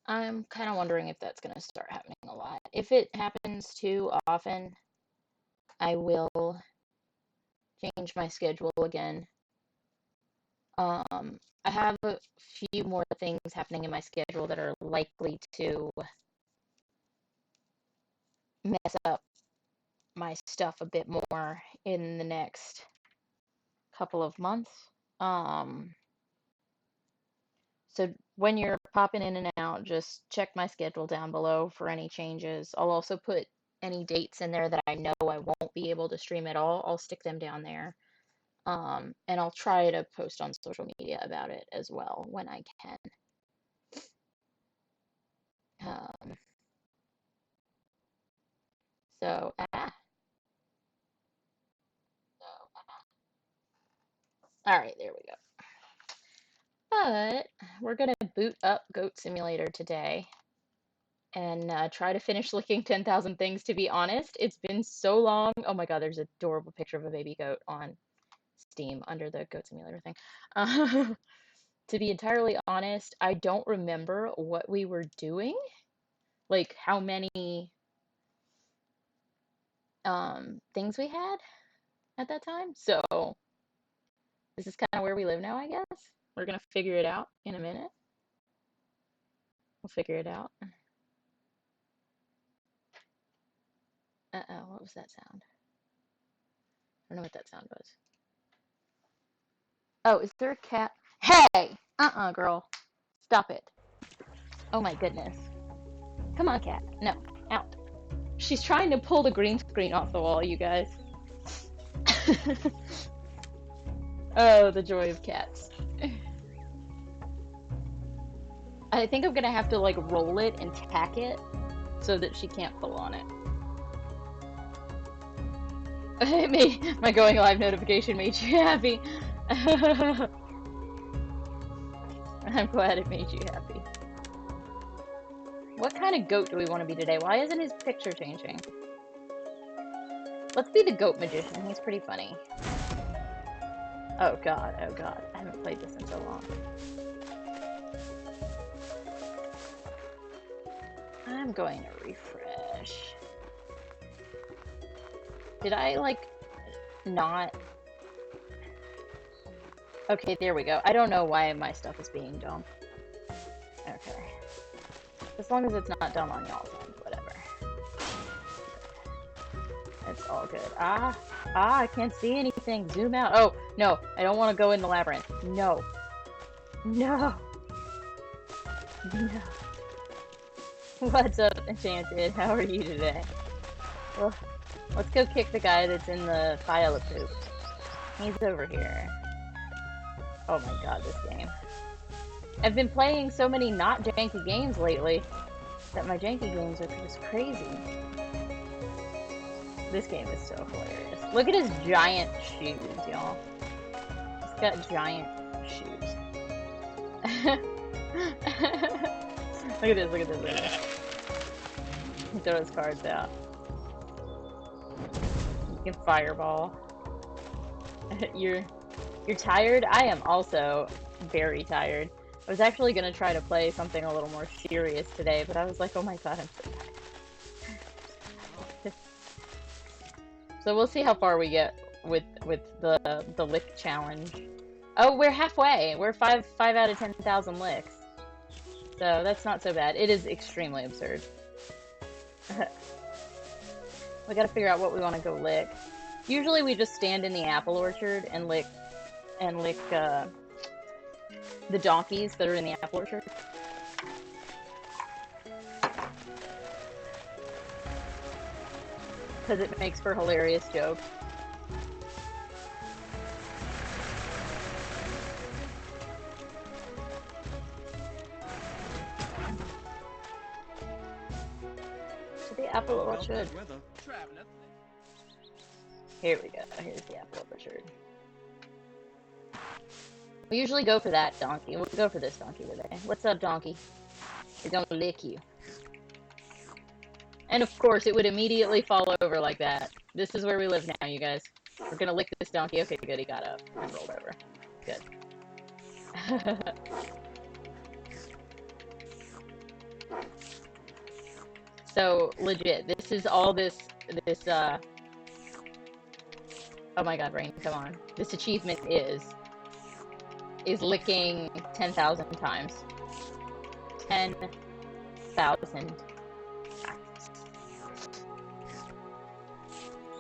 I'm kind of wondering if that's going to start happening a lot. If it happens too often, I will change my schedule again. I have a few more things happening in my schedule that are likely to mess up my stuff a bit more in the next couple of months. Um, so when you're popping in and out, just check my schedule down below for any changes. I'll also put any dates in there that I know I won't be able to stream at all. I'll stick them down there. And I'll try to post on social media about it as well when I can. Um, so, all right, there we go. But we're going to boot up Goat Simulator today and try to finish licking 10,000 things. To be honest, it's been so long. Oh my God, there's an adorable picture of a baby goat on Steam under the Goat Simulator thing. Uh, to be entirely honest, I don't remember what we were doing, like how many things we had at that time. So this is kind of where we live now, I guess. We're gonna figure it out in a minute. We'll figure it out. Uh-oh, what was that sound? I don't know what that sound was. Oh, is there a cat? Hey! Uh-uh, girl. Stop it. Oh my goodness. Come on, cat. No, out. She's trying to pull the green screen off the wall, you guys. Oh, the joy of cats. I think I'm gonna have to like roll it and tack it so that she can't pull on it. My going live notification made you happy. I'm glad it made you happy. What kind of goat do we want to be today? Why isn't his picture changing? Let's be the goat magician. He's pretty funny. Oh god, oh god. I haven't played this in so long. I'm going to refresh. Did I, like, not... Okay, there we go. I don't know why my stuff is being dumb. Okay. As long as it's not dumb on y'all's end, whatever. It's all good. I can't see anything. Zoom out. Oh, no. I don't want to go in the labyrinth. No. No. No. What's up, Enchanted? How are you today? Well, let's go kick the guy that's in the pile of poop. He's over here. Oh my god, this game. I've been playing so many not janky games lately that my janky games are just crazy. This game is so hilarious. Look at his giant shoes, y'all. He's got giant shoes. Look at this, look at this, look at this. Throw his cards out. You can fireball. You're tired? I am also very tired. I was actually gonna try to play something a little more serious today, but I was like, oh my god, I'm so tired. So we'll see how far we get with the lick challenge. Oh, we're halfway. We're 5 out of 10,000 licks. So that's not so bad. It is extremely absurd. We gotta figure out what we want to go lick. Usually we just stand in the apple orchard and lick the donkeys that are in the apple orchard. Because it makes for hilarious jokes. To the apple orchard. Here we go. Here's the apple orchard. We usually go for that donkey. We'll go for this donkey today. What's up, donkey? We're gonna lick you. And of course, it would immediately fall over like that. This is where we live now, you guys. We're gonna lick this donkey. Okay, good. He got up and rolled over. Good. So, legit, this is all this, oh my god, Rain, come on. This achievement is licking 10,000 times. 10,000 times.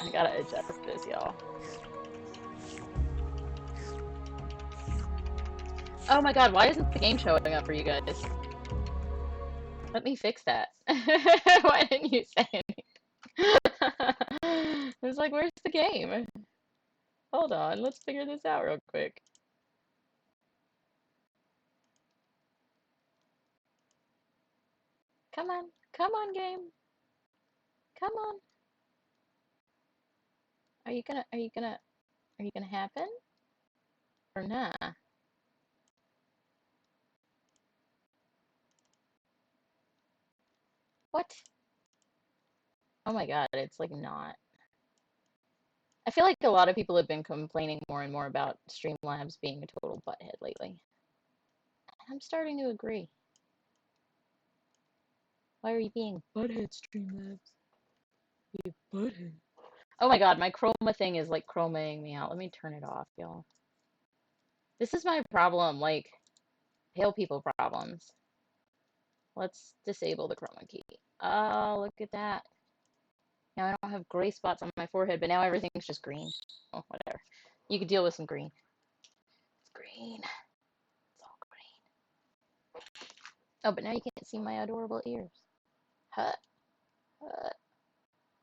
I gotta adjust this, y'all. Oh my god, why isn't the game showing up for you guys? Let me fix that. Why didn't you say anything? It's like, where's the game? Hold on, let's figure this out real quick. Come on, game. Come on. Are you gonna happen? Or nah? What? Oh my god, it's like not. I feel like a lot of people have been complaining more and more about Streamlabs being a total butthead lately. I'm starting to agree. Why are you being butthead, Streamlabs? You butthead. Oh my god, my chroma thing is like chromaing me out. Let me turn it off, y'all. This is my problem, like, pale people problems. Let's disable the chroma key. Oh, look at that. Now I don't have gray spots on my forehead, but now everything's just green. Oh, whatever. You could deal with some green. It's green. It's all green. Oh, but now you can't see my adorable ears. Huh.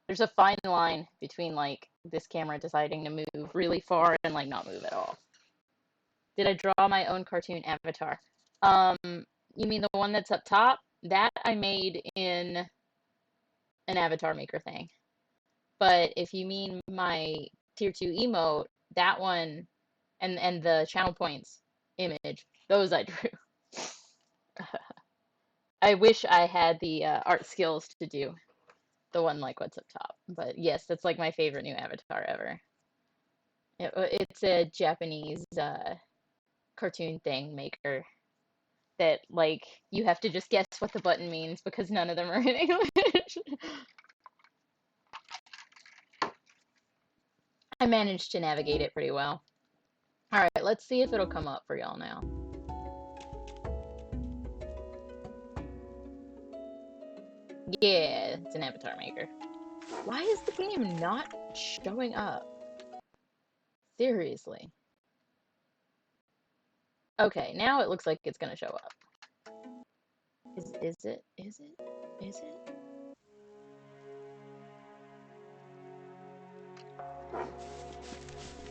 There's a fine line between, like, this camera deciding to move really far and, like, not move at all. Did I draw my own cartoon avatar? You mean the one that's up top? That I made in an avatar maker thing. But if you mean my tier 2 emote, that one and the channel points image, those I drew. I wish I had the art skills to do the one like what's up top. But yes, that's like my favorite new avatar ever. It's a Japanese cartoon thing maker that, like, you have to just guess what the button means because none of them are in English. I managed to navigate it pretty well. Alright, let's see if it'll come up for y'all now. Yeah, it's an avatar maker. Why is the game not showing up? Seriously. Okay, now it looks like it's gonna show up. Is it? Is it? Is it?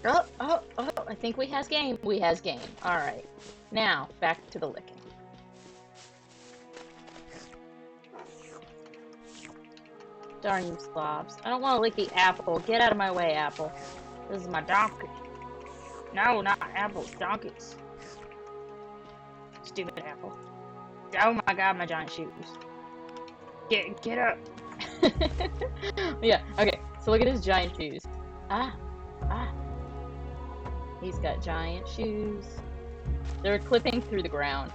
Oh, I think we has game. We has game. Alright. Now, back to the licking. Darn you slobs. I don't want to lick the apple. Get out of my way, apple. This is my donkey. No, not apples. Donkeys. Stupid apple. Oh my god, my giant shoes. Get up. Yeah, okay. So look at his giant shoes. Ah. He's got giant shoes. They're clipping through the ground.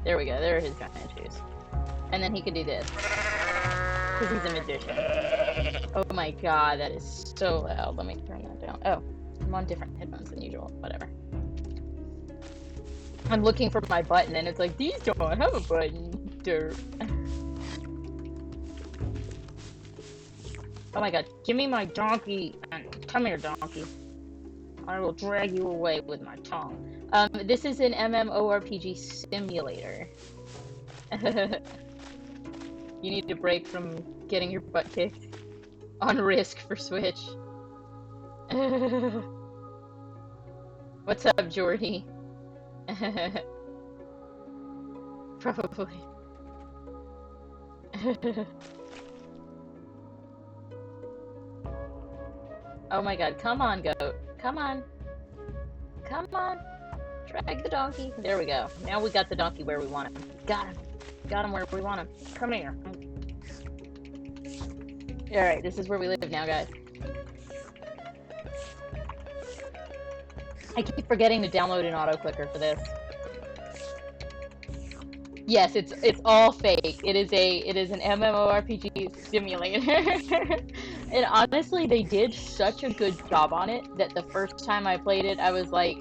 There we go. There are his giant shoes. And then he can do this. Because he's a magician. Oh my god, that is so loud. Let me turn that down. Oh, I'm on different headphones than usual. Whatever. I'm looking for my button and it's like, these don't have a button. Dirt. Oh my god, give me my donkey. Come here, donkey. I will drag you away with my tongue. This is an MMORPG simulator. You need to break from getting your butt kicked on Risk for Switch. What's up, Jordy? Probably. Oh my god, come on, goat. Come on. Come on. Drag the donkey. There we go. Now we got the donkey where we want him. Got him. Got him where we want him. Come here. Alright, this is where we live now, guys. I keep forgetting to download an auto clicker for this. Yes, it's all fake. It is an MMORPG simulator. And honestly, they did such a good job on it that the first time I played it, I was like,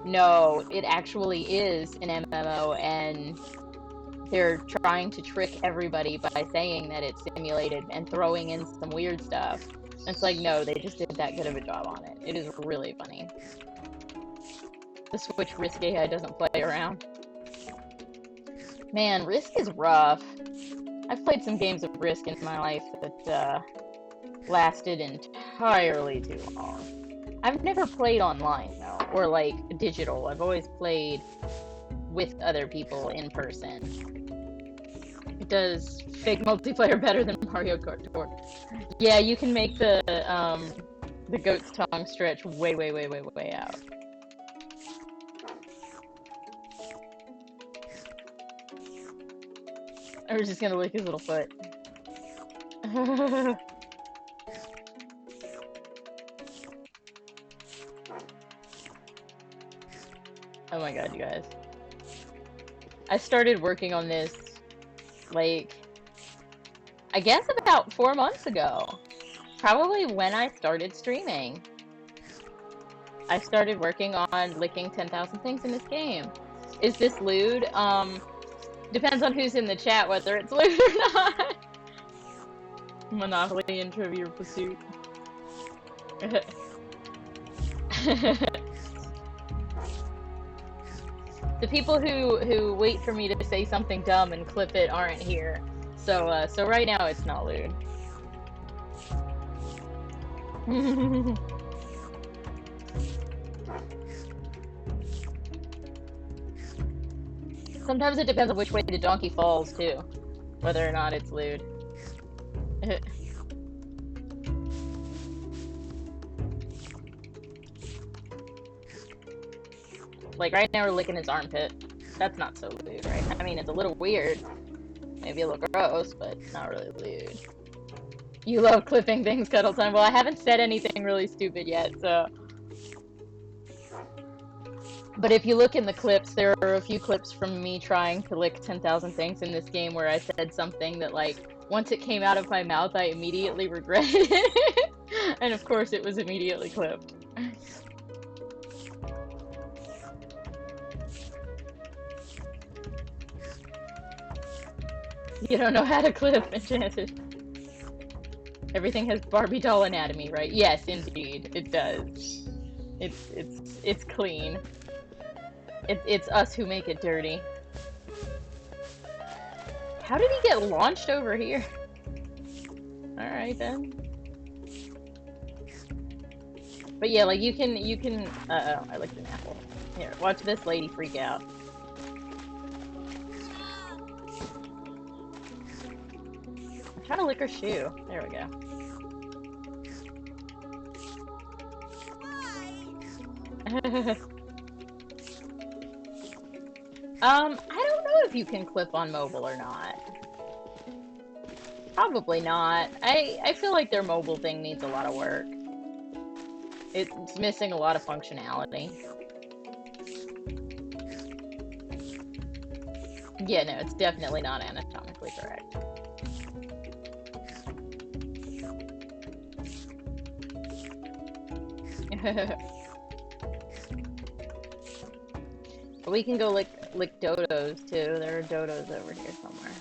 no, it actually is an MMO, and they're trying to trick everybody by saying that it's simulated and throwing in some weird stuff. It's like, no, they just did that good of a job on it. It is really funny. The Switch Risk AI doesn't play around. Man, Risk is rough. I've played some games of Risk in my life that lasted entirely too long. I've never played online, though, or like digital. I've always played with other people in person. It does fake multiplayer better than Mario Kart Tour. Yeah, you can make the goat's tongue stretch way, way, way, way, way out. I was just gonna lick his little foot. Oh my god, you guys. I started working on this, like, I guess about 4 months ago. Probably when I started streaming. I started working on licking 10,000 things in this game. Is this lewd? Depends on who's in the chat whether it's lewd or not. Monopoly and Trivial Pursuit. The people who wait for me to say something dumb and clip it aren't here. So so right now it's not lewd. Sometimes it depends on which way the donkey falls too, whether or not it's lewd. Like right now we're licking his armpit. That's not so lewd, right? I mean, it's a little weird. Maybe a little gross, but not really lewd. You love clipping things, Cuddle Time. Well, I haven't said anything really stupid yet, so... But if you look in the clips, there are a few clips from me trying to lick 10,000 things in this game where I said something that, like, once it came out of my mouth, I immediately regretted it. And of course, it was immediately clipped. You don't know how to clip, Enchanted. Everything has Barbie doll anatomy, right? Yes, indeed, it does. It's clean. It's us who make it dirty. How did he get launched over here? Alright then. But yeah, like you can uh-oh, I licked an apple. Here, watch this lady freak out. I'm trying to lick her shoe. There we go. I don't know if you can clip on mobile or not. Probably not. I feel like their mobile thing needs a lot of work. It's missing a lot of functionality. Yeah, no, it's definitely not anatomically correct. We can go lick dodos too. There are dodos over here somewhere.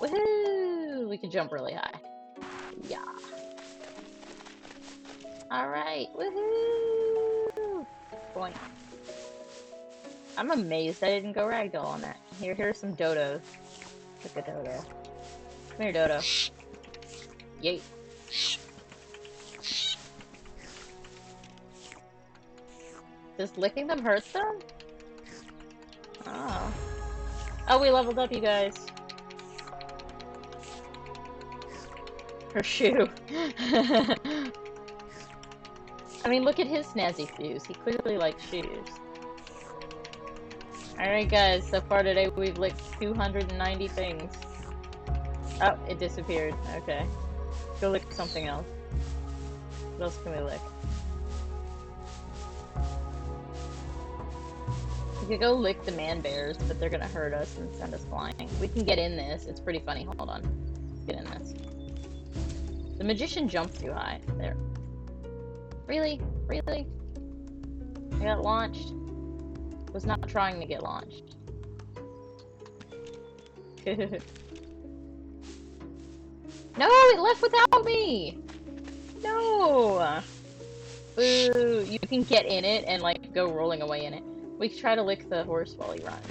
Woohoo! We can jump really high. Yeah. Alright, woohoo! Boing. I'm amazed I didn't go ragdoll on that. Here's some dodos. Look at dodo. Come here, dodo. Yay. Does licking them hurt them? Oh. Oh, we leveled up, you guys. Her shoe. I mean, look at his snazzy shoes. He clearly likes shoes. Alright, guys. So far today, we've licked 290 things. Oh, it disappeared. Okay. Go lick something else. What else can we lick? We could go lick the man bears, but they're gonna hurt us and send us flying. We can get in this. It's pretty funny. Hold on. Let's get in this. The magician jumped too high. There. Really? Really? I got launched. Was not trying to get launched. No, it left without me! No! Boo! You can get in it and, like, go rolling away in it. We can try to lick the horse while he runs.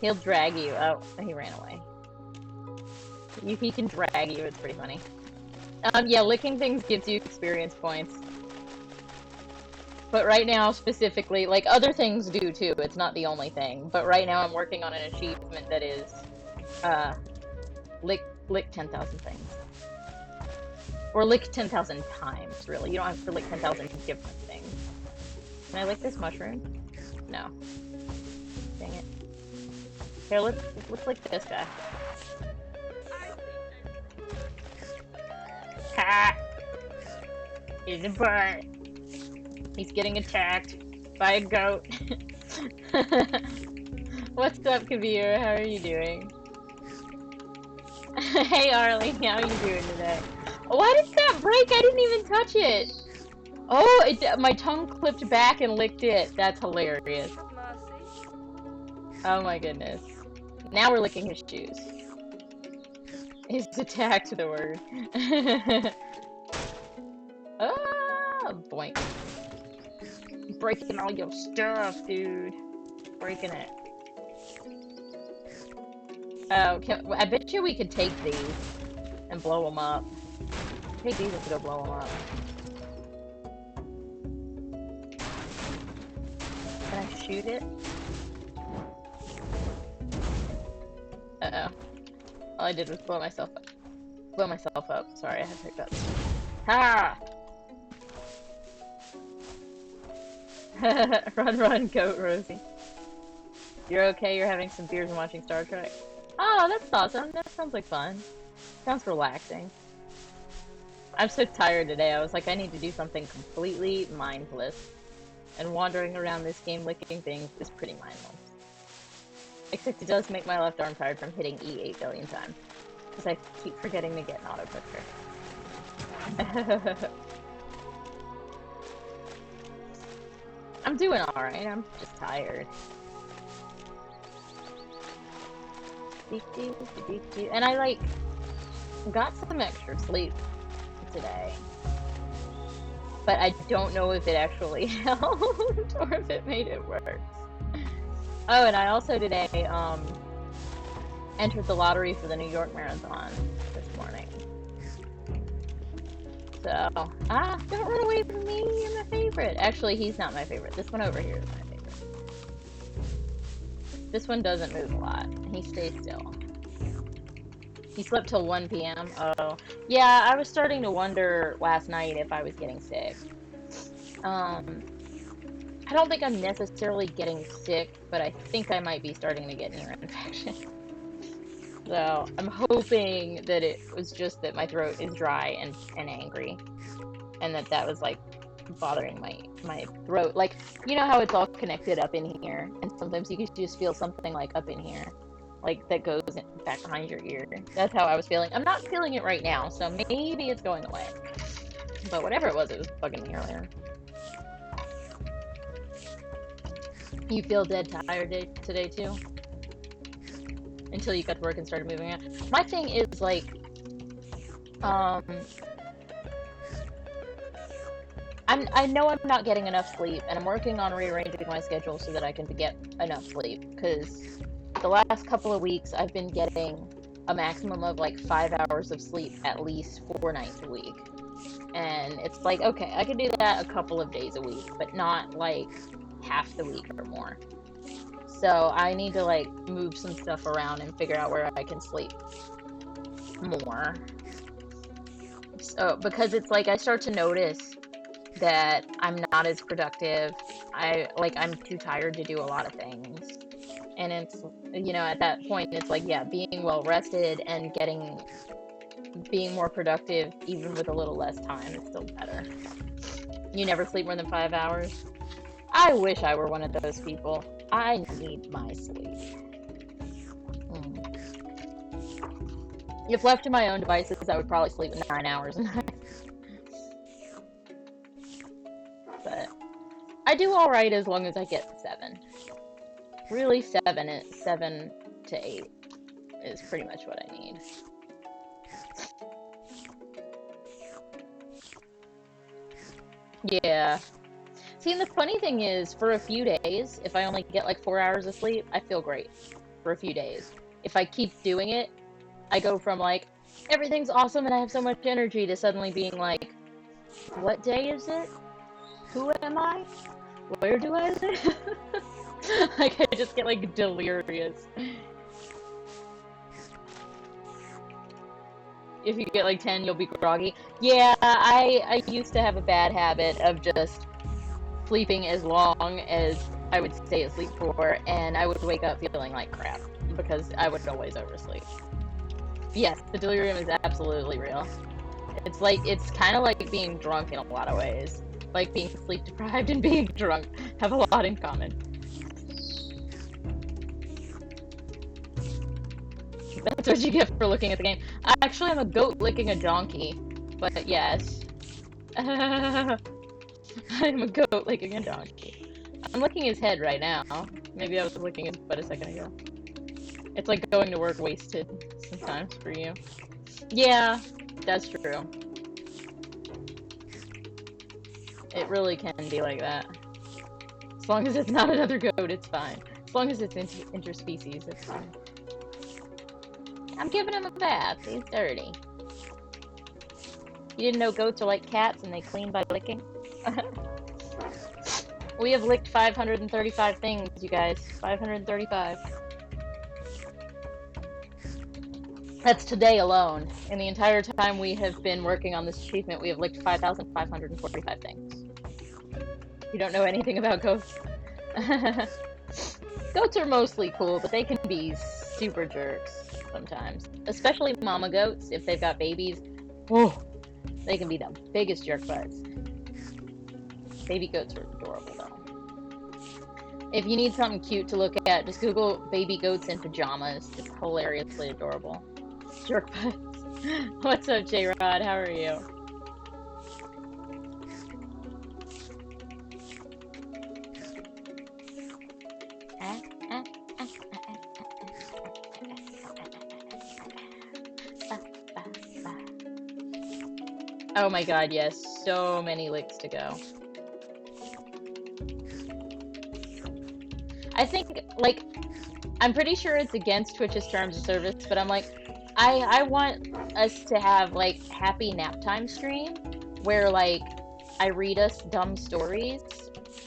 He'll drag you. Oh, he ran away. He can drag you. It's pretty funny. Yeah, licking things gives you experience points. But right now, specifically, like, other things do too. It's not the only thing. But right now I'm working on an achievement that is, lick 10,000 things. Or lick 10,000 times, really. You don't have to lick 10,000 different things. Can I lick this mushroom? No. Dang it. Here, let's lick this guy. Ha! He's a bird. He's getting attacked by a goat. What's up, Kabir? How are you doing? Hey, Arlie. How are you doing today? Why did that break? I didn't even touch it. Oh, my tongue clipped back and licked it. That's hilarious. Oh my goodness. Now we're licking his shoes. His attack to the word. Ah, boink. Breaking all your stuff, dude. Breaking it. Oh, I bet you we could take these and blow them up. Take these and go blow them up. Can I shoot it? Uh-oh. All I did was blow myself up. Blow myself up. Sorry, I have hiccups. Ha! Run, run, goat, Rosie. You're okay? You're having some beers and watching Star Trek? Oh, that's awesome. That sounds like fun. Sounds relaxing. I'm so tired today. I was like, I need to do something completely mindless. And wandering around this game licking things is pretty mindless. Except it does make my left arm tired from hitting E 8 billion times. Because I keep forgetting to get an auto clicker. I'm doing alright, I'm just tired. And I, like, got some extra sleep today. But I don't know if it actually helped or if it made it worse. Oh, and I also today, entered the lottery for the New York Marathon this morning. So, don't run away from me, you're my favorite. Actually, he's not my favorite. This one over here is my favorite. This one doesn't move a lot. He stays still. He slept till 1 p.m. Oh. Yeah, I was starting to wonder last night if I was getting sick. I don't think I'm necessarily getting sick, but I think I might be starting to get an ear infection. So, I'm hoping that it was just that my throat is dry and angry. And that was, like, bothering my throat. Like, you know how it's all connected up in here? And sometimes you can just feel something, like, up in here. Like, that goes back behind your ear. That's how I was feeling. I'm not feeling it right now, so maybe it's going away. But whatever it was bugging me earlier. You feel dead tired today, too? Until you got to work and started moving around. My thing is, like, I know I'm not getting enough sleep, and I'm working on rearranging my schedule so that I can get enough sleep, because the last couple of weeks I've been getting a maximum of, like, 5 hours of sleep at least 4 nights a week. And it's like, okay, I can do that a couple of days a week, but not, like, half the week or more. So I need to, like, move some stuff around and figure out where I can sleep more. So, because it's like I start to notice that I'm not as productive. I'm too tired to do a lot of things. And it's, you know, at that point, it's like, yeah, being well rested and being more productive, even with a little less time, is still better. You never sleep more than 5 hours? I wish I were one of those people. I need my sleep. If left to my own devices, I would probably sleep 9 hours a night. But I do alright as long as I get 7. Really, 7 to 8 is pretty much what I need. Yeah. See, and the funny thing is, for a few days, if I only get like 4 hours of sleep, I feel great. For a few days. If I keep doing it, I go from like, everything's awesome and I have so much energy, to suddenly being like, what day is it? Who am I? Where do I live? Like, I just get like delirious. If you get like 10, you'll be groggy. Yeah, I used to have a bad habit of just sleeping as long as I would stay asleep for, and I would wake up feeling like crap because I would always oversleep. Yes, the delirium is absolutely real. It's kind of like being drunk in a lot of ways. Like being sleep deprived and being drunk have a lot in common. That's what you get for looking at the game. Actually, I'm a goat licking a donkey, but yes. I'm a goat licking a donkey. I'm licking his head right now. Maybe I was licking his butt a second ago. It's like going to work wasted sometimes for you. Yeah, that's true. It really can be like that. As long as it's not another goat, it's fine. As long as it's interspecies, it's fine. I'm giving him a bath. He's dirty. You didn't know goats are like cats and they clean by licking? We have licked 535 things, you guys. 535. That's today alone. In the entire time we have been working on this achievement, we have licked 5,545 things. You don't know anything about goats? Goats are mostly cool, but they can be super jerks sometimes. Especially mama goats, if they've got babies. Oh, they can be the biggest jerk butts. Baby goats are adorable, though. If you need something cute to look at, just Google baby goats in pajamas. It's hilariously adorable. Jerk butts. What's up, J-Rod? How are you? Oh my god, yes. So many licks to go. I think, like, I'm pretty sure it's against Twitch's terms of service, but I'm like, I want us to have, like, happy nap time stream, where, like, I read us dumb stories,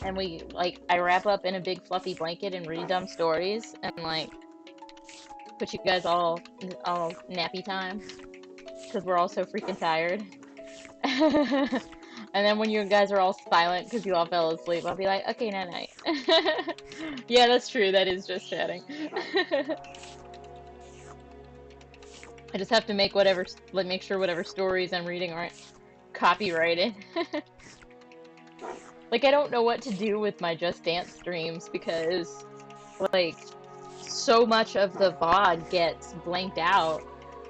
and we, like, I wrap up in a big fluffy blanket and read dumb stories, and, like, put you guys all nappy time, because we're all so freaking tired. And then when you guys are all silent because you all fell asleep, I'll be like, okay, night-night. Yeah, that's true. That is just chatting. I just have to make sure whatever stories I'm reading aren't copyrighted. Like, I don't know what to do with my Just Dance streams because, like, so much of the VOD gets blanked out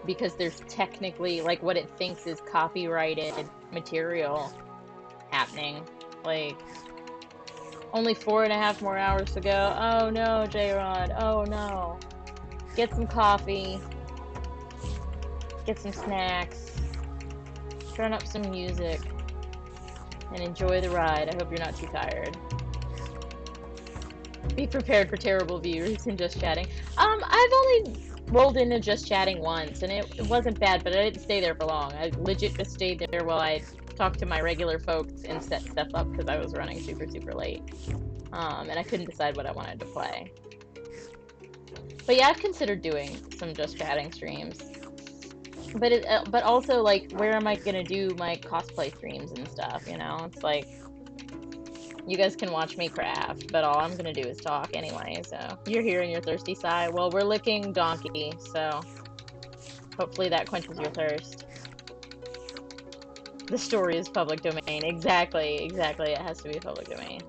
because there's technically, like, what it thinks is copyrighted material happening. Like, only 4.5 more hours to go. Oh no, J-Rod. Oh no. Get some coffee. Get some snacks. Turn up some music. And enjoy the ride. I hope you're not too tired. Be prepared for terrible views and Just Chatting. I've only rolled into Just Chatting once, and it wasn't bad, but I didn't stay there for long. I legit just stayed there while I talked to my regular folks and set stuff up because I was running super, super late. And I couldn't decide what I wanted to play. But yeah, I've considered doing some Just Chatting streams. But also, like, where am I gonna do my cosplay streams and stuff, you know? It's like, you guys can watch me craft, but all I'm gonna do is talk anyway, so. You're hearing your thirsty sigh. Well, we're licking donkey, so hopefully that quenches your thirst. The story is public domain. Exactly. It has to be public domain.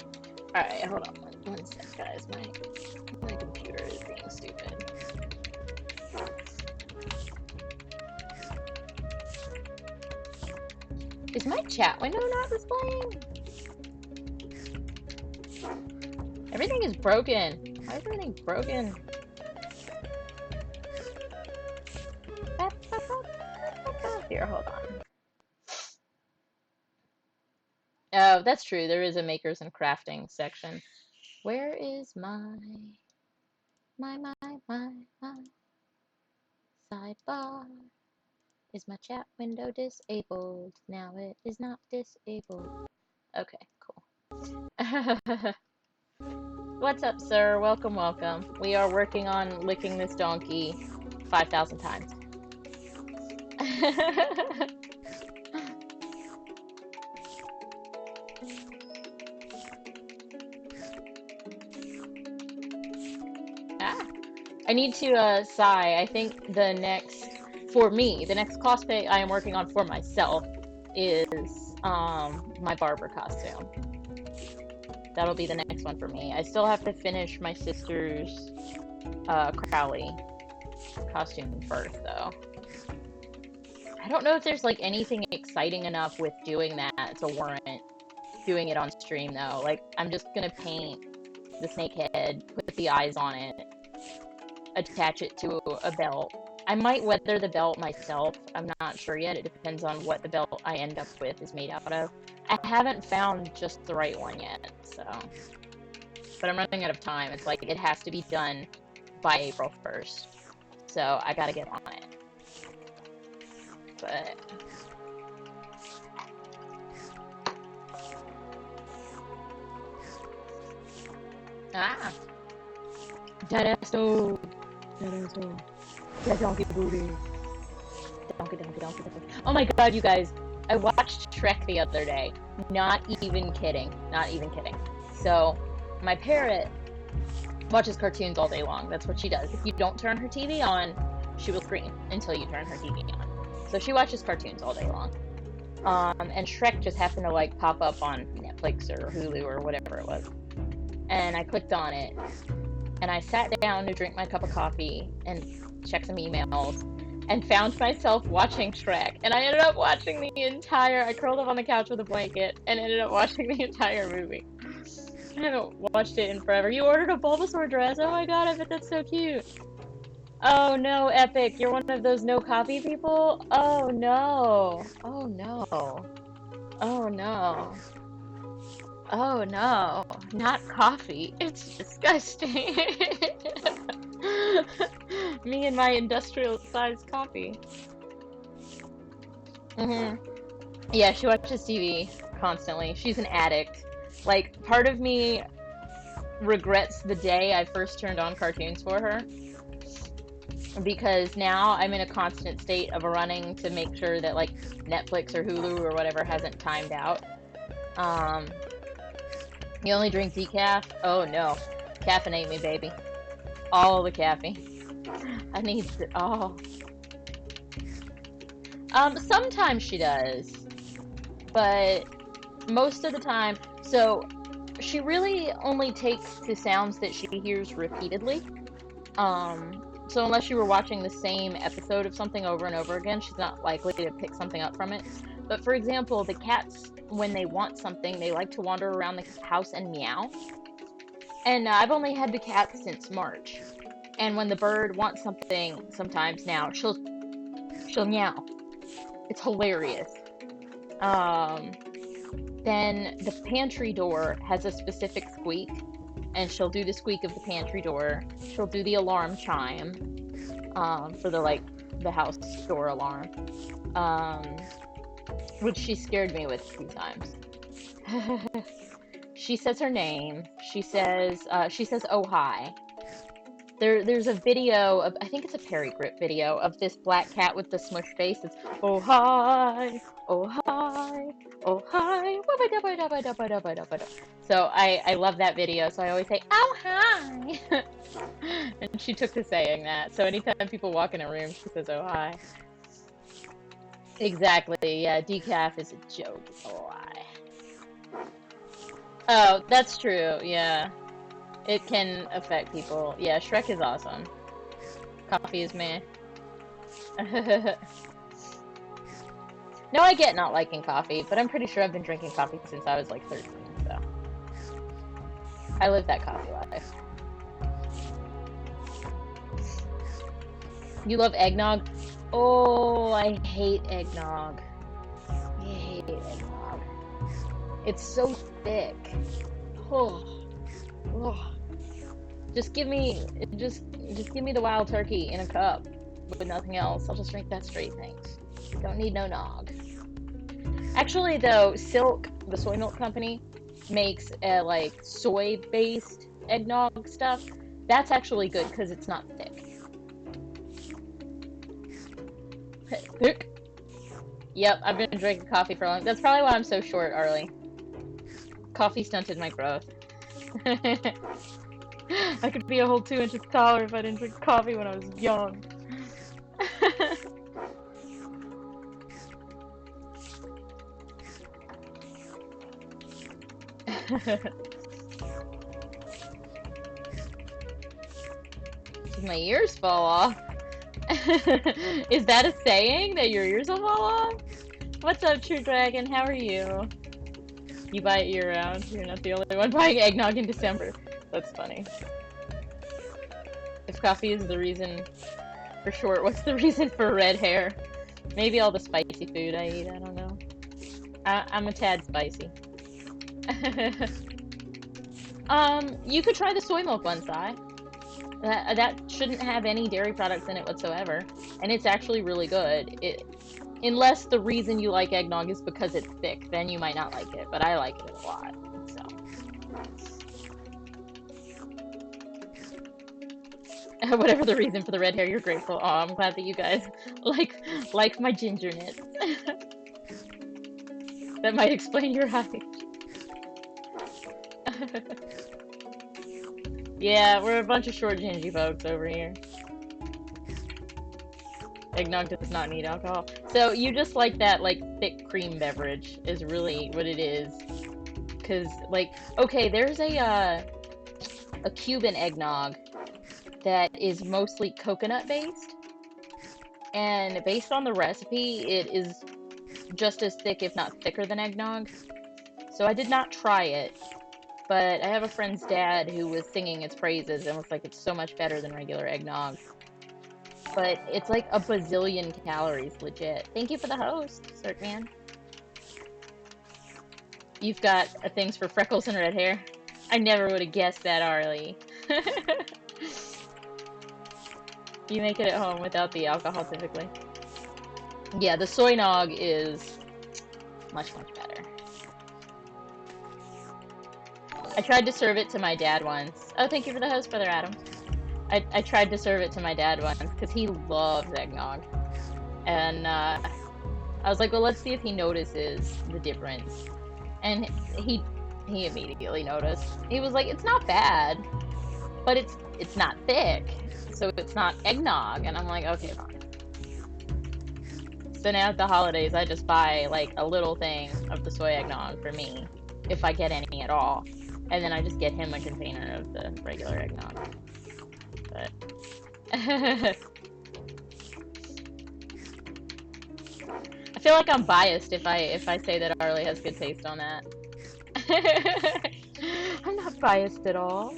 Alright, hold on one second. Guys, my computer is being stupid. Is my chat window not displaying? Everything is broken. Why is everything broken? Here, hold on. Oh, that's true. There is a makers and crafting section. Where is my sidebar? Is my chat window disabled? Now it is not disabled. Okay, cool. What's up, sir? Welcome, welcome. We are working on licking this donkey 5,000 times. I need to sigh. I think the next cosplay I am working on for myself is my barber costume. That'll be the next one for me. I still have to finish my sister's Crowley costume first, though. I don't know if there's like anything exciting enough with doing that to warrant doing it on stream, though. Like, I'm just gonna paint the snake head, put the eyes on it, attach it to a belt. I might weather the belt myself. I'm not sure yet. It depends on what the belt I end up with is made out of. I haven't found just the right one yet, so. But I'm running out of time. It's like it has to be done by April 1st. So I gotta get on it. But. Ah! Dadasto! Dadasto! That donkey booty! Donkey. Oh my god, you guys! I watched Shrek the other day. Not even kidding. Not even kidding. So, my parrot watches cartoons all day long. That's what she does. If you don't turn her TV on, she will scream until you turn her TV on. So she watches cartoons all day long. And Shrek just happened to like pop up on Netflix or Hulu or whatever it was. And I clicked on it. And I sat down to drink my cup of coffee and check some emails. And found myself watching Shrek. And I ended up watching I curled up on the couch with a blanket and ended up watching the entire movie. I haven't watched it in forever. You ordered a Bulbasaur dress? Oh my god, I bet that's so cute. Oh no, Epic, you're one of those no coffee people? Oh no. Oh no. Oh no. Oh no. Not coffee. It's disgusting. Me and my industrial-sized coffee. Yeah, she watches TV constantly. She's an addict. Like, part of me regrets the day I first turned on cartoons for her. Because now I'm in a constant state of running to make sure that, like, Netflix or Hulu or whatever hasn't timed out. You only drink decaf? Oh no. Caffeinate me, baby. All the caffeine. I need it all. Sometimes she does. But most of the time, so she really only takes to sounds that she hears repeatedly. So unless you were watching the same episode of something over and over again, she's not likely to pick something up from it. But for example, the cats, when they want something, they like to wander around the house and meow. And I've only had the cat since March. And when the bird wants something, sometimes now, she'll meow. It's hilarious. Then the pantry door has a specific squeak, and she'll do the squeak of the pantry door. She'll do the alarm chime, for the house door alarm, which she scared me with a few times. She says her name. She says, oh hi. There's a video of, I think it's a Perry Grip video, of this black cat with the smush face. It's, oh hi, oh hi, oh hi. So I love that video, so I always say, oh hi. And she took to saying that. So anytime people walk in a room, she says, oh hi. Exactly, yeah, decaf is a joke. Oh hi. Oh, that's true, yeah. It can affect people. Yeah, Shrek is awesome. Coffee is meh. No, I get not liking coffee, but I'm pretty sure I've been drinking coffee since I was like 13, so I live that coffee life. You love eggnog? Oh, I hate eggnog. I hate eggnog. It's so thick. Oh, oh. Just give me the wild turkey in a cup with nothing else. I'll just drink that straight, thanks. Don't need no nog. Actually, though, Silk, the soy milk company, makes like soy-based eggnog stuff. That's actually good because it's not thick. Thick. Yep, I've been drinking coffee for a long. That's probably why I'm so short, Arlie. Coffee stunted my growth. I could be a whole 2 inches taller if I didn't drink coffee when I was young. My ears fall off. Is that a saying that your ears will fall off? What's up, True Dragon? How are you? You buy it year round. You're not the only one buying eggnog in December. That's funny. If coffee is the reason for short, what's the reason for red hair? Maybe all the spicy food I eat. I don't know. I'm a tad spicy. You could try the soy milk one, Sai. That shouldn't have any dairy products in it whatsoever, and it's actually really good. Unless the reason you like eggnog is because it's thick, then you might not like it, but I like it a lot, so. Whatever the reason for the red hair, you're grateful. Oh, I'm glad that you guys like my gingerness. That might explain your height. Yeah, we're a bunch of short, gingy folks over here. Eggnog does not need alcohol. So you just like that, like, thick cream beverage is really what it is. Because, like, okay, there's a Cuban eggnog that is mostly coconut-based. And based on the recipe, it is just as thick, if not thicker than eggnog. So I did not try it. But I have a friend's dad who was singing its praises and was like, it's so much better than regular eggnog. But it's like a bazillion calories, legit. Thank you for the host, Cirtman. You've got things for freckles and red hair. I never would have guessed that, Arlie. You make it at home without the alcohol, typically. Yeah, the soy nog is much, much better. I tried to serve it to my dad once. Oh, thank you for the host, Brother Adam. I tried to serve it to my dad once because he loves eggnog. And I was like, well, let's see if he notices the difference. And he immediately noticed. He was like, it's not bad, but it's not thick, so it's not eggnog. And I'm like, okay, fine. So now at the holidays, I just buy like a little thing of the soy eggnog for me, if I get any at all. And then I just get him a container of the regular eggnog. But I feel like I'm biased if I say that Arlie has good taste on that. I'm not biased at all.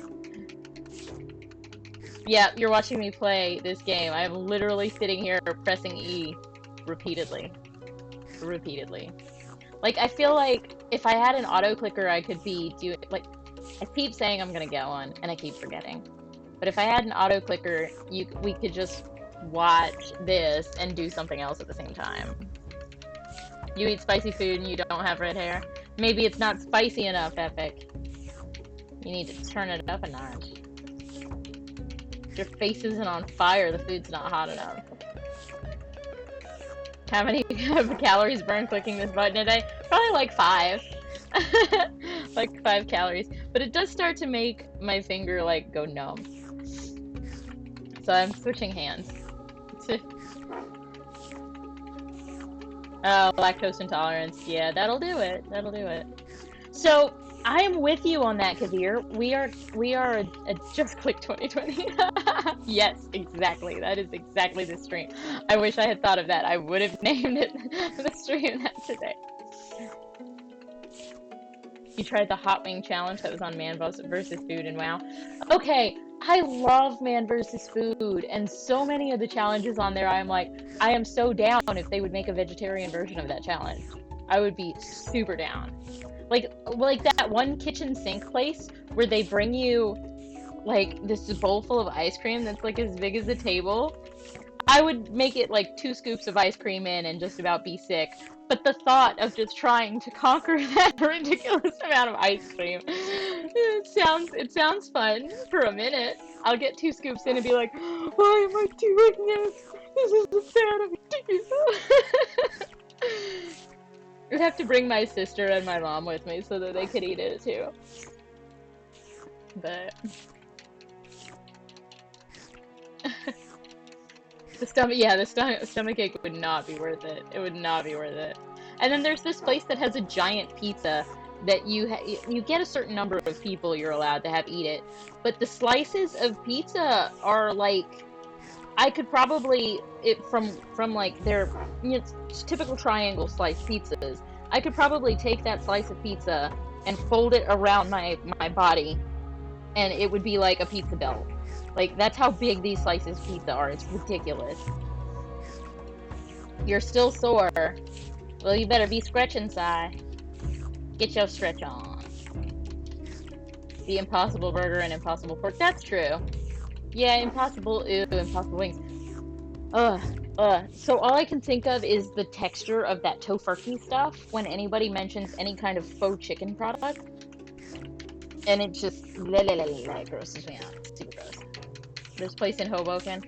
Yeah, you're watching me play this game. I'm literally sitting here pressing E repeatedly. Repeatedly. Like, I feel like if I had an auto clicker, I could be doing, like, I keep saying I'm gonna get one, and I keep forgetting. But if I had an auto clicker, we could just watch this and do something else at the same time. You eat spicy food and you don't have red hair? Maybe it's not spicy enough, Epic. You need to turn it up a notch. Your face isn't on fire, the food's not hot enough. How many calories burned clicking this button a day? Probably like 5. Like 5 calories. But it does start to make my finger like go numb. So I'm switching hands. Oh, lactose intolerance. Yeah, that'll do it. That'll do it. So, I am with you on that, Kavir. We are a Just Click 2020. Yes, exactly. That is exactly the stream. I wish I had thought of that. I would have named it the stream that today. You tried the hot wing challenge that was on Man versus Food and WoW. Okay, I love Man versus Food, and so many of the challenges on there, I'm like, I am so down if they would make a vegetarian version of that challenge. I would be super down. Like that one kitchen sink place where they bring you like this bowl full of ice cream that's like as big as the table. I would make it like 2 scoops of ice cream in and just about be sick. But the thought of just trying to conquer that ridiculous amount of ice cream, it sounds fun for a minute. I'll get 2 scoops in and be like, why am I doing this? This is bad idea. I'd have to bring my sister and my mom with me so that they could eat it too. But the stomach ache would not be worth it. It would not be worth it. And then there's this place that has a giant pizza that you get a certain number of people you're allowed to have eat it, but the slices of pizza are like I could probably it from like their typical triangle slice pizzas. I could probably take that slice of pizza and fold it around my body, and it would be like a pizza belt. Like that's how big these slices of pizza are. It's ridiculous. You're still sore. Well, you better be stretching, Si. Get your stretch on. The Impossible Burger and Impossible Pork. That's true. Yeah, Impossible. Ew, Impossible Wings. Ugh, So all I can think of is the texture of that tofurkey stuff when anybody mentions any kind of faux chicken product, and it just grosses me out. It's super gross. There's a place in Hoboken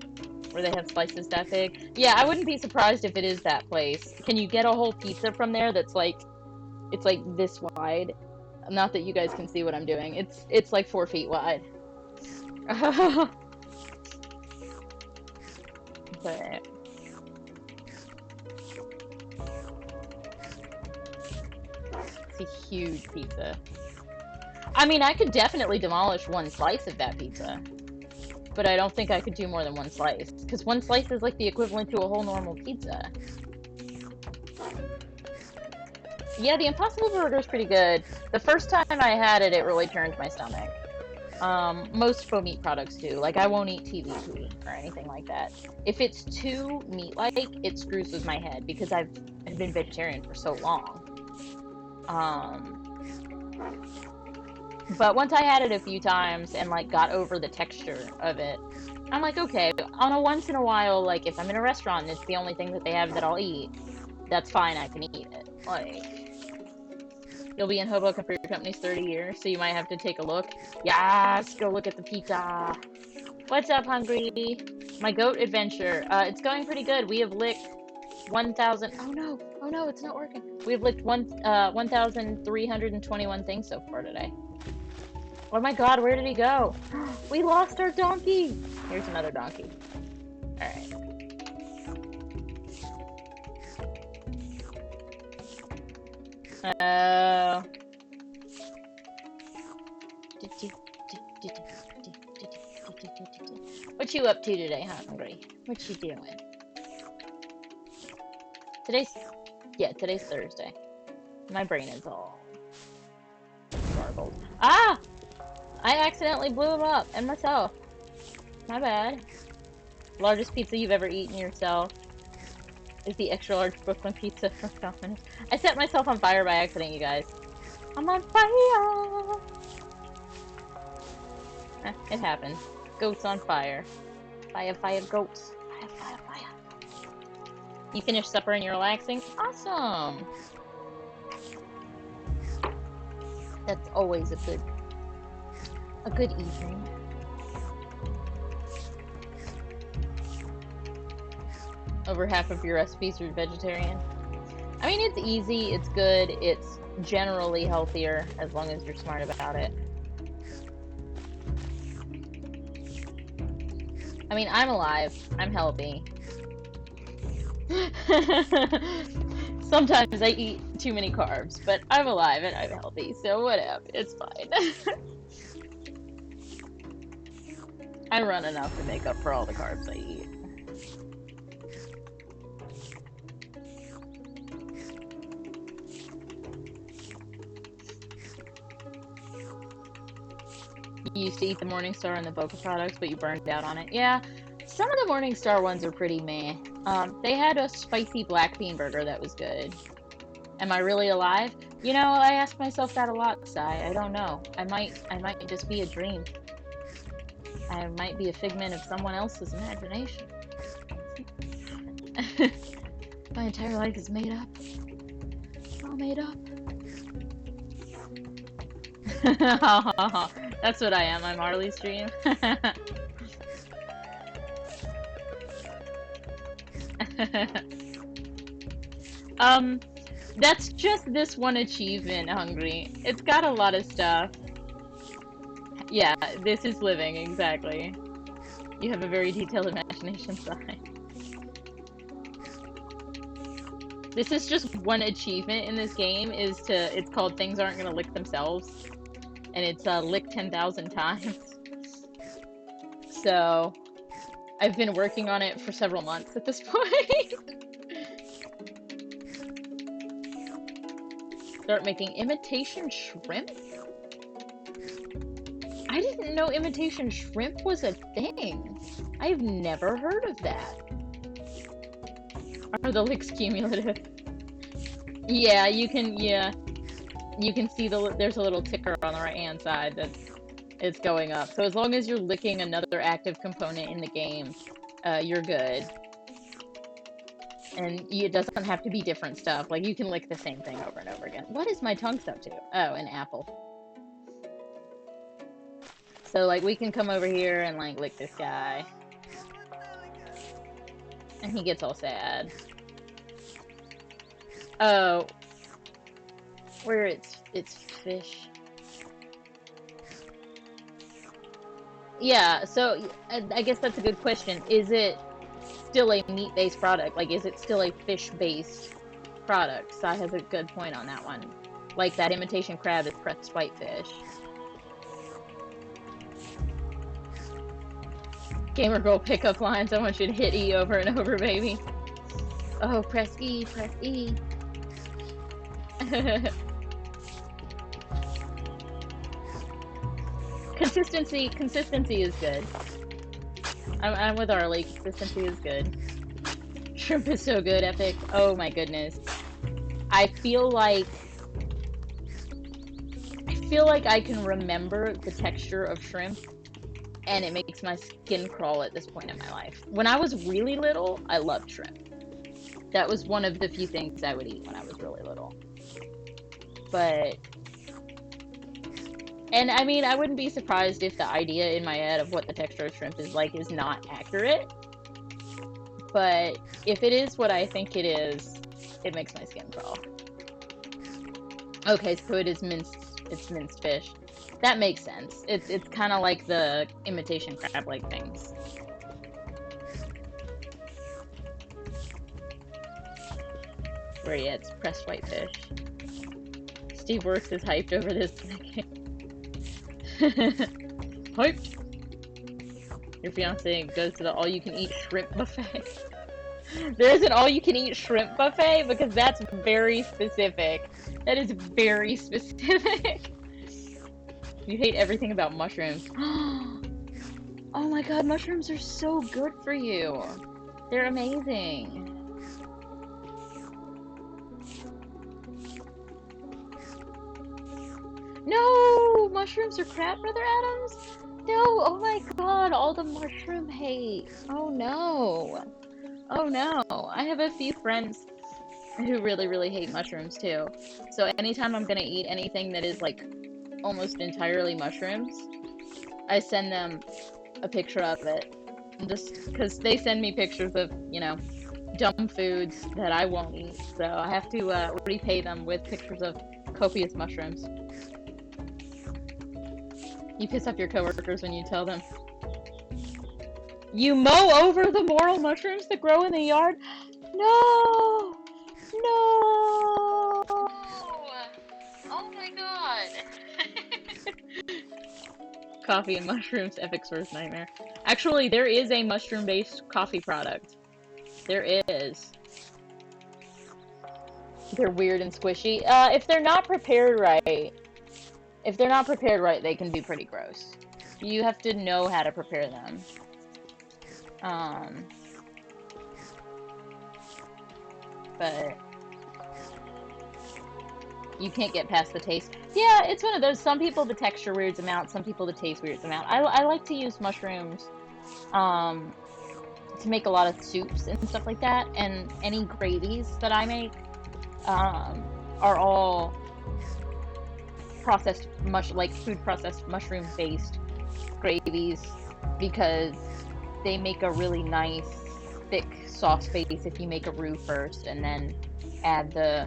where they have slices that big. Yeah, I wouldn't be surprised if it is that place. Can you get a whole pizza from there that's like, it's like this wide? Not that you guys can see what I'm doing. It's like 4 feet wide. But it's a huge pizza. I mean, I could definitely demolish one slice of that pizza, but I don't think I could do more than one slice, because one slice is like the equivalent to a whole normal pizza. Yeah, the Impossible Burger is pretty good. The first time I had it, it really turned my stomach. Most faux meat products do. Like, I won't eat TVP or anything like that. If it's too meat-like, it screws with my head, because I've been vegetarian for so long. But once I had it a few times and, like, got over the texture of it, I'm like, okay, on a once in a while, like, if I'm in a restaurant and it's the only thing that they have that I'll eat, that's fine, I can eat it. Like, you'll be in Hoboken for your company's 30 years, so you might have to take a look. Yes, go look at the pizza. What's up, Hungry? My goat adventure. It's going pretty good. We have licked 1,000. Oh no, it's not working. We've licked 1,321 things so far today. Oh my god, where did he go? We lost our donkey. Here's another donkey. Alright. What you up to today, Hungry? What you doing? Today's Thursday. My brain is all garbled. Ah! I accidentally blew him up, and myself. My bad. Largest pizza you've ever eaten yourself is the extra large Brooklyn pizza from Domino's. I set myself on fire by accident, you guys. I'm on fire! It happens. Goats on fire. Fire, fire, goats. Fire, fire, fire. You finished supper and you're relaxing? Awesome! That's always a good evening. Over half of your recipes are vegetarian. I mean, it's easy, it's good, it's generally healthier as long as you're smart about it. I mean, I'm alive. I'm healthy. Sometimes I eat too many carbs, but I'm alive and I'm healthy, so whatever. It's fine. I run enough to make up for all the carbs I eat. You used to eat the Morningstar and the Boca products, but you burned out on it. Yeah, some of the Morningstar ones are pretty meh. They had a spicy black bean burger that was good. Am I really alive? You know, I ask myself that a lot, Sai. I don't know. I might just be a dream. I might be a figment of someone else's imagination. My entire life is made up. It's all made up. That's what I am. I'm Marley's dream. That's just this one achievement, Hungry. It's got a lot of stuff. Yeah, this is living, exactly. You have a very detailed imagination side. This is just one achievement in this game, it's called Things Aren't Gonna Lick Themselves. And it's licked 10,000 times. So, I've been working on it for several months at this point. Start making imitation shrimp? I didn't know imitation shrimp was a thing. I've never heard of that. Are the licks cumulative? Yeah, you can see there's a little ticker on the right-hand side that it's going up. So as long as you're licking another active component in the game, you're good. And it doesn't have to be different stuff. Like, you can lick the same thing over and over again. What is my tongue stuck to? Oh, an apple. So, like, we can come over here and, like, lick this guy. And he gets all sad. Oh. Where it's fish. Yeah, so I guess that's a good question. Is it still a meat-based product? Like, is it still a fish-based product? Sai has a good point on that one. Like, that imitation crab is pressed whitefish. Gamer girl pickup lines. I want you to hit E over and over, baby. Oh, press E, press E. Consistency is good. I'm with Arlie. Consistency is good. Shrimp is so good, Epic. Oh my goodness. I feel like I can remember the texture of shrimp, and it makes my skin crawl at this point in my life. When I was really little, I loved shrimp. That was one of the few things I would eat when I was really little. But, and I mean, I wouldn't be surprised if the idea in my head of what the texture of shrimp is like is not accurate. But if it is what I think it is, it makes my skin crawl. Okay, so it's minced fish. That makes sense. It's kind of like the imitation crab-like things. Where yeah, it's pressed whitefish. Steve Works is hyped over this game. Hyped! Your fiance goes to the all-you-can-eat shrimp buffet. There's an all-you-can-eat shrimp buffet? Because that's very specific. That is very specific. You hate everything about mushrooms. Oh my god, mushrooms are so good for you. They're amazing. No! Mushrooms are crap, Brother Adams? No! Oh my god, all the mushroom hate. Oh no. Oh no. I have a few friends who really, really hate mushrooms too. So anytime I'm gonna eat anything that is like almost entirely mushrooms, I send them a picture of it. Just because they send me pictures of, you know, dumb foods that I won't eat. So I have to repay them with pictures of copious mushrooms. You piss off your coworkers when you tell them. You mow over the morel mushrooms that grow in the yard? No! No! Oh my god! Coffee and mushrooms, epic source nightmare. Actually, there is a mushroom-based coffee product. There is. They're weird and squishy. If they're not prepared right, they can be pretty gross. You have to know how to prepare them. But you can't get past the taste. Yeah, it's one of those. Some people the texture weirds them out. Some people the taste weirds them out. I like to use mushrooms, to make a lot of soups and stuff like that. And any gravies that I make, are all processed food processed mushroom based gravies, because they make a really nice thick sauce base if you make a roux first and then add the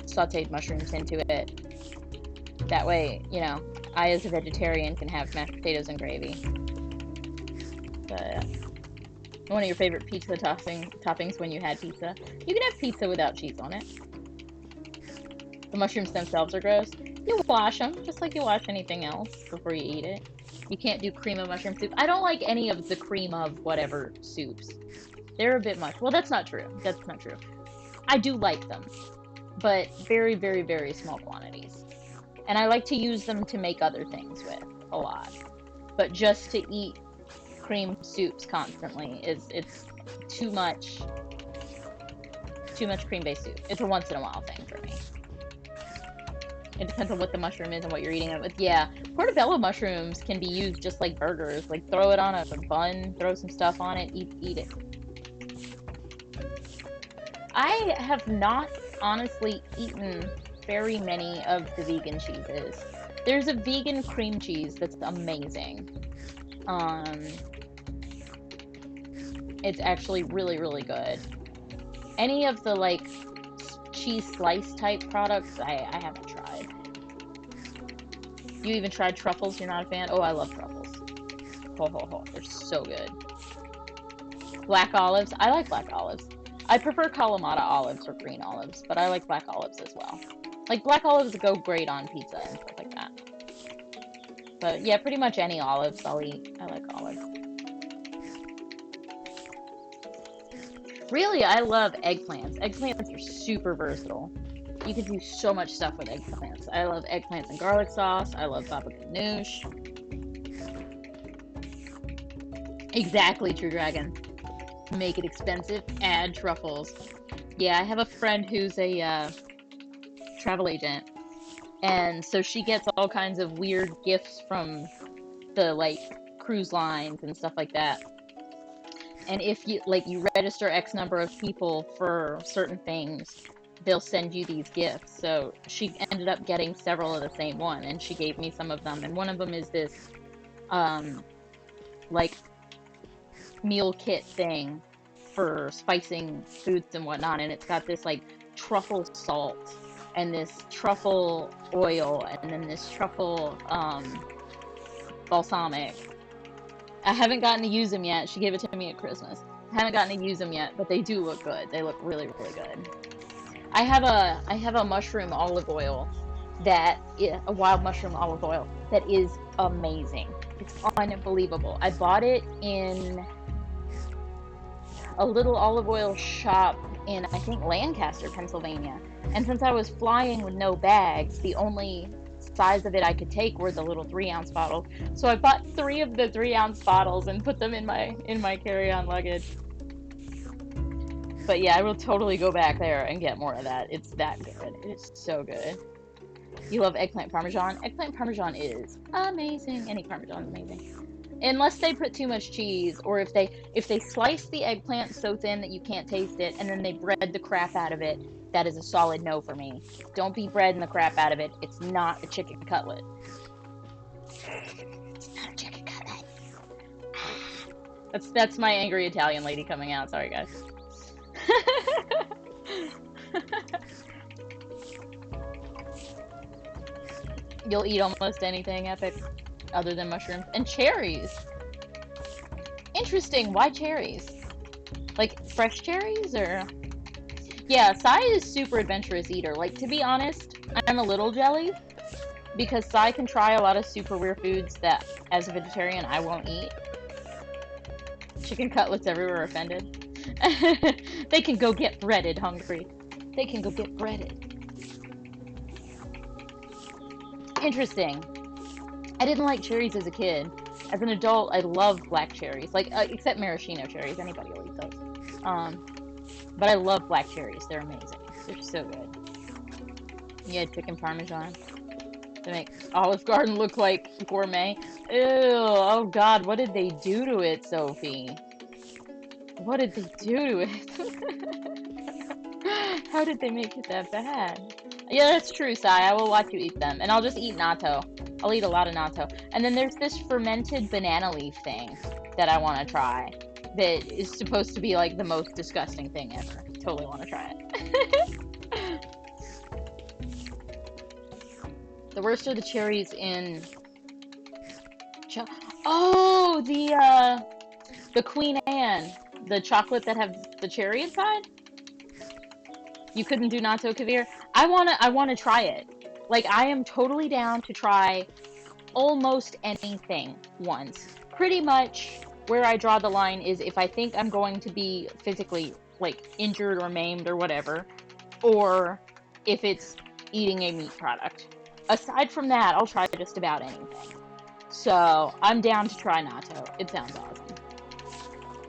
sauteed mushrooms into it. That way, you know, I as a vegetarian can have mashed potatoes and gravy. But one of your favorite pizza toppings when you had pizza? You can have pizza without cheese on it. The mushrooms themselves are gross. You wash them, just like you wash anything else before you eat it. You can't do cream of mushroom soup. I don't like any of the cream of whatever soups. They're a bit much. Well, that's not true. That's not true. I do like them, but very, very, very small quantities. And I like to use them to make other things with a lot. But just to eat cream soups constantly it's too much cream-based soup. It's a once in a while thing for me. It depends on what the mushroom is and what you're eating it with. Yeah, portobello mushrooms can be used just like burgers. Like, throw it on a bun, throw some stuff on it, eat it. I have not honestly eaten very many of the vegan cheeses. There's a vegan cream cheese that's amazing. It's actually really, really good. Any of the, like, cheese slice type products, I haven't tried. You even tried truffles? You're not a fan? Oh, I love truffles. They're so good. Black olives? I like black olives. I prefer Kalamata olives or green olives, but I like black olives as well. Like, black olives go great on pizza and stuff like that. But yeah, pretty much any olives I'll eat. I like olives. Really, I love eggplants. Eggplants are super versatile. You can do so much stuff with eggplants. I love eggplants and garlic sauce. I love baba ganoush. Exactly, True Dragon. Make it expensive, add truffles. Yeah, I have a friend who's a travel agent, and so she gets all kinds of weird gifts from the, like, cruise lines and stuff like that. And if you register X number of people for certain things, they'll send you these gifts. So she ended up getting several of the same one, and she gave me some of them. And one of them is this, like, meal kit thing for spicing foods and whatnot. And it's got this, like, truffle salt and this truffle oil and then this truffle, balsamic. I haven't gotten to use them yet. She gave it to me at Christmas. I haven't gotten to use them yet, but they do look good. They look really, really good. I have a mushroom olive oil a wild mushroom olive oil that is amazing. It's unbelievable. I bought it in a little olive oil shop in, I think, Lancaster, Pennsylvania. And since I was flying with no bags, the only size of it I could take were the little 3-ounce bottles. So I bought 3 of the 3-ounce bottles and put them in my carry-on luggage. But yeah, I will totally go back there and get more of that. It's that good. It's so good. You love eggplant parmesan? Eggplant parmesan is amazing. Any parmesan is amazing. Unless they put too much cheese, or if they slice the eggplant so thin that you can't taste it, and then they bread the crap out of it, that is a solid no for me. Don't be breading the crap out of it. It's not a chicken cutlet. It's not a chicken cutlet. That's my angry Italian lady coming out. Sorry, guys. You'll eat almost anything, Epic, other than mushrooms. And cherries! Interesting, why cherries? Like, fresh cherries, or? Yeah, Sai is super adventurous eater. Like, to be honest, I'm a little jelly because Sai can try a lot of super weird foods that, as a vegetarian, I won't eat. Chicken cutlets everywhere offended. They can go get breaded, hungry. They can go get breaded. Interesting. I didn't like cherries as a kid. As an adult, I love black cherries. Like, except maraschino cherries. Anybody will eat those. But I love black cherries. They're amazing. They're so good. Yeah, chicken parmesan to make Olive Garden look like gourmet. Ew, oh god, what did they do to it, Sophie? What did they do to it? How did they make it that bad? Yeah, that's true, Sai. I will watch you eat them. And I'll just eat natto. I'll eat a lot of natto. And then there's this fermented banana leaf thing that I want to try. That is supposed to be like the most disgusting thing ever. Totally want to try it. The worst are the cherries in... Oh, the Queen Anne. The chocolate that have the cherry inside? You couldn't do natto kefir? I wanna try it. Like, I am totally down to try almost anything once. Pretty much where I draw the line is if I think I'm going to be physically, like, injured or maimed or whatever, or if it's eating a meat product. Aside from that, I'll try just about anything. So, I'm down to try natto. It sounds awesome.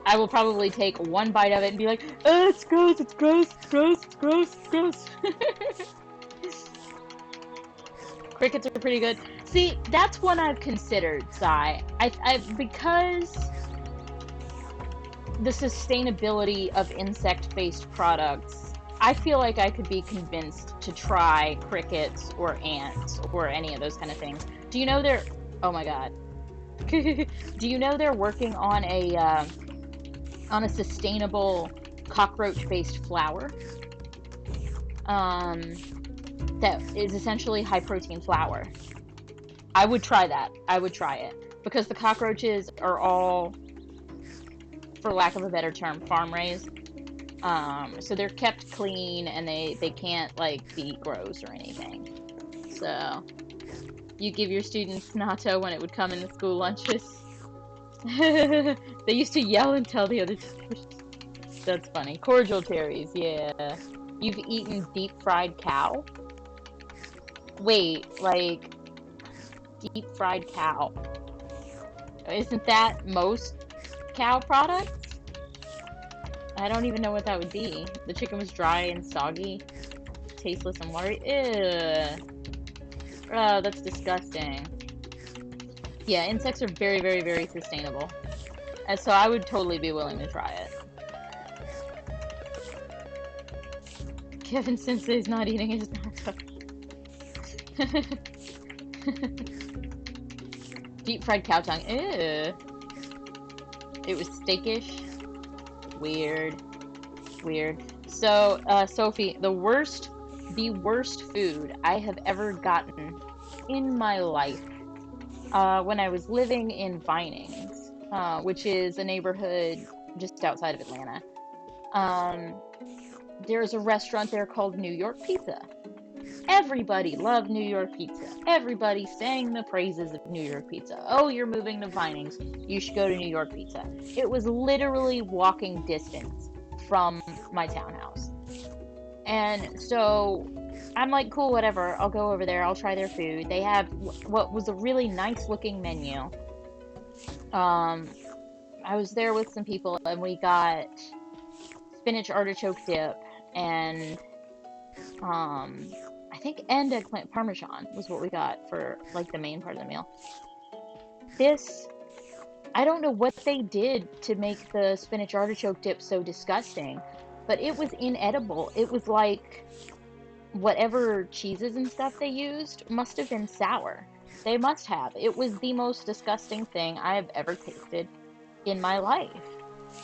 I will probably take one bite of it and be like, oh, it's gross, it's gross, it's gross, it's gross, it's gross. Crickets are pretty good. See, that's one I've considered, Sai. Because the sustainability of insect-based products, I feel like I could be convinced to try crickets or ants or any of those kind of things. Do you know they're... Oh my god. Do you know they're working on a sustainable cockroach-based flour? That is essentially high-protein flour. I would try that. I would try it. Because the cockroaches are all, for lack of a better term, farm-raised. So they're kept clean, and they can't, like, be gross or anything. So, you give your students natto when it would come in the school lunches. They used to yell and tell the other teachers. That's funny. Cordial cherries, yeah. You've eaten deep-fried cow? Wait, like, deep-fried cow. Isn't that most cow products? I don't even know what that would be. The chicken was dry and soggy, tasteless and watery. Ew. Oh, that's disgusting. Yeah, insects are very, very, very sustainable. And so I would totally be willing to try it. Kevin Sensei's not eating his natto. Deep fried cow tongue. Ew. It was steakish. Weird. Weird. So, Sophie, the worst food I have ever gotten in my life, when I was living in Vinings, which is a neighborhood just outside of Atlanta. There's a restaurant there called New York Pizza. Everybody loved New York Pizza. Everybody sang the praises of New York Pizza. Oh, you're moving to Vinings. You should go to New York Pizza. It was literally walking distance from my townhouse. And so I'm like, cool, whatever. I'll go over there. I'll try their food. They have what was a really nice looking menu. I was there with some people and we got spinach artichoke dip and I think and eggplant parmesan was what we got for like the main part of the meal. I don't know what they did to make the spinach artichoke dip so disgusting, but it was inedible. It was like whatever cheeses and stuff they used must have been sour. They must have. It was the most disgusting thing I have ever tasted in my life.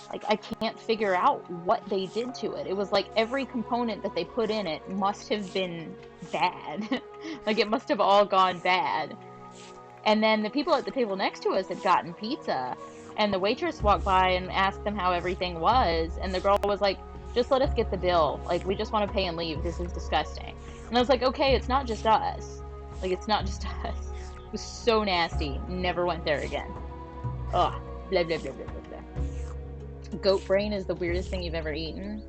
Like, I can't figure out what they did to it. It was like every component that they put in it must have been bad. Like, it must have all gone bad. And then the people at the table next to us had gotten pizza, and the waitress walked by and asked them how everything was, and the girl was like, Just let us get the bill. Like, we just want to pay and leave. This is disgusting. And I was like, okay, it's not just us. Like, it's not just us. It was so nasty. Never went there again. Ugh. Blah, blah, blah, blah, blah, blah. Goat brain is the weirdest thing you've ever eaten.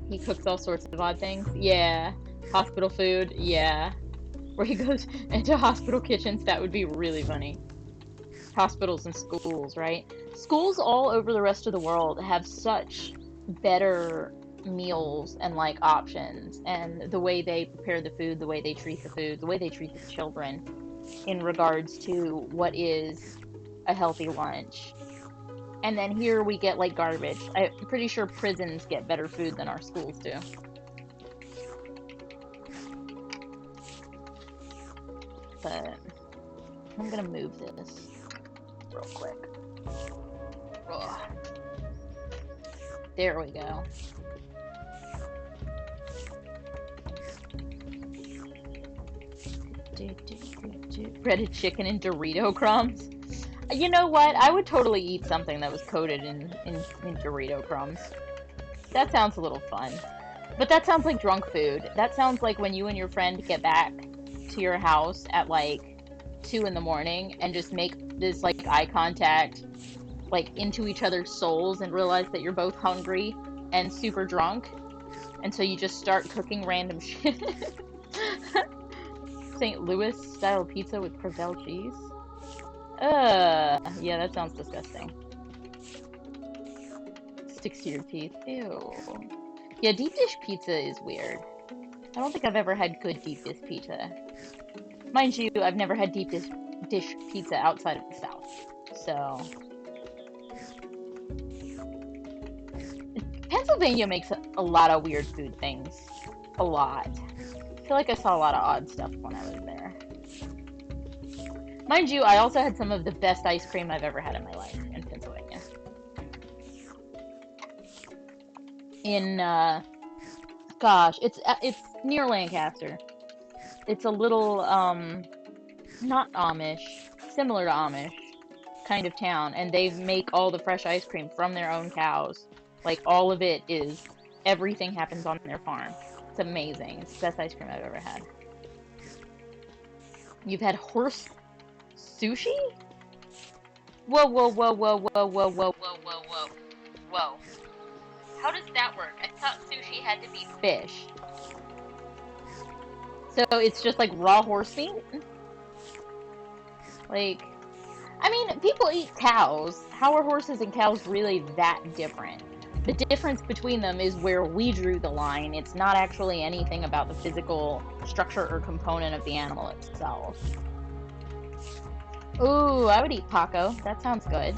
He cooks all sorts of odd things. Yeah. Hospital food. Yeah. Where he goes into hospital kitchens. That would be really funny. Hospitals and schools, right? Schools all over the rest of the world have such better meals and like options, and the way they prepare the food, the way they treat the food, the way they treat the children in regards to what is a healthy lunch. And then here we get like garbage. I'm pretty sure prisons get better food than our schools do. But I'm gonna move this real quick. Ugh. There we go. Breaded chicken and Dorito crumbs. You know what? I would totally eat something that was coated in Dorito crumbs. That sounds a little fun. But that sounds like drunk food. That sounds like when you and your friend get back to your house at like 2 in the morning and just make this like eye contact like into each other's souls and realize that you're both hungry and super drunk. And so you just start cooking random shit. St. Louis style pizza with Crevel cheese. Yeah, that sounds disgusting. Sticks to your teeth. Ew. Yeah, deep dish pizza is weird. I don't think I've ever had good deep dish pizza. Mind you, I've never had deep dish pizza outside of the South. So... Pennsylvania makes a lot of weird food things. A lot. I feel like I saw a lot of odd stuff when I was there. Mind you, I also had some of the best ice cream I've ever had in my life in Pennsylvania. In, gosh, it's near Lancaster. It's a little, not Amish, similar to Amish kind of town, and they make all the fresh ice cream from their own cows. Like, all of it is, everything happens on their farm. It's amazing. It's the best ice cream I've ever had. You've had horse sushi? Whoa, whoa, whoa, whoa, whoa, whoa, whoa, whoa, whoa, whoa. Whoa. How does that work? I thought sushi had to be fish. So it's just like raw horse meat? Like, I mean, people eat cows. How are horses and cows really that different? The difference between them is where we drew the line. It's not actually anything about the physical structure or component of the animal itself. Ooh, I would eat Paco. That sounds good.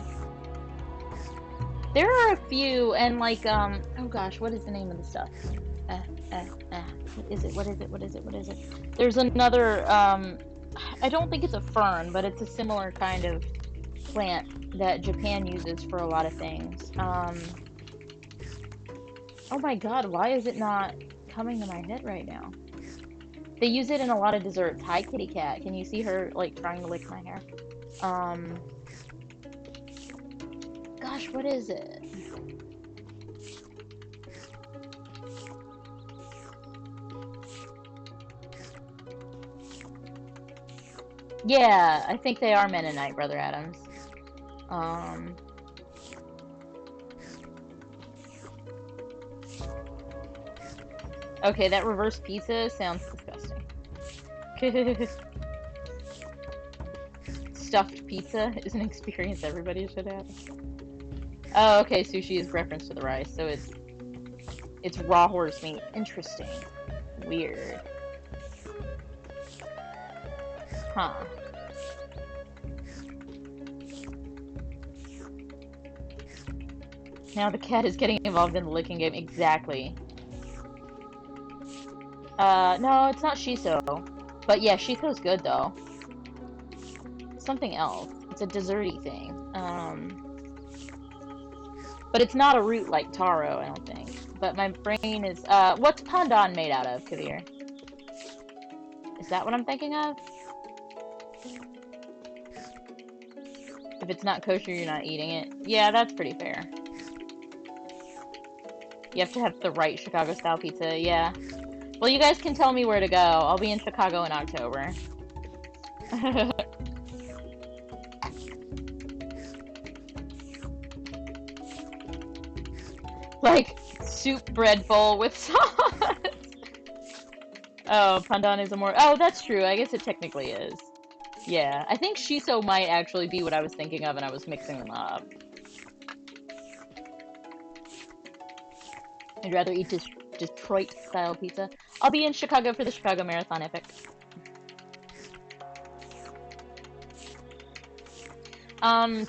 There are a few, and like, oh gosh, what is the name of the stuff? What is it? What is it? What is it? What is it? There's another, I don't think it's a fern, but it's a similar kind of plant that Japan uses for a lot of things. Oh my god, why is it not coming to my head right now? They use it in a lot of desserts. Hi, kitty cat. Can you see her, like, trying to lick my hair? Gosh, what is it? Yeah, I think they are Mennonite, Brother Adams. Okay, that reverse pizza sounds disgusting. Stuffed pizza is an experience everybody should have. Oh, okay, sushi is reference to the rice, so it's raw horse meat. Interesting. Weird. Huh. Now the cat is getting involved in the licking game. Exactly. No, it's not shiso. But yeah, shiso's good, though. Something else. It's a desserty thing. But it's not a root like taro, I don't think. But my brain is, what's pandan made out of, Kavir? Is that what I'm thinking of? If it's not kosher, you're not eating it. Yeah, that's pretty fair. You have to have the right Chicago-style pizza, yeah. Well, you guys can tell me where to go. I'll be in Chicago in October. Like, soup bread bowl with sauce. Oh, pandan is a more... Oh, that's true. I guess it technically is. Yeah, I think shiso might actually be what I was thinking of, and I was mixing them up. I'd rather eat Detroit-style pizza. I'll be in Chicago for the Chicago Marathon Epic.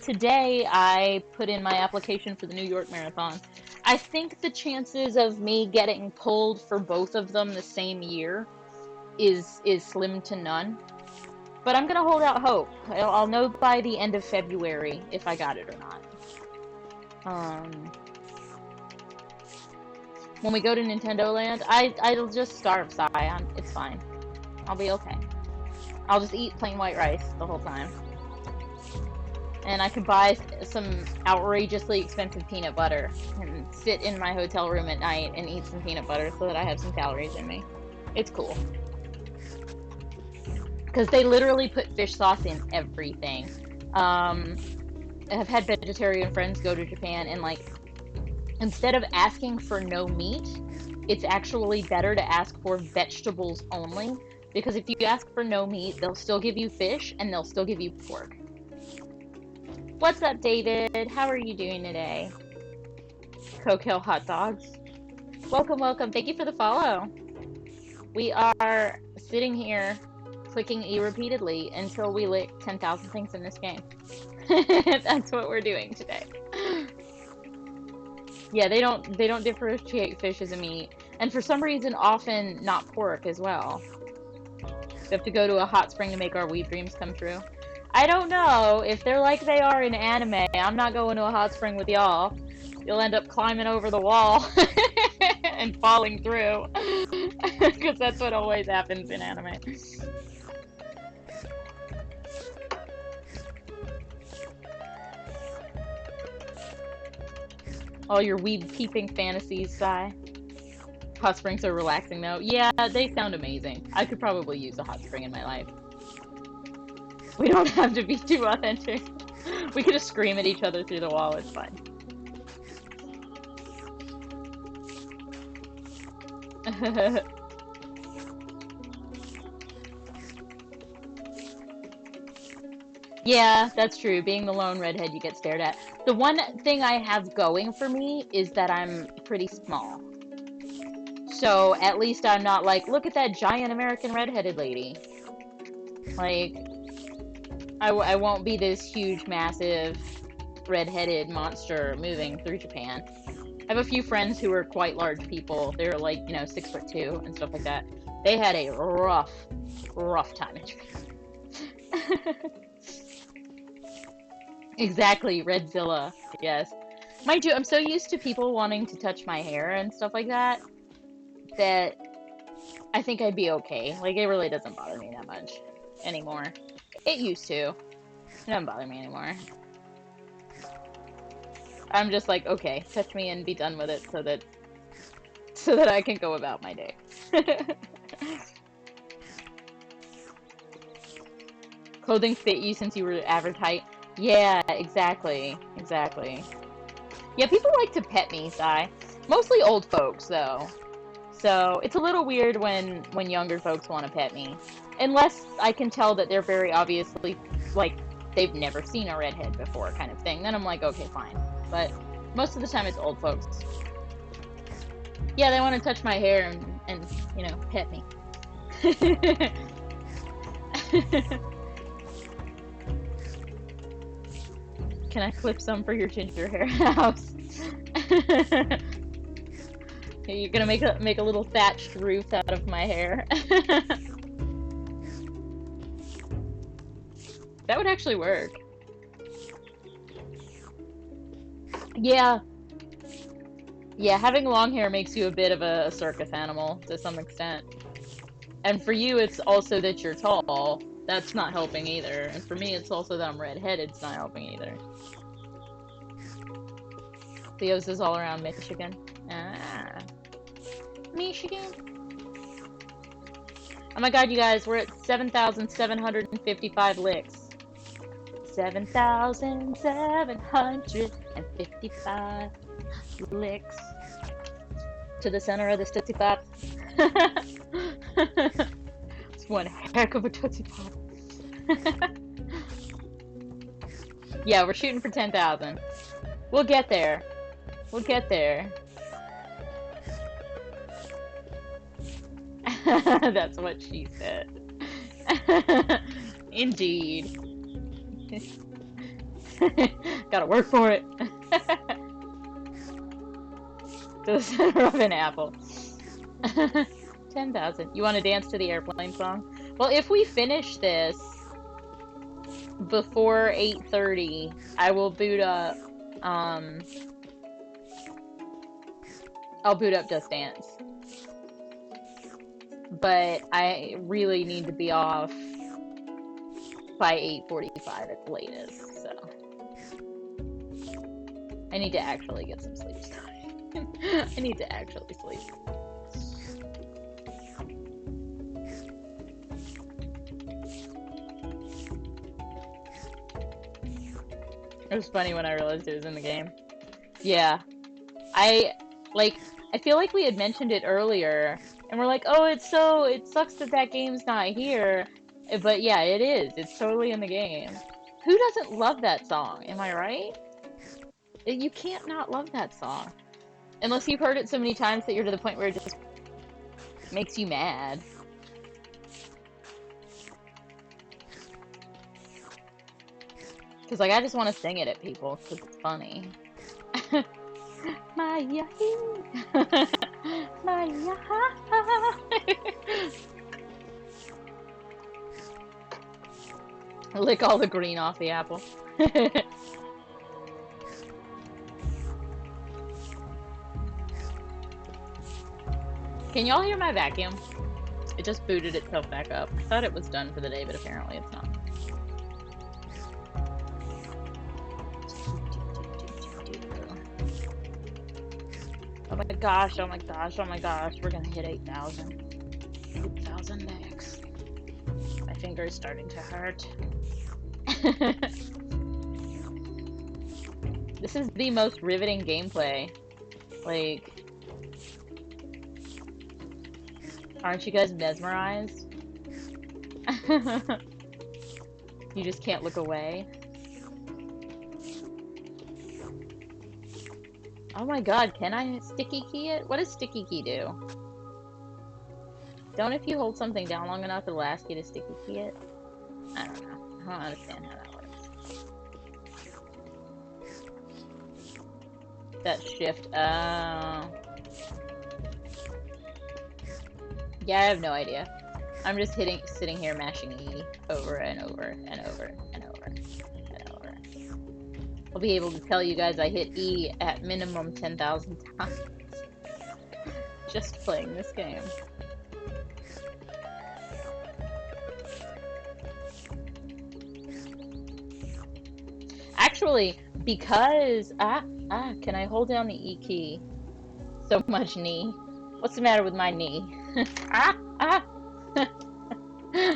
Today I put in my application for the New York Marathon. I think the chances of me getting pulled for both of them the same year is slim to none. But I'm gonna hold out hope. I'll know by the end of February if I got it or not. When we go to Nintendo Land, I'll just starve Scion. It's fine. I'll be okay. I'll just eat plain white rice the whole time. And I could buy some outrageously expensive peanut butter and sit in my hotel room at night and eat some peanut butter so that I have some calories in me. It's cool. Because they literally put fish sauce in everything. I've had vegetarian friends go to Japan and, like, instead of asking for no meat, it's actually better to ask for vegetables only. Because if you ask for no meat, they'll still give you fish and they'll still give you pork. What's up, David? How are you doing today? Coquel hot dogs. Welcome, welcome. Thank you for the follow. We are sitting here clicking E repeatedly until we lick 10,000 things in this game. That's what we're doing today. Yeah, they don't differentiate fish as a meat, and for some reason, often not pork as well. We have to go to a hot spring to make our weed dreams come true. I don't know. If they're like they are in anime, I'm not going to a hot spring with y'all. You'll end up climbing over the wall and falling through. Because that's what always happens in anime. All your weed peeping fantasies, sigh. Hot springs are relaxing though. Yeah, they sound amazing. I could probably use a hot spring in my life. We don't have to be too authentic. We could just scream at each other through the wall, it's fine. Yeah, that's true. Being the lone redhead, you get stared at. The one thing I have going for me is that I'm pretty small. So at least I'm not like, look at that giant American redheaded lady. Like, I won't be this huge, massive, redheaded monster moving through Japan. I have a few friends who are quite large people. They're like, 6'2" and stuff like that. They had a rough time in Japan. Exactly, Redzilla. Yes. Mind you, I'm so used to people wanting to touch my hair and stuff like that I think I'd be okay. Like, it really doesn't bother me that much anymore. It used to. It doesn't bother me anymore. I'm just like, okay, touch me and be done with it so that I can go about my day. Clothing fit you since you were average height. Yeah, exactly. Exactly. Yeah, people like to pet me, Sai. Mostly old folks, though. So, it's a little weird when younger folks want to pet me. Unless I can tell that they're very obviously, like, they've never seen a redhead before kind of thing. Then I'm like, okay, fine. But most of the time it's old folks. Yeah, they want to touch my hair and pet me. Can I clip some for your ginger hair house? You're gonna make a little thatched roof out of my hair. That would actually work. Yeah. Yeah, having long hair makes you a bit of a circus animal to some extent. And for you, it's also that you're tall. That's not helping either. And for me, it's also that I'm redheaded. It's not helping either. Theo's is all around Michigan. Ah. Michigan? Oh my god, you guys, we're at 7,755 licks. 7,755 licks. To the center of this Tootsie Pop. It's one heck of a Tootsie Pop. Yeah, we're shooting for 10,000. We'll get there. We'll get there. That's what she said. Indeed. Gotta work for it. To the center of an apple. 10,000. You want to dance to the airplane song? Well, if we finish this before 8:30, I will boot up, I'll boot up Just Dance. But I really need to be off by 8:45 at the latest, so I need to actually get some sleep tonight. I need to actually sleep. It was funny when I realized it was in the game. Yeah. I feel like we had mentioned it earlier, and we're like, oh, it sucks that game's not here. But yeah, it is. It's totally in the game. Who doesn't love that song? Am I right? You can't not love that song. Unless you've heard it so many times that you're to the point where it just makes you mad. Because, like, I just want to sing it at people, because it's funny. Maya, Maya. Lick all the green off the apple. Can y'all hear my vacuum? It just booted itself back up. I thought it was done for the day, but apparently it's not. Oh my gosh, oh my gosh, oh my gosh. We're gonna hit 8,000. 8,000 next. My finger is starting to hurt. This is the most riveting gameplay. Like, aren't you guys mesmerized? You just can't look away. Oh my god, can I sticky key it? What does sticky key do? Don't if you hold something down long enough, it'll ask you to sticky key it? I don't know. I don't understand how that works. That shift, oh. Yeah, I have no idea. I'm just sitting here mashing E over and over and over and over and over. I'll be able to tell you guys I hit E at minimum 10,000 times. Just playing this game. Actually, because can I hold down the E key? So much knee. What's the matter with my knee? I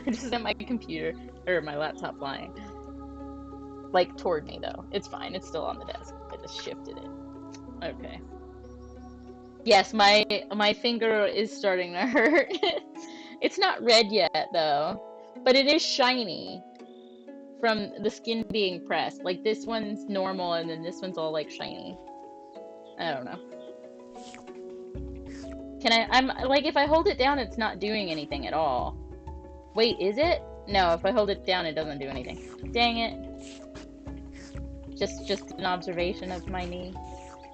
just sent my computer or my laptop flying. Like toward me though. It's fine. It's still on the desk. I just shifted it. Okay. Yes, my finger is starting to hurt. It's not red yet though, but it is shiny from the skin being pressed. Like this one's normal and then this one's all like shiny. I don't know. I'm like, if I hold it down, it's not doing anything at all. Wait, is it? No, if I hold it down, it doesn't do anything. Dang it. Just an observation of my knee.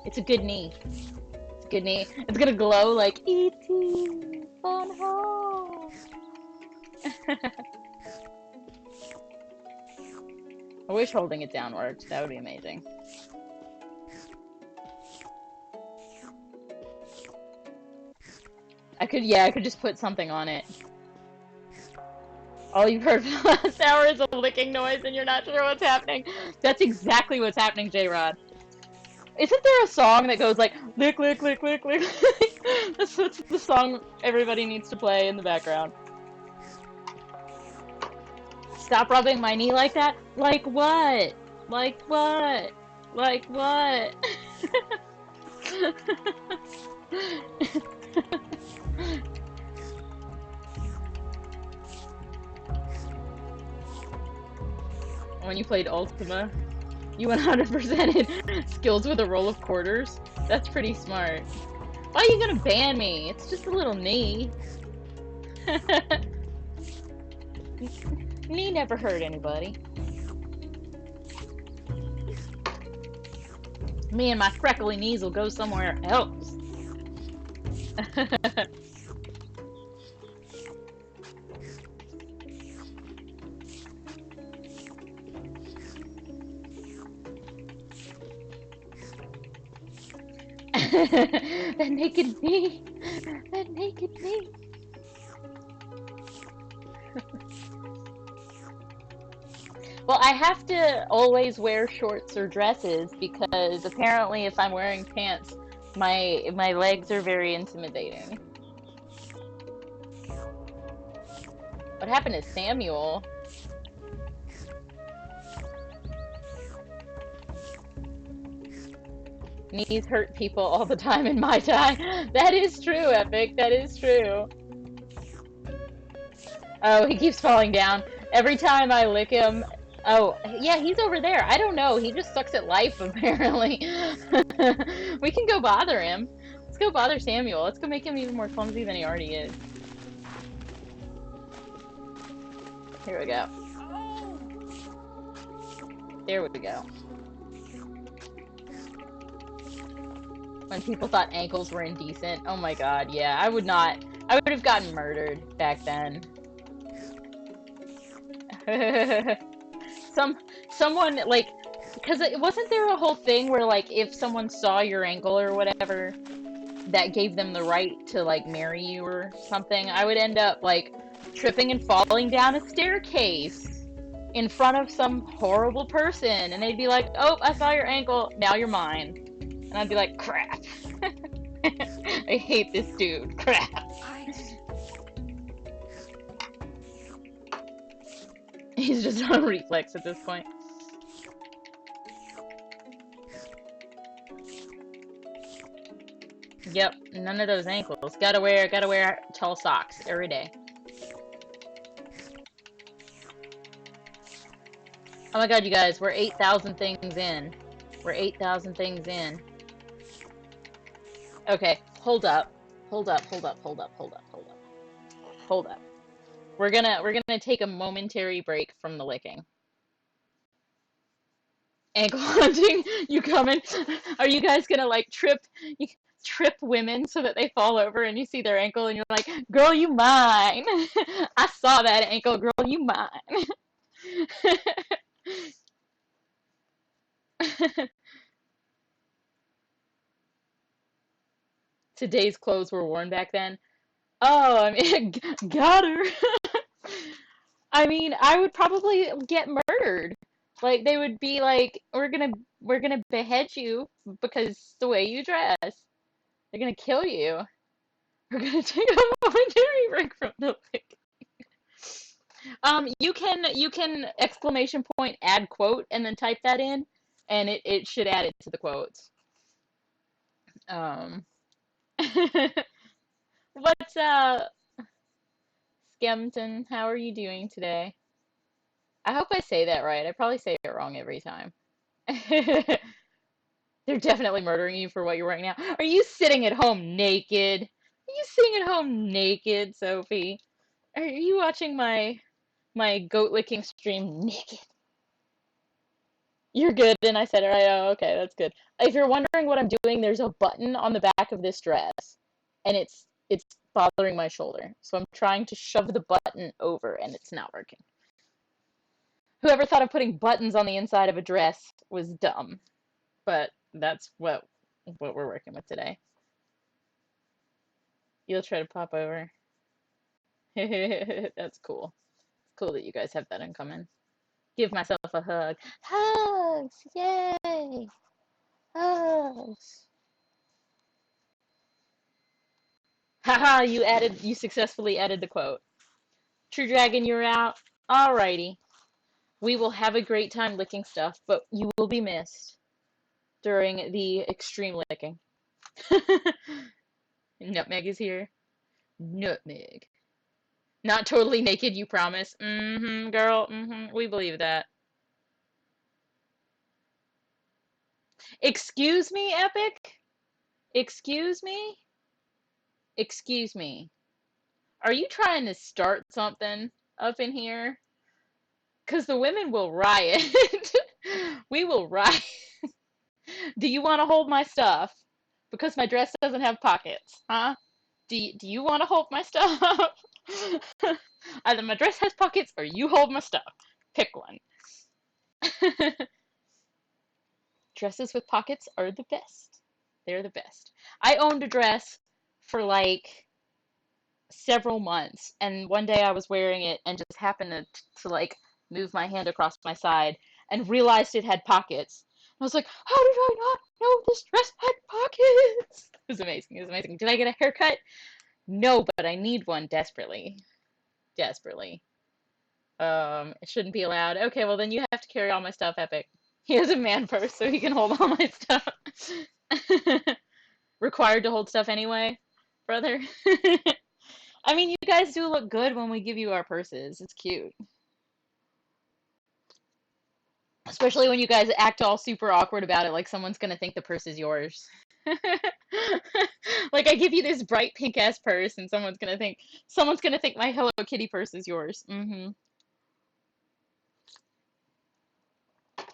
It's a good knee. It's a good knee. It's gonna glow like E.T. Fun home. I wish holding it down worked. That would be amazing. I could just put something on it. All you've heard for the last hour is a licking noise and you're not sure what's happening. That's exactly what's happening, J-Rod. Isn't there a song that goes like lick lick lick lick lick? That's the song everybody needs to play in the background. Stop rubbing my knee like that. Like what? Like what? Like what? When you played Ultima, you 100%ed skills with a roll of quarters. That's pretty smart. Why are you gonna ban me? It's just a little knee. Knee never hurt anybody. Me and my freckly knees will go somewhere else. That naked knee. That naked knee. Well, I have to always wear shorts or dresses because apparently if I'm wearing pants, my legs are very intimidating. What happened to Samuel? Knees hurt people all the time in my time. That is true, Epic. That is true. Oh, he keeps falling down. Every time I lick him. Oh, yeah, he's over there. I don't know. He just sucks at life, apparently. We can go bother him. Let's go bother Samuel. Let's go make him even more clumsy than he already is. Here we go. There we go. When people thought ankles were indecent. Oh my god, yeah. I would not. I would have gotten murdered back then. Someone like, because it wasn't there a whole thing where like if someone saw your ankle or whatever, that gave them the right to like marry you or something. I would end up like tripping and falling down a staircase in front of some horrible person, and they'd be like, "Oh, I saw your ankle. Now you're mine." And I'd be like, "Crap." I hate this dude. Crap. He's just on reflex at this point. Yep, none of those ankles. Gotta wear tall socks every day. Oh my god, you guys, we're 8,000 things in. We're 8,000 things in. Okay, hold up. Hold up, hold up, hold up, hold up, hold up. Hold up. We're gonna take a momentary break from the licking. Ankle hunting, you coming? Are you guys gonna like trip women so that they fall over and you see their ankle and you're like, girl, you mine. I saw that ankle, girl, you mine. Today's clothes were worn back then. Oh, I mean, got her. I mean, I would probably get murdered. Like they would be like, we're gonna behead you because the way you dress. They're gonna kill you. We're gonna take a momentary break from the pic. You can exclamation point add quote and then type that in, and it should add it to the quotes. Um, what's Skempton? How are you doing today? I hope I say that right. I probably say it wrong every time. They're definitely murdering you for what you're wearing now. Are you sitting at home naked? Are you sitting at home naked, Sophie? Are you watching my goat licking stream naked? You're good, and I said it right. Oh, okay, that's good. If you're wondering what I'm doing, there's a button on the back of this dress, and it's bothering my shoulder. So I'm trying to shove the button over, and it's not working. Whoever thought of putting buttons on the inside of a dress was dumb, but that's what we're working with today. You'll try to pop over. That's cool. It's cool that you guys have that in common. Give myself a hug. Hugs! Yay! Oh. Haha, you successfully added the quote. True Dragon, you're out. Alrighty. We will have a great time licking stuff, but you will be missed during the extreme licking. Nutmeg is here. Nutmeg. Not totally naked, you promise? Mm-hmm, girl. Mm-hmm. We believe that. Excuse me, Epic? Excuse me? Excuse me. Are you trying to start something up in here? Because the women will riot. We will riot. Do you want to hold my stuff? Because my dress doesn't have pockets, huh? Do you want to hold my stuff? Either my dress has pockets or you hold my stuff. Pick one. Dresses with pockets are the best. They're the best. I owned a dress for like several months, and one day I was wearing it and just happened to like move my hand across my side and realized it had pockets. I was like, how did I not know this dress had pockets? It was amazing. It was amazing. Did I get a haircut? No, but I need one desperately. Desperately. It shouldn't be allowed. Okay, well then you have to carry all my stuff, Epic. He has a man purse, so he can hold all my stuff. Required to hold stuff anyway, brother. I mean, you guys do look good when we give you our purses. It's cute. Especially when you guys act all super awkward about it, like someone's gonna think the purse is yours. Like I give you this bright pink ass purse, and someone's gonna think my Hello Kitty purse is yours.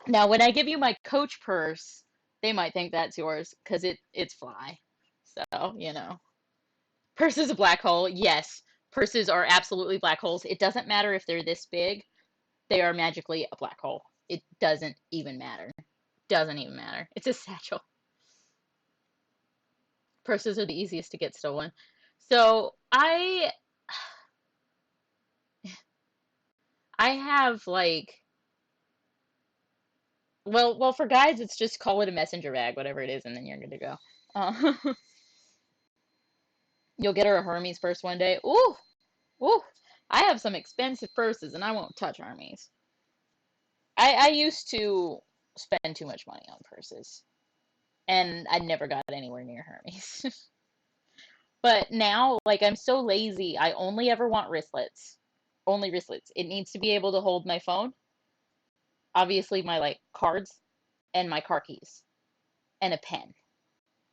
Now, when I give you my Coach purse, they might think that's yours because it's fly. So purse is a black hole. Yes, purses are absolutely black holes. It doesn't matter if they're this big; they are magically a black hole. It doesn't even matter. Doesn't even matter. It's a satchel. Purses are the easiest to get stolen. So I have like well for guys it's just call it a messenger bag, whatever it is, and then you're good to go. Uh, you'll get her a Hermes purse one day. Ooh, ooh. I have some expensive purses, and I won't touch Hermes. I used to spend too much money on purses, and I never got anywhere near Hermes. But now, like, I'm so lazy, I only ever want wristlets. Only wristlets. It needs to be able to hold my phone, obviously my like cards, and my car keys, and a pen,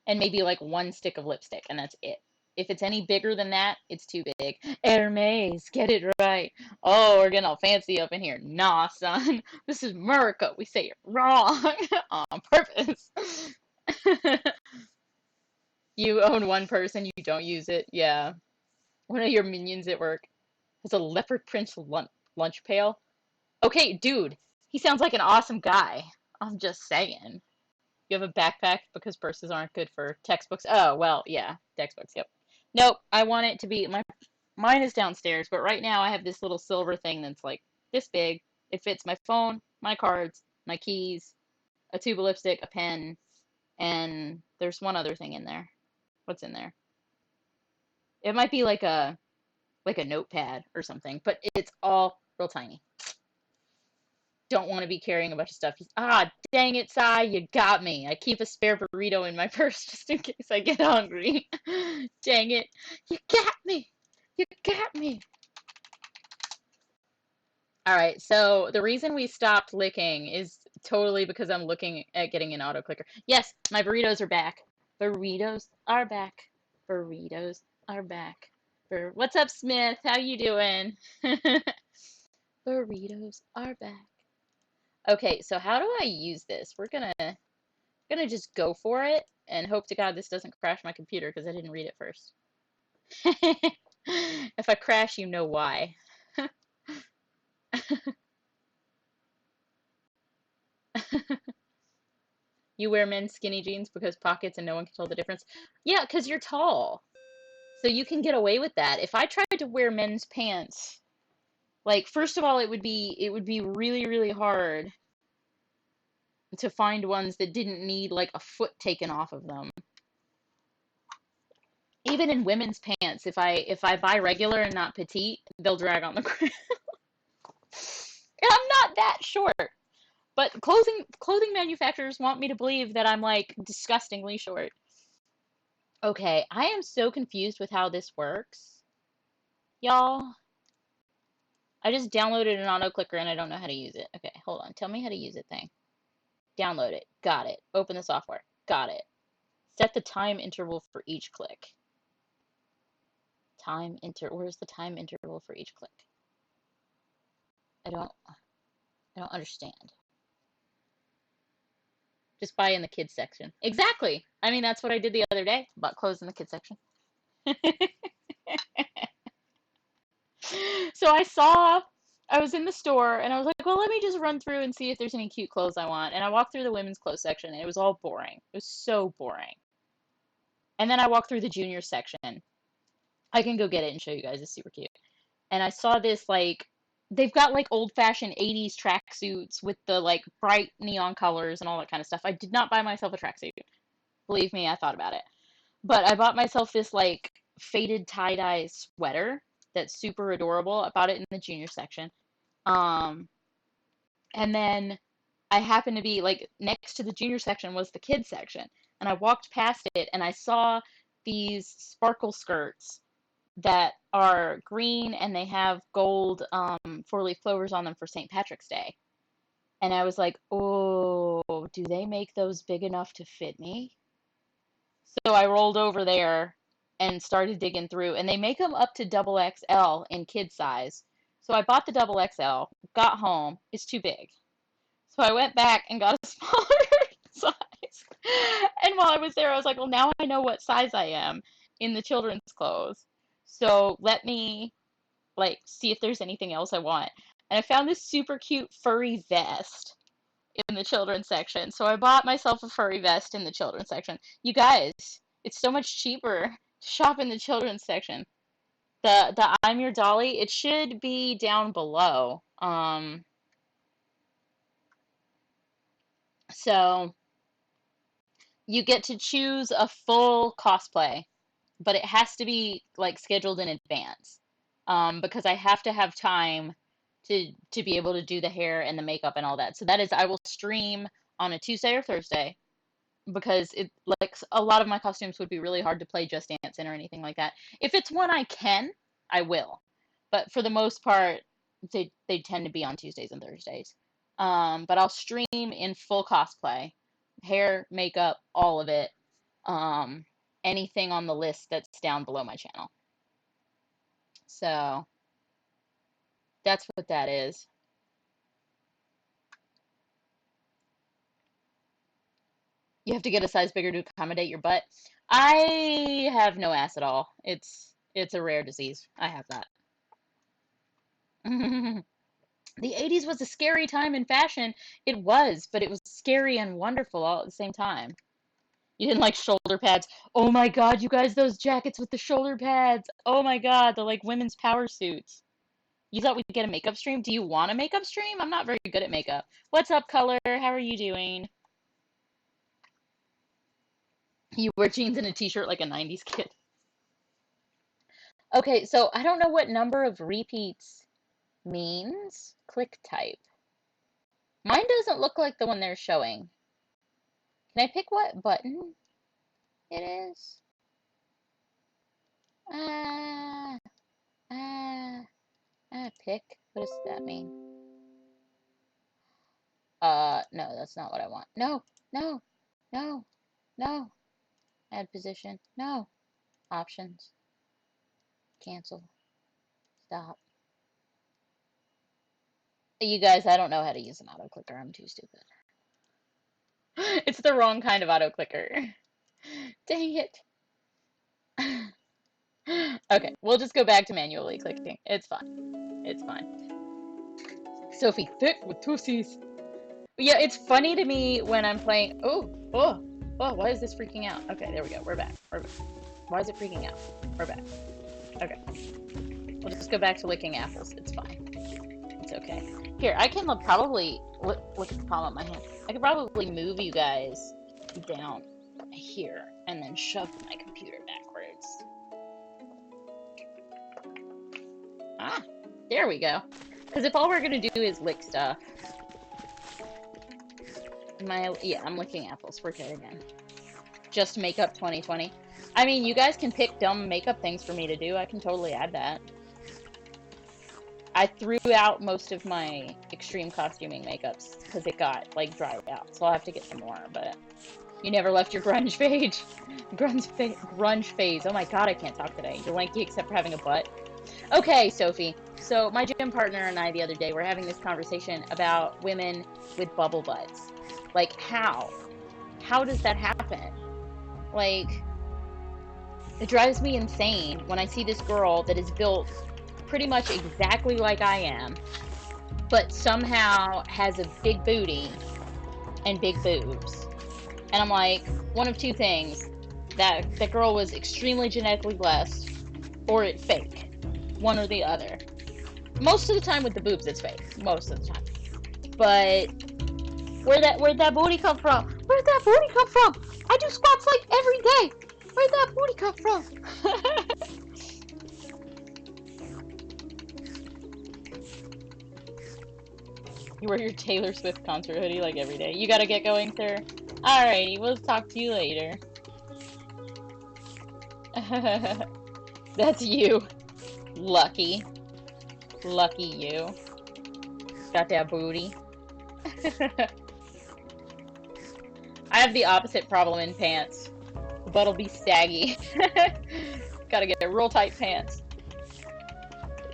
and maybe like one stick of lipstick, and that's it. If it's any bigger than that, it's too big. Hermes, get it right. Oh, we're getting all fancy up in here. Nah, son. This is America. We say it wrong on purpose. You own one person, you don't use it. Yeah. One of your minions at work has a leopard print lunch pail. Okay, dude, he sounds like an awesome guy. I'm just saying. You have a backpack because purses aren't good for textbooks. Oh, well, yeah, textbooks, yep. Nope, I want it to be mine is downstairs, but right now I have this little silver thing that's like this big. It fits my phone, my cards, my keys, a tube of lipstick, a pen, and there's one other thing in there. What's in there? It might be like a notepad or something, but it's all real tiny. Don't want to be carrying a bunch of stuff. Dang it, Sai, you got me. I keep a spare burrito in my purse just in case I get hungry. Dang it. You got me. You got me. All right, so the reason we stopped licking is totally because I'm looking at getting an auto clicker. Yes, my burritos are back. Burritos are back. Burritos are back. What's up, Smith? How you doing? Burritos are back. Okay, so how do I use this? We're gonna just go for it and hope to God this doesn't crash my computer because I didn't read it first. If I crash, you know why. You wear men's skinny jeans because pockets and no one can tell the difference. Yeah, because you're tall. So you can get away with that. If I tried to wear men's pants, like first of all, it would be really, really hard. to find ones that didn't need like a foot taken off of them. Even in women's pants, if I buy regular and not petite, they'll drag on the ground. And I'm not that short. But clothing manufacturers want me to believe that I'm like disgustingly short. Okay, I am so confused with how this works. Y'all, I just downloaded an auto clicker and I don't know how to use it. Okay, hold on. Tell me how to use it thing. Download it. Got it. Open the software. Got it. Set the time interval for each click. Where's the time interval for each click? I don't understand. Just buy in the kids section. Exactly. I mean, that's what I did the other day. Bought clothes in the kids section. So I was in the store and I was like, well, let me just run through and see if there's any cute clothes I want. And I walked through the women's clothes section and it was all boring. It was so boring. And then I walked through the junior section. I can go get it and show you guys. It's super cute. And I saw this, like, they've got like old-fashioned 80s tracksuits with the like bright neon colors and all that kind of stuff. I did not buy myself a tracksuit. Believe me, I thought about it. But I bought myself this like faded tie-dye sweater that's super adorable. I bought it in the junior section. Um, and then I happened to be like next to the junior section was the kids section. And I walked past it and I saw these sparkle skirts that are green and they have gold four-leaf clovers on them for St. Patrick's Day. And I was like, oh, do they make those big enough to fit me? So I rolled over there and started digging through, and they make them up to double XL in kid size. So I bought the double XL, got home, it's too big. So I went back and got a smaller size. And while I was there, I was like, well, now I know what size I am in the children's clothes. So let me like see if there's anything else I want. And I found this super cute furry vest in the children's section. So I bought myself a furry vest in the children's section. You guys, it's so much cheaper to shop in the children's section. The I'm Your Dolly, it should be down below. So you get to choose a full cosplay, but it has to be like scheduled in advance. Because I have to have time to be able to do the hair and the makeup and all that. So that is, I will stream on a Tuesday or Thursday because it like a lot of my costumes would be really hard to play Just Dance in or anything like that. If it's one I can, I will. But for the most part, they tend to be on Tuesdays and Thursdays. But I'll stream in full cosplay, hair, makeup, all of it. Um, Anything on the list that's down below my channel. So that's what that is. You have to get a size bigger to accommodate your butt. I have no ass at all. It's a rare disease. I have that. The 80s was a scary time in fashion. It was, but it was scary and wonderful all at the same time. You didn't like shoulder pads. Oh my god, you guys, those jackets with the shoulder pads. Oh my god, the like women's power suits. You thought we'd get a makeup stream? Do you want a makeup stream? I'm not very good at makeup. What's up, Color? How are you doing? You wear jeans and a t-shirt like a 90s kid. Okay, so I don't know what number of repeats means. Click type. Mine doesn't look like the one they're showing. Can I pick what button it is? Ah, pick. What does that mean? No, that's not what I want. No, no, no, no. Add position. No. Options. Cancel. Stop. You guys, I don't know how to use an auto clicker. I'm too stupid. It's the wrong kind of auto clicker. Dang it. Okay, we'll just go back to manually clicking. It's fine. It's fine. Sophie, thick with two C's. Yeah, it's funny to me when I'm playing. Oh, why is this freaking out? Okay, there we go. We're back. Why is it freaking out? We're back. Okay. We'll just go back to licking apples. It's fine. It's okay. Here, I can probably look at the palm of my hand. I could probably move you guys down here and then shove my computer backwards. Ah, there we go. Because if all we're gonna do is lick stuff, I'm licking apples. We're good again. Just makeup 2020. I mean, you guys can pick dumb makeup things for me to do. I can totally add that. I threw out most of my extreme costuming makeups because it got, like, dried out. So I'll have to get some more, but you never left your grunge phase. Grunge phase. Oh my god, I can't talk today. You're lanky except for having a butt. Okay, Sophie. So my gym partner and I the other day were having this conversation about women with bubble butts. Like, how? How does that happen? Like, it drives me insane when I see this girl that is built pretty much exactly like I am, but somehow has a big booty and big boobs. And I'm like, one of two things. That girl was extremely genetically blessed, or it's fake. One or the other. Most of the time with the boobs, it's fake. Most of the time. But where'd that booty come from? Where'd that booty come from? I do squats like every day. Where'd that booty come from? You wear your Taylor Swift concert hoodie like every day. You gotta get going, sir. Alrighty, we'll talk to you later. That's you. Lucky. Lucky you. Got that booty. I have the opposite problem in pants. The butt'll be saggy. Gotta get real tight pants.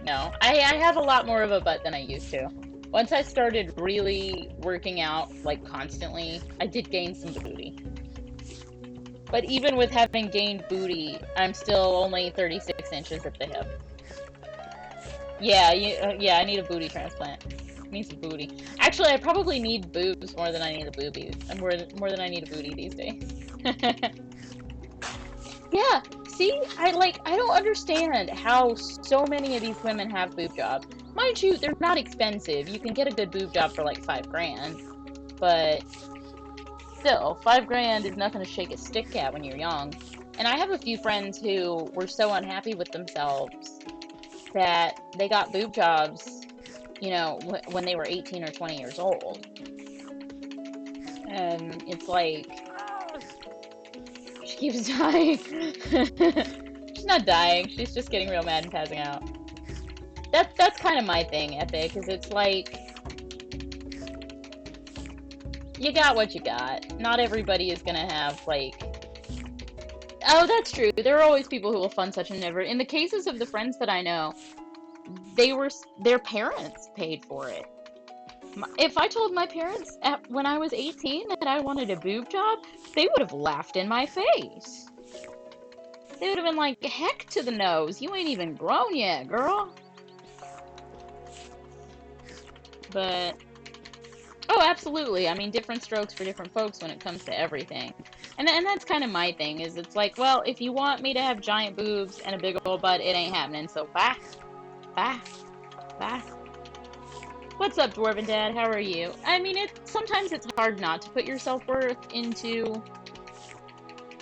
No, I have a lot more of a butt than I used to. Once I started really working out, like, constantly, I did gain some booty. But even with having gained booty, I'm still only 36 inches at the hip. Yeah, I need a booty transplant. I need some booty. Actually, I probably need boobs more than I need a boobie. More than I need a booty these days. Yeah, see? I don't understand how so many of these women have boob jobs. Mind you, they're not expensive. You can get a good boob job for like $5 grand. But still, $5 grand is nothing to shake a stick at when you're young. And I have a few friends who were so unhappy with themselves that they got boob jobs, you know, when they were 18 or 20 years old. And it's like, she keeps dying. She's not dying, she's just getting real mad and passing out. That's kind of my thing, Epic, is it's like, you got what you got. Not everybody is gonna have, like... Oh, that's true. There are always people who will fund such an endeavor. In the cases of the friends that I know, their parents paid for it. If I told my parents when I was 18 that I wanted a boob job, they would have laughed in my face. They would have been like, heck to the nose, you ain't even grown yet, girl. But, oh, absolutely. I mean, different strokes for different folks when it comes to everything. And that's kind of my thing, is it's like, well, if you want me to have giant boobs and a big old butt, it ain't happening, so bye. Bye. Bye. What's up, Dwarven Dad? How are you? I mean, sometimes it's hard not to put your self-worth into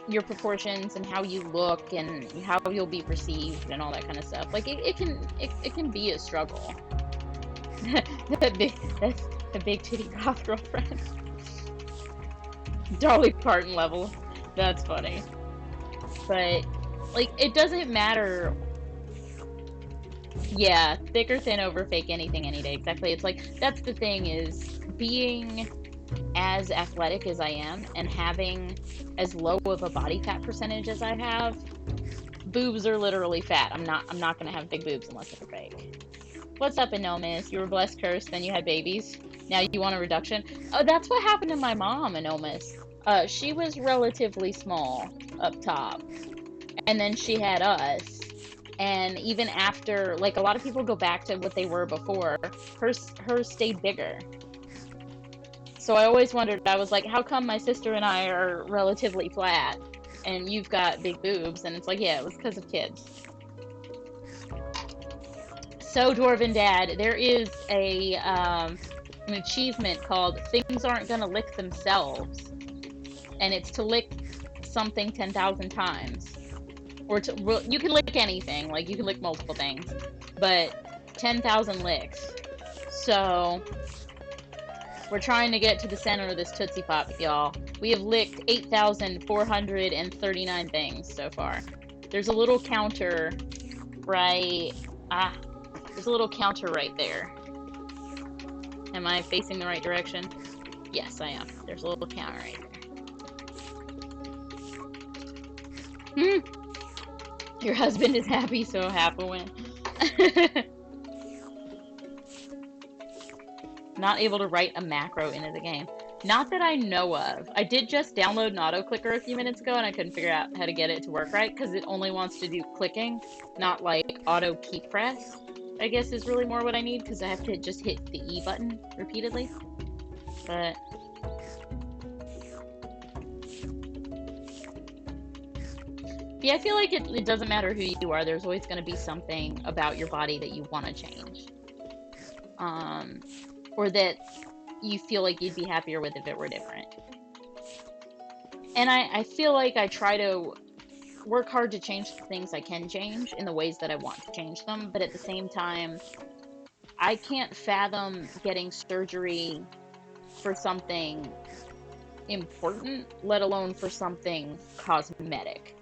your proportions and how you look and how you'll be perceived and all that kind of stuff. Like, it can be a struggle. That's the big titty goth girlfriend. Dolly Parton level. That's funny. But, like, it doesn't matter. Yeah, thick or thin over fake anything any day. Exactly. It's like, that's the thing, is being as athletic as I am and having as low of a body fat percentage as I have, boobs are literally fat. I'm not gonna have big boobs unless they're fake. What's up, Anomis? You were blessed, cursed, then you had babies. Now you want a reduction? Oh, that's what happened to my mom, Anomis. She was relatively small up top, and then she had us. And even after, like, a lot of people go back to what they were before, hers stayed bigger. So I always wondered, I was like, how come my sister and I are relatively flat, and you've got big boobs? And it's like, yeah, it was because of kids. So, Dwarven Dad, there is an achievement called Things Aren't Gonna Lick Themselves. And it's to lick something 10,000 times. Or to, well, you can lick anything, like you can lick multiple things, but 10,000 licks. So, we're trying to get to the center of this Tootsie Pop, y'all. We have licked 8,439 things so far. There's a little counter right... there's a little counter right there. Am I facing the right direction? Yes, I am. There's a little counter right there. Your husband is happy, so half a win. Not able to write a macro into the game. Not that I know of. I did just download an auto clicker a few minutes ago and I couldn't figure out how to get it to work right because it only wants to do clicking, not like auto key press, I guess is really more what I need because I have to just hit the E button repeatedly. But yeah, I feel like it doesn't matter who you are, there's always going to be something about your body that you want to change. Or that you feel like you'd be happier with if it were different. And I feel like I try to work hard to change the things I can change in the ways that I want to change them, but at the same time, I can't fathom getting surgery for something important, let alone for something cosmetic.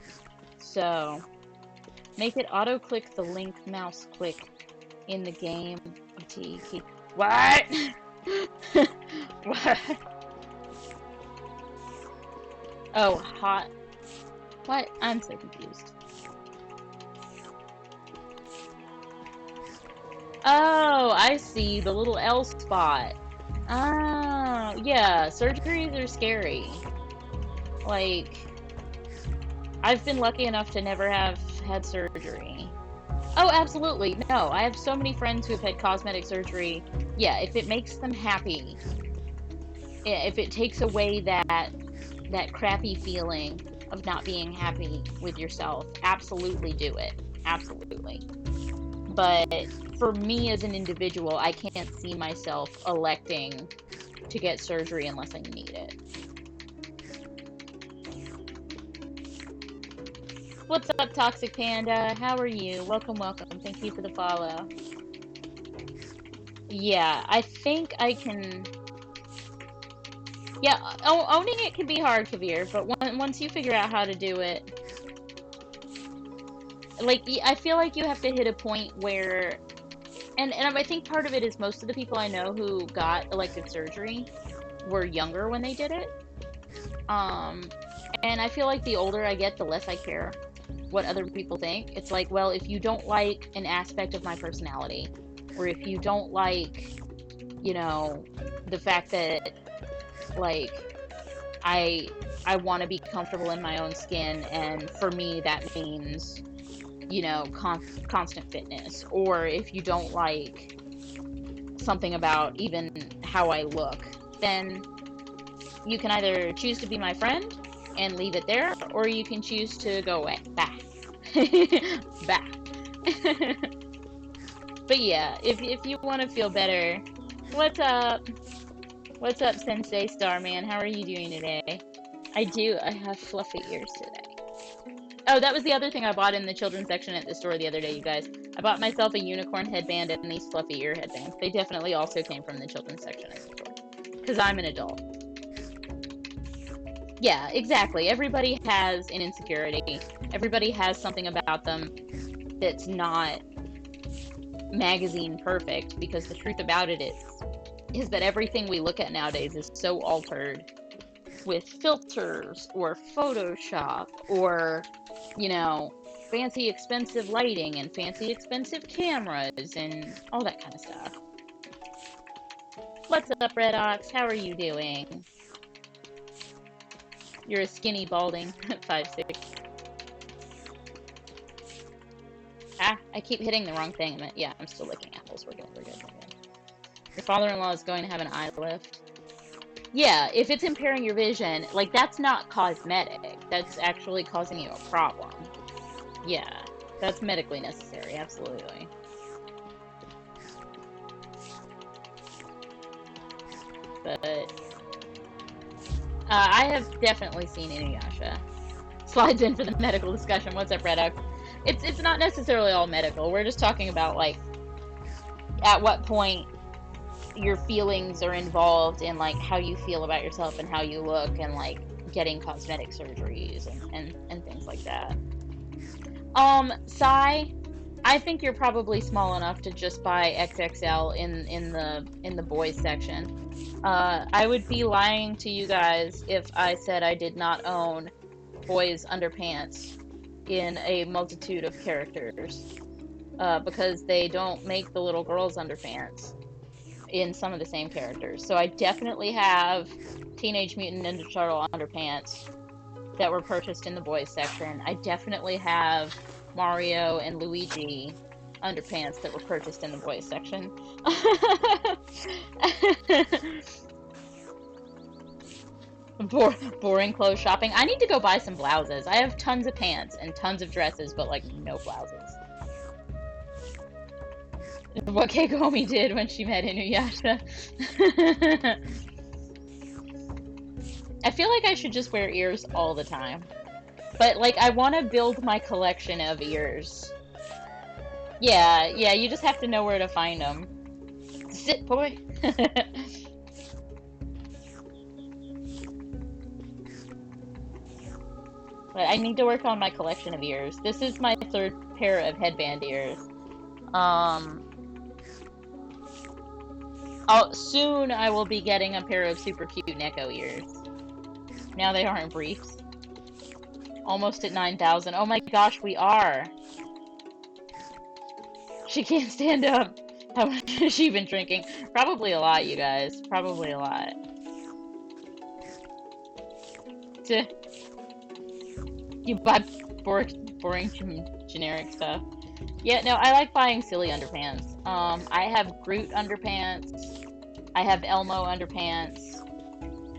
So, make it auto-click the link mouse click in the game. T key. What? What? Oh, hot. What? I'm so confused. Oh, I see. The little L spot. Oh, yeah. Surgeries are scary. Like, I've been lucky enough to never have had surgery. Oh, absolutely. No, I have so many friends who have had cosmetic surgery. Yeah, if it makes them happy, if it takes away that crappy feeling of not being happy with yourself, absolutely do it. Absolutely. But for me as an individual, I can't see myself electing to get surgery unless I need it. What's up, Toxic Panda? How are you? Welcome, welcome. Thank you for the follow. Yeah, I think I can... Yeah, owning it can be hard, Kavir, but once you figure out how to do it... Like, I feel like you have to hit a point where... And I think part of it is most of the people I know who got elective surgery were younger when they did it. And I feel like the older I get, the less I care what other people think. It's like, well, if you don't like an aspect of my personality, or if you don't like, you know, the fact that, like, I want to be comfortable in my own skin, and for me that means, you know, constant fitness, or if you don't like something about even how I look, then you can either choose to be my friend and leave it there, or you can choose to go away. Bah. Bah. But yeah, if you want to feel better, what's up? What's up, Sensei Starman? How are you doing today? I do. I have fluffy ears today. Oh, that was the other thing I bought in the children's section at the store the other day, you guys. I bought myself a unicorn headband and these fluffy ear headbands. They definitely also came from the children's section at the store. Because I'm an adult. Yeah, exactly. Everybody has an insecurity. Everybody has something about them that's not magazine perfect, because the truth about it is that everything we look at nowadays is so altered with filters or Photoshop or, you know, fancy expensive lighting and fancy expensive cameras and all that kind of stuff. What's up, Red Ox? How are you doing? You're a skinny balding 5'6". Ah, I keep hitting the wrong thing. Yeah, I'm still licking apples. We're good, we're good, we're good. Your father-in-law is going to have an eye lift. Yeah, if it's impairing your vision, like, that's not cosmetic. That's actually causing you a problem. Yeah, that's medically necessary, absolutely. but I have definitely seen Inuyasha. Slides in for the medical discussion. What's up, Red Oak? It's not necessarily all medical. We're just talking about, like, at what point your feelings are involved in, like, how you feel about yourself and how you look, and, like, getting cosmetic surgeries and things like that. Sai, I think you're probably small enough to just buy XXL in the boys section. I would be lying to you guys if I said I did not own boys underpants in a multitude of characters, because they don't make the little girls underpants in some of the same characters. So I definitely have Teenage Mutant Ninja Turtle underpants that were purchased in the boys section. I definitely have Mario and Luigi underpants that were purchased in the boys section. Boring clothes shopping. I need to go buy some blouses. I have tons of pants and tons of dresses, but, like, no blouses. What Keikomi did when she met Inuyasha. I feel like I should just wear ears all the time. But, like, I want to build my collection of ears. Yeah, you just have to know where to find them. Sit, boy. But I need to work on my collection of ears. This is my third pair of headband ears. Soon I will be getting a pair of super cute Neko ears. Now they aren't briefs. Almost at 9,000. Oh my gosh, we are. She can't stand up. How much has she been drinking? Probably a lot, you guys. Probably a lot. You buy boring generic stuff. Yeah, no, I like buying silly underpants. I have Groot underpants. I have Elmo underpants.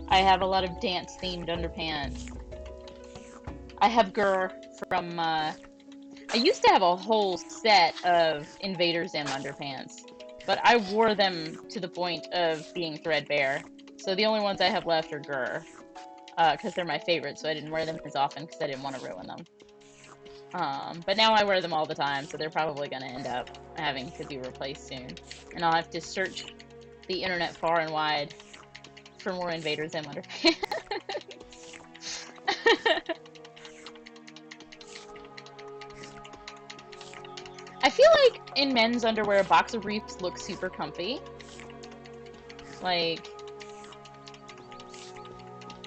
I have a lot of dance-themed underpants. I have Gur from, I used to have a whole set of Invader Zim underpants, but I wore them to the point of being threadbare. So the only ones I have left are Gur, because they're my favorite, so I didn't wear them as often because I didn't want to ruin them. But now I wear them all the time, so they're probably going to end up having to be replaced soon. And I'll have to search the internet far and wide for more Invader Zim underpants. I feel like in men's underwear, boxer briefs look super comfy. Like,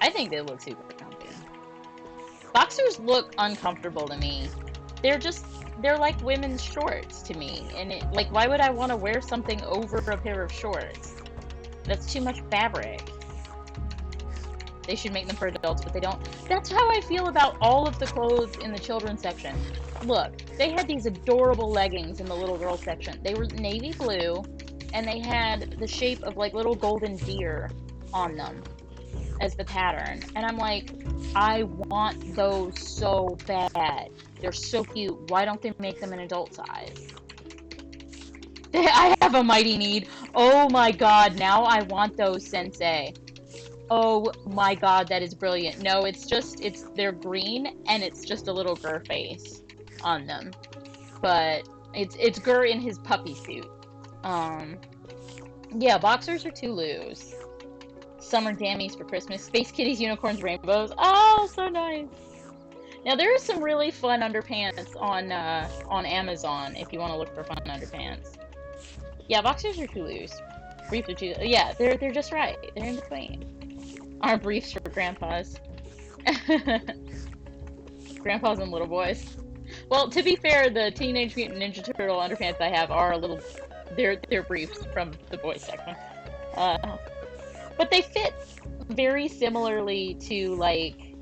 I think they look super comfy. Boxers look uncomfortable to me. They're like women's shorts to me. And like, why would I want to wear something over a pair of shorts? That's too much fabric. They should make them for adults, but they don't. That's how I feel about all of the clothes in the children's section. Look, they had these adorable leggings in the little girl section. They were navy blue, and they had the shape of, like, little golden deer on them as the pattern. And I'm like, I want those so bad. They're so cute. Why don't they make them an adult size? I have a mighty need. Oh my god, now I want those, Sensei. Oh my god, that is brilliant. No, they're green, and it's just a little Gur face on them. But it's Gur in his puppy suit. Yeah, boxers are too loose. Summer dammies for Christmas. Space kitties, unicorns, rainbows. Oh, so nice. Now, there are some really fun underpants on Amazon if you want to look for fun underpants. Yeah, boxers are too loose. Briefs are too... Yeah, they're just right. They're in between. Aren't briefs for grandpas. Grandpas and little boys. Well, to be fair, the Teenage Mutant Ninja Turtle underpants I have are a little... They're briefs from the boys section. But they fit very similarly to, like,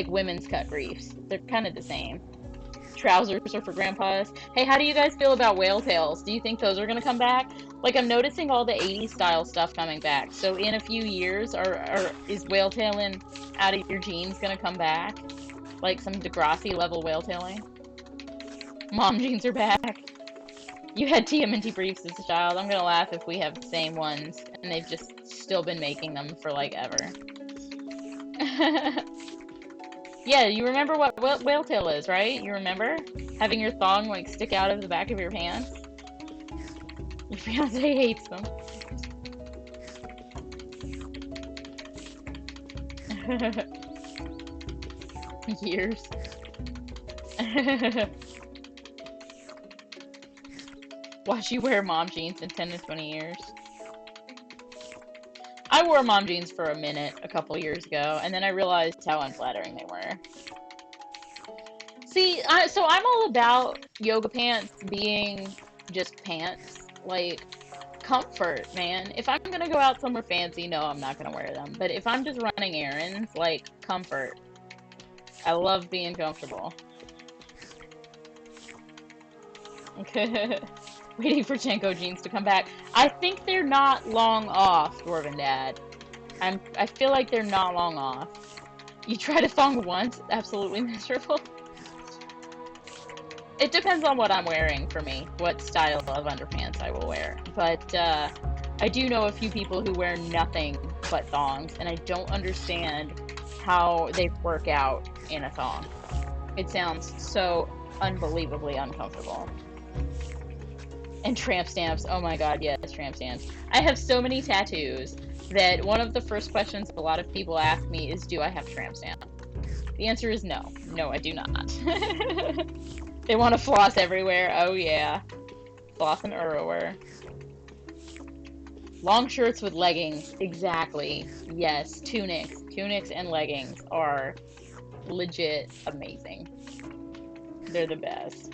women's cut briefs. They're kind of the same. Trousers are for grandpas. Hey, how do you guys feel about whale tails? Do you think those are gonna come back? Like, I'm noticing all the 80s style stuff coming back. So in a few years, is whale tailing out of your jeans gonna come back? Like some Degrassi level whale tailing? Mom jeans are back. You had TMNT briefs as a child. I'm gonna laugh if we have the same ones, and they've just still been making them for, like, ever. Yeah, you remember what whale tail is, right? You remember? Having your thong, like, stick out of the back of your pants? Your fiance hates them. Years. Watch you wear mom jeans in 10 to 20 years. I wore mom jeans for a minute a couple years ago, and then I realized how unflattering they were. See, so I'm all about yoga pants being just pants. Like, comfort, man. If I'm gonna go out somewhere fancy, no, I'm not gonna wear them. But if I'm just running errands, like, comfort. I love being comfortable. Waiting for Jenko jeans to come back. I think they're not long off, Dwarven Dad. I feel like they're not long off. You tried a thong once? Absolutely miserable. It depends on what I'm wearing for me, what style of underpants I will wear. But I do know a few people who wear nothing but thongs, and I don't understand how they work out in a thong. It sounds so unbelievably uncomfortable. And tramp stamps. Oh my god, yes, tramp stamps. I have so many tattoos that one of the first questions a lot of people ask me is, do I have tramp stamp? The answer is no. No, I do not. They want to floss everywhere. Oh yeah. Floss and everywhere. Long shirts with leggings. Exactly. Yes, tunics. Tunics and leggings are legit amazing. They're the best.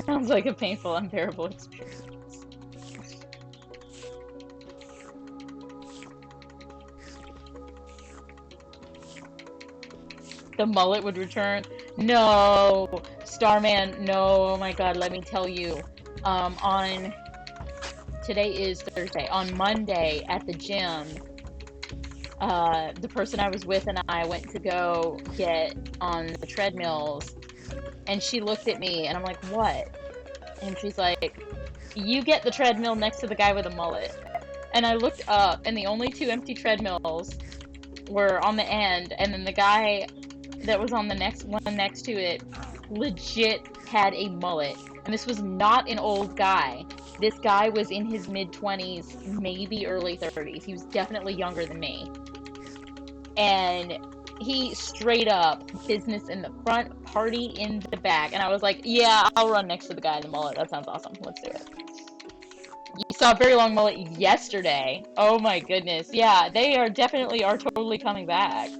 Sounds like a painful, unbearable experience. The mullet would return. No, Starman. No. Oh my God. Let me tell you. On today is Thursday. On Monday at the gym, the person I was with and I went to go get on the treadmills, and she looked at me, and I'm like, "What?" And she's like, "You get the treadmill next to the guy with a mullet." And I looked up, and the only two empty treadmills were on the end, and then the guy that was on the next one next to it legit had a mullet. And this was not an old guy. This guy was in his mid-20s, maybe early 30s. He was definitely younger than me. And he straight up, business in the front, party in the back. And I was like, yeah, I'll run next to the guy in the mullet. That sounds awesome. Let's do it. You saw a very long mullet yesterday. Oh my goodness. Yeah, they are totally coming back.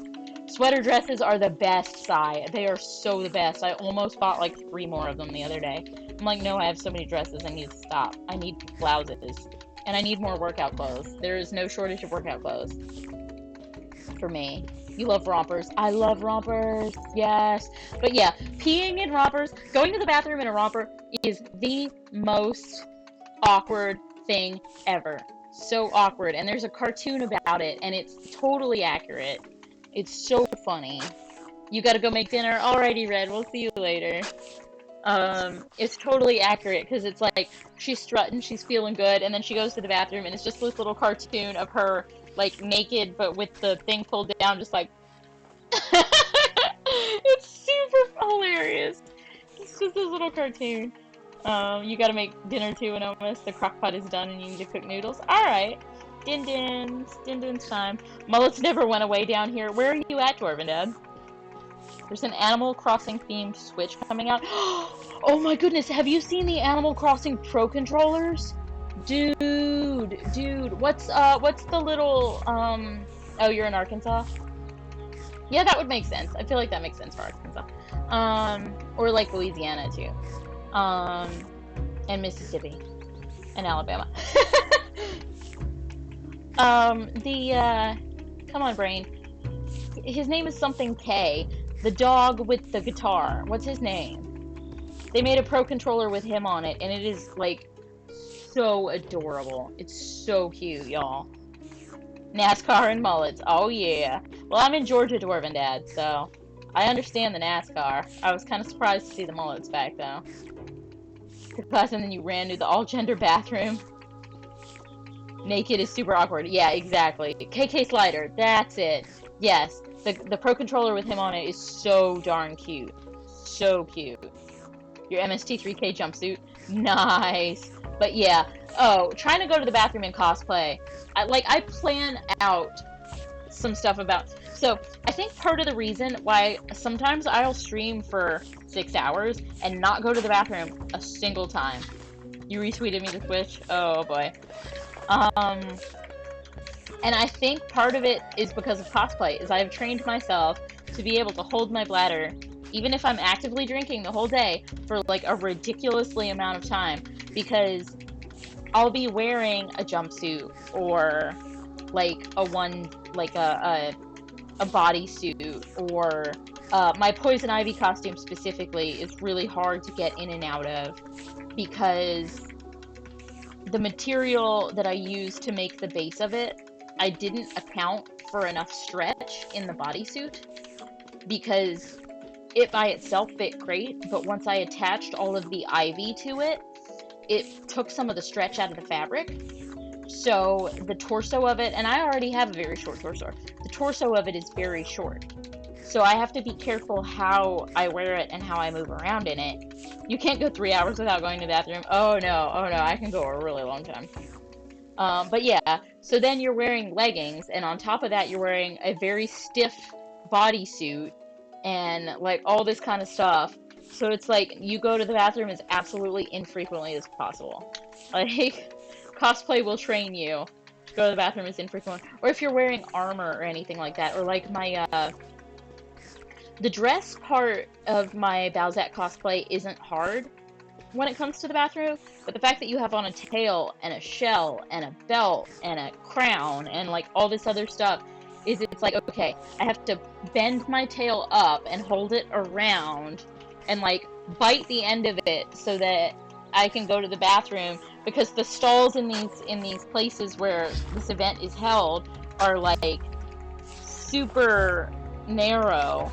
Sweater dresses are the best, Sai. They are so the best. I almost bought like 3 more of them the other day. I'm like, no, I have so many dresses. I need to stop. I need blouses. And I need more workout clothes. There is no shortage of workout clothes. For me. You love rompers. I love rompers. Yes. But yeah, peeing in rompers, going to the bathroom in a romper is the most awkward thing ever. So awkward. And there's a cartoon about it, and it's totally accurate. It's so funny. You gotta go make dinner. Alrighty, Red. We'll see you later. It's totally accurate, because it's like, she's strutting, she's feeling good, and then she goes to the bathroom, and it's just this little cartoon of her, like, naked, but with the thing pulled down, just like... It's super hilarious. It's just this little cartoon. You gotta make dinner too, and almost the crock pot is done, and you need to cook noodles. Alright. Din-din's time. Mullets never went away down here. Where are you at, Dwarven Dad? There's an Animal Crossing themed Switch coming out. Oh my goodness, have you seen the Animal Crossing Pro controllers? Dude, what's the little, oh, you're in Arkansas? Yeah, that would make sense. I feel like that makes sense for Arkansas. Or like Louisiana too. And Mississippi. And Alabama. Come on, brain. His name is something K. The dog with the guitar. What's his name? They made a Pro controller with him on it, and it is, like, so adorable. It's so cute, y'all. NASCAR and mullets. Oh, yeah. Well, I'm in Georgia, Dwarven Dad, so... I understand the NASCAR. I was kind of surprised to see the mullets back, though. The class, and then you ran to the all-gender bathroom. Naked is super awkward. Yeah, exactly. KK Slider, that's it. Yes, the Pro Controller with him on it is so darn cute. So cute. Your MST3K jumpsuit. Nice. But yeah. Oh, trying to go to the bathroom and cosplay. I plan out some stuff about. So I think part of the reason why sometimes I'll stream for 6 hours and not go to the bathroom a single time. You retweeted me to Twitch? Oh boy. And I think part of it is because of cosplay, is I have trained myself to be able to hold my bladder, even if I'm actively drinking the whole day, for like a ridiculously amount of time, because I'll be wearing a jumpsuit or like a bodysuit, or my Poison Ivy costume specifically is really hard to get in and out of because the material that I used to make the base of it, I didn't account for enough stretch in the bodysuit because it by itself fit great, but once I attached all of the ivy to it, it took some of the stretch out of the fabric. So the torso of it, and I already have a very short torso, the torso of it is very short. So I have to be careful how I wear it and how I move around in it. You can't go 3 hours without going to the bathroom. Oh no, I can go a really long time. But yeah, so then you're wearing leggings, and on top of that, you're wearing a very stiff bodysuit and like all this kind of stuff. So it's like you go to the bathroom as absolutely infrequently as possible. Like, cosplay will train you to go to the bathroom as infrequently. Or if you're wearing armor or anything like that, or like the dress part of my Bowsette cosplay isn't hard when it comes to the bathroom, but the fact that you have on a tail and a shell and a belt and a crown and like all this other stuff is, it's like, okay, I have to bend my tail up and hold it around and like bite the end of it so that I can go to the bathroom, because the stalls in these places where this event is held are like super narrow.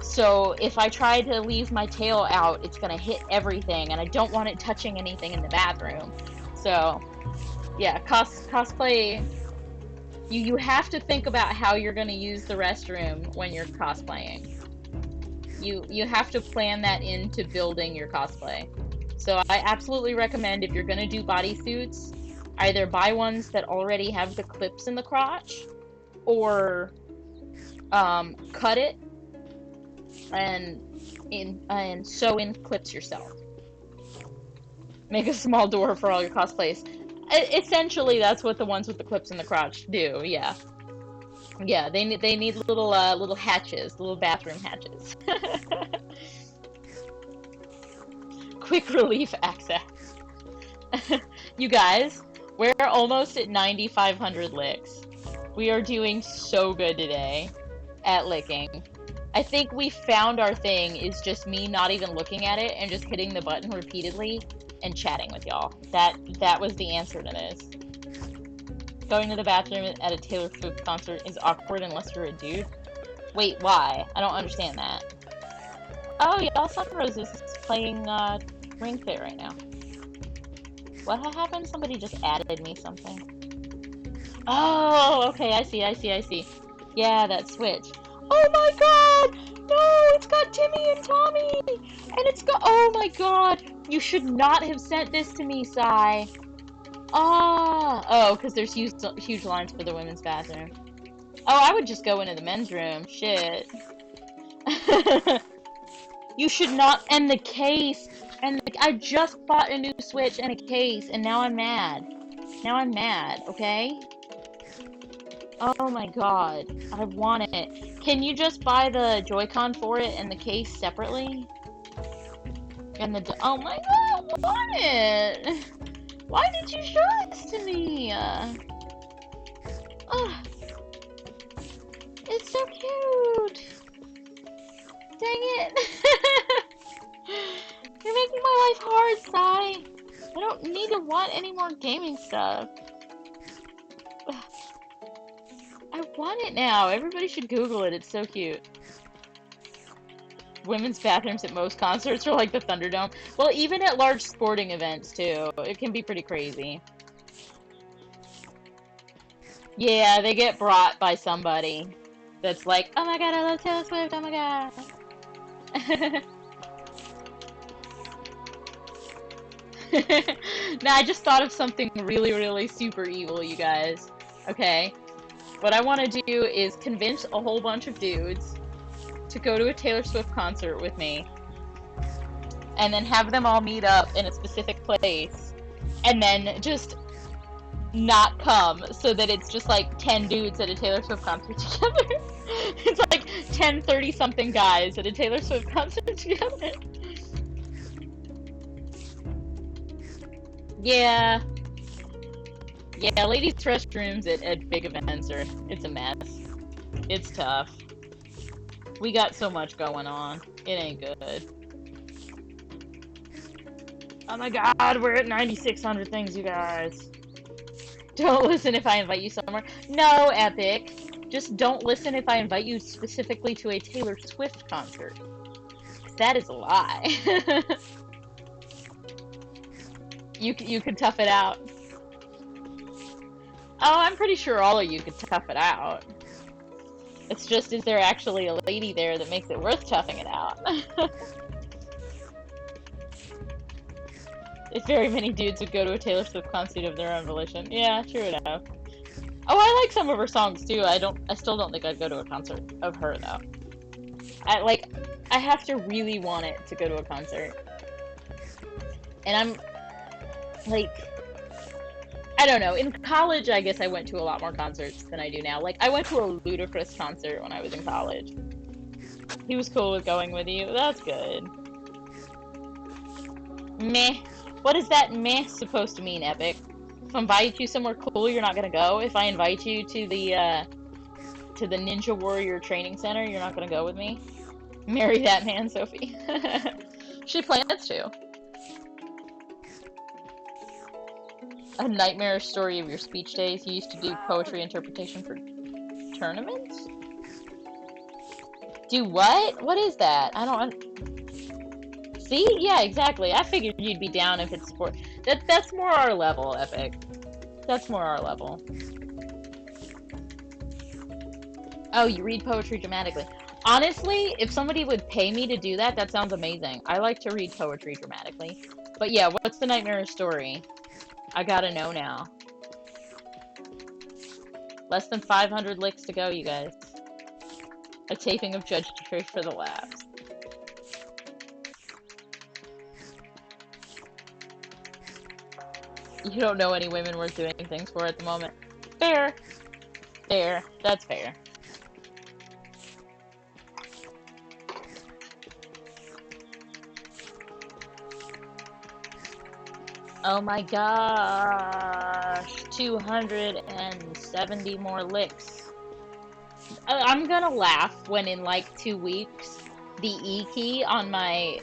So if I try to leave my tail out, it's gonna hit everything, and I don't want it touching anything in the bathroom. So yeah, cosplay, you have to think about how you're gonna use the restroom when you're cosplaying. You have to plan that into building your cosplay. So I absolutely recommend, if you're gonna do bodysuits, either buy ones that already have the clips in the crotch, or cut it and sew in clips yourself. Make a small door for all your cosplays. Essentially, that's what the ones with the clips in the crotch do. Yeah, yeah. They need little hatches, little bathroom hatches. Quick relief access. You guys, we're almost at 9,500 licks. We are doing so good today at licking. I think we found our thing is just me not even looking at it and just hitting the button repeatedly and chatting with y'all. That was the answer to this. Going to the bathroom at a Taylor Swift concert is awkward unless you're a dude. Wait, why? I don't understand that. Oh, y'all, Sunrose is playing Ring Fit right now. What happened? Somebody just added me something. Oh, okay, I see. Yeah, that Switch. Oh my god! No, it's got Timmy and Tommy! And it's got— oh my god! You should not have sent this to me, Sai. Ah! Oh, because there's huge lines for the women's bathroom. Oh, I would just go into the men's room. Shit. You should not— and the case! And I just bought a new Switch and a case, and now I'm mad. Okay? Oh my god, I want it. Can you just buy the Joy-Con for it and the case separately? And oh my god, I want it! Why did you show this to me? Oh, it's so cute! Dang it! You're making my life hard, Sai! I don't need to want any more gaming stuff. I want it now. Everybody should Google it. It's so cute. women's bathrooms at most concerts are like the Thunderdome. Well, even at large sporting events, too. It can be pretty crazy. Yeah, they get brought by somebody that's like, oh my god, I love Taylor Swift, oh my god. Now, I just thought of something really, really super evil, you guys. Okay? What I want to do is convince a whole bunch of dudes to go to a Taylor Swift concert with me, and then have them all meet up in a specific place, and then just not come, so that it's just like 10 dudes at a Taylor Swift concert together. It's like 10 30-something guys at a Taylor Swift concert together. Yeah. Yeah, ladies' restrooms at big events it's a mess. It's tough. We got so much going on. It ain't good. Oh my god, we're at 9,600 things, you guys. Don't listen if I invite you somewhere. No, Epic. Just don't listen if I invite you specifically to a Taylor Swift concert. That is a lie. You could tough it out. Oh, I'm pretty sure all of you could tough it out. It's just, is there actually a lady there that makes it worth toughing it out? If very many dudes would go to a Taylor Swift concert of their own volition. Yeah, true enough. Oh, I like some of her songs too. I still don't think I'd go to a concert of her though. I have to really want it to go to a concert. And I'm, like, I don't know. In college, I guess I went to a lot more concerts than I do now. Like, I went to a Ludacris concert when I was in college. He was cool with going with you. That's good. Meh. What is that meh supposed to mean, Epic? If I invite you somewhere cool, you're not gonna go? If I invite you to the Ninja Warrior Training Center, you're not gonna go with me? Marry that man, Sophie. She plans to. A nightmarish story of your speech days. You used to do poetry interpretation for tournaments? Do what? What is that? I don't... See? Yeah, exactly. I figured you'd be down if it's sport. That's more our level, Epic. That's more our level. Oh, you read poetry dramatically. Honestly, if somebody would pay me to do that, that sounds amazing. I like to read poetry dramatically. But yeah, what's the nightmarish story? I gotta know now. Less than 500 licks to go, you guys. A taping of Judge Judy for the laughs. You don't know any women worth doing things for at the moment. Fair. Fair. That's fair. Oh my gosh. 270 more licks. I'm gonna laugh when in like 2 weeks the E key on my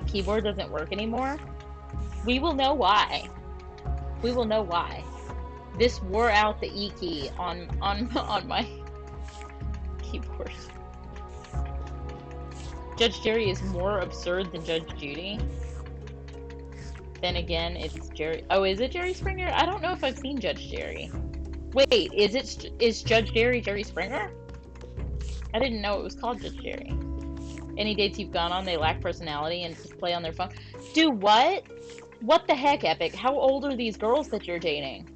keyboard doesn't work anymore. We will know why. We will know why. This wore out the E key on my keyboard. Judge Jerry is more absurd than Judge Judy. Then again, it's Jerry. Oh, is it Jerry Springer? I don't know if I've seen Judge Jerry. Wait, is Judge Jerry Jerry Springer? I didn't know it was called Judge Jerry. Any dates you've gone on, they lack personality and just play on their phone. Do what? What the heck, Epic? How old are these girls that you're dating?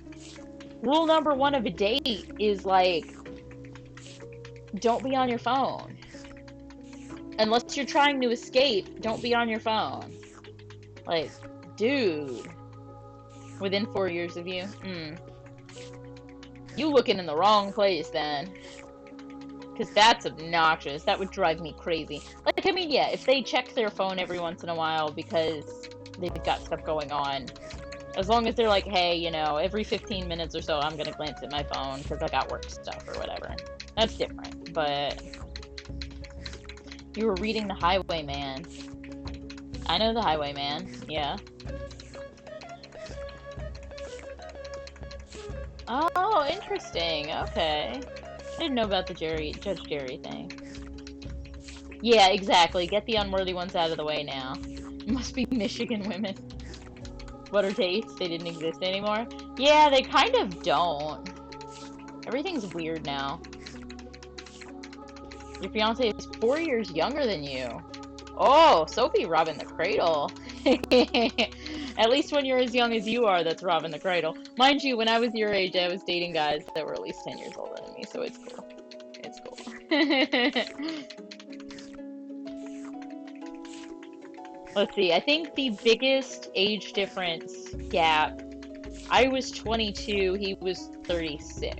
Rule number 1 of a date is, like, don't be on your phone. Unless you're trying to escape, don't be on your phone. Like, dude. Within 4 years of you? You looking in the wrong place, then. Because that's obnoxious. That would drive me crazy. Like, I mean, yeah, if they check their phone every once in a while because they've got stuff going on, as long as they're like, hey, you know, every 15 minutes or so I'm gonna glance at my phone because I got work stuff or whatever. That's different, but... You were reading The Highwayman. I know The Highwayman, yeah. Oh, interesting, okay. I didn't know about the Judge Jerry thing. Yeah, exactly. Get the unworthy ones out of the way now. Must be Michigan women. What are dates? They didn't exist anymore? Yeah, they kind of don't. Everything's weird now. Your fiance is 4 years younger than you. Oh, Sophie robbing the cradle. At least when you're as young as you are, that's robbing the cradle. Mind you, when I was your age, I was dating guys that were at least 10 years older than me, so it's cool. It's cool. Let's see, I think the biggest age difference gap, I was 22, he was 36.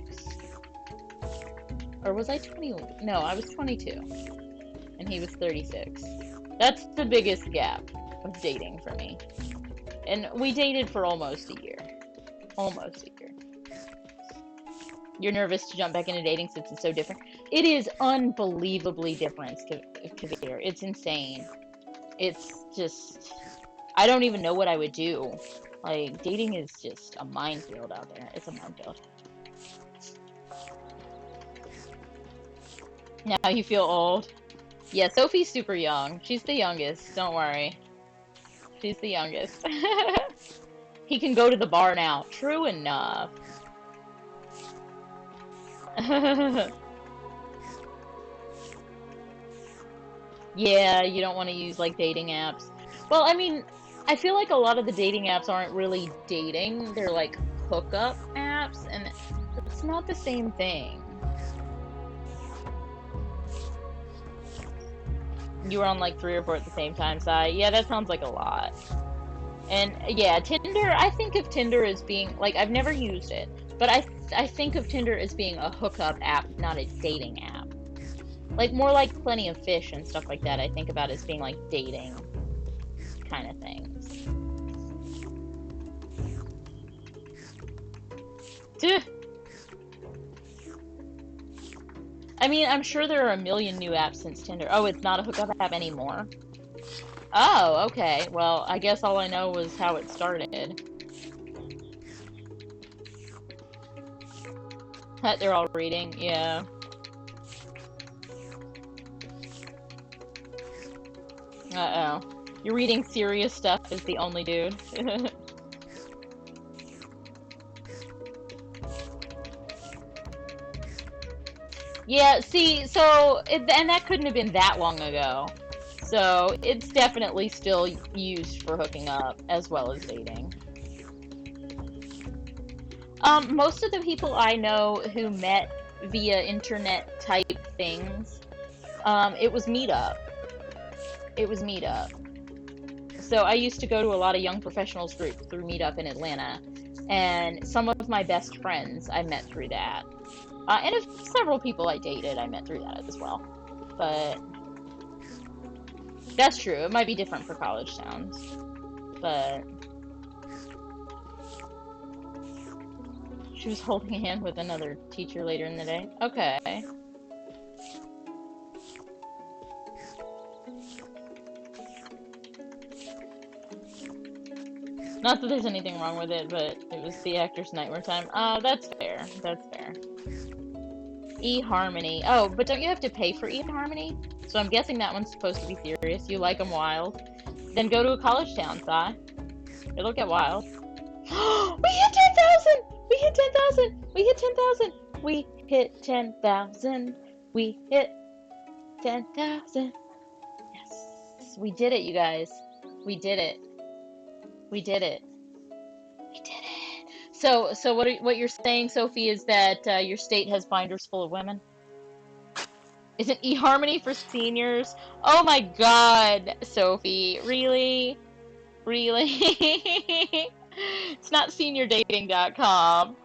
Or was I 20? No, I was 22, and he was 36. That's the biggest gap of dating for me. And we dated for almost a year. Almost a year. You're nervous to jump back into dating since it's so different? It is unbelievably different, Kavir. It's insane. It's just... I don't even know what I would do. Like, dating is just a minefield out there. It's a minefield. Now you feel old. Yeah, Sophie's super young. She's the youngest. Don't worry. She's the youngest. He can go to the bar now. True enough. Yeah, you don't want to use, like, dating apps. Well, I mean, I feel like a lot of the dating apps aren't really dating. They're, like, hookup apps, and it's not the same thing. You were on, like, 3 or 4 at the same time, Sai. Yeah, that sounds like a lot. And, yeah, Tinder, I think of Tinder as being, like, I've never used it, but I think of Tinder as being a hookup app, not a dating app. Like, more like Plenty of Fish and stuff like that, I think about as being, like, dating kind of things. Duh. I mean, I'm sure there are a million new apps since Tinder. Oh, it's not a hookup app anymore? Oh, okay. Well, I guess all I know was how it started. They're all reading, yeah. Uh-oh. You're reading serious stuff as the only dude. Yeah, see, so, and that couldn't have been that long ago. So, it's definitely still used for hooking up, as well as dating. Most of the people I know who met via internet type things, it was Meetup. It was Meetup. So I used to go to a lot of young professionals groups through Meetup in Atlanta, and some of my best friends I met through that. And several people I dated I met through that as well. But that's true. It might be different for college towns. But she was holding a hand with another teacher later in the day. Okay. Not that there's anything wrong with it, but it was the actor's nightmare time. Oh, that's fair. That's fair. eHarmony. Oh, but don't you have to pay for eHarmony? So I'm guessing that one's supposed to be serious. You like them wild. Then go to a college town, Sai. It'll get wild. We hit 10,000! We hit 10,000! We hit 10,000! We hit 10,000! We hit 10,000! Yes! We did it, you guys. We did it. We did it. We did it. So what you're saying, Sophie, is that your state has binders full of women? Isn't eHarmony for seniors? Oh my god, Sophie. Really? Really? It's not seniordating.com.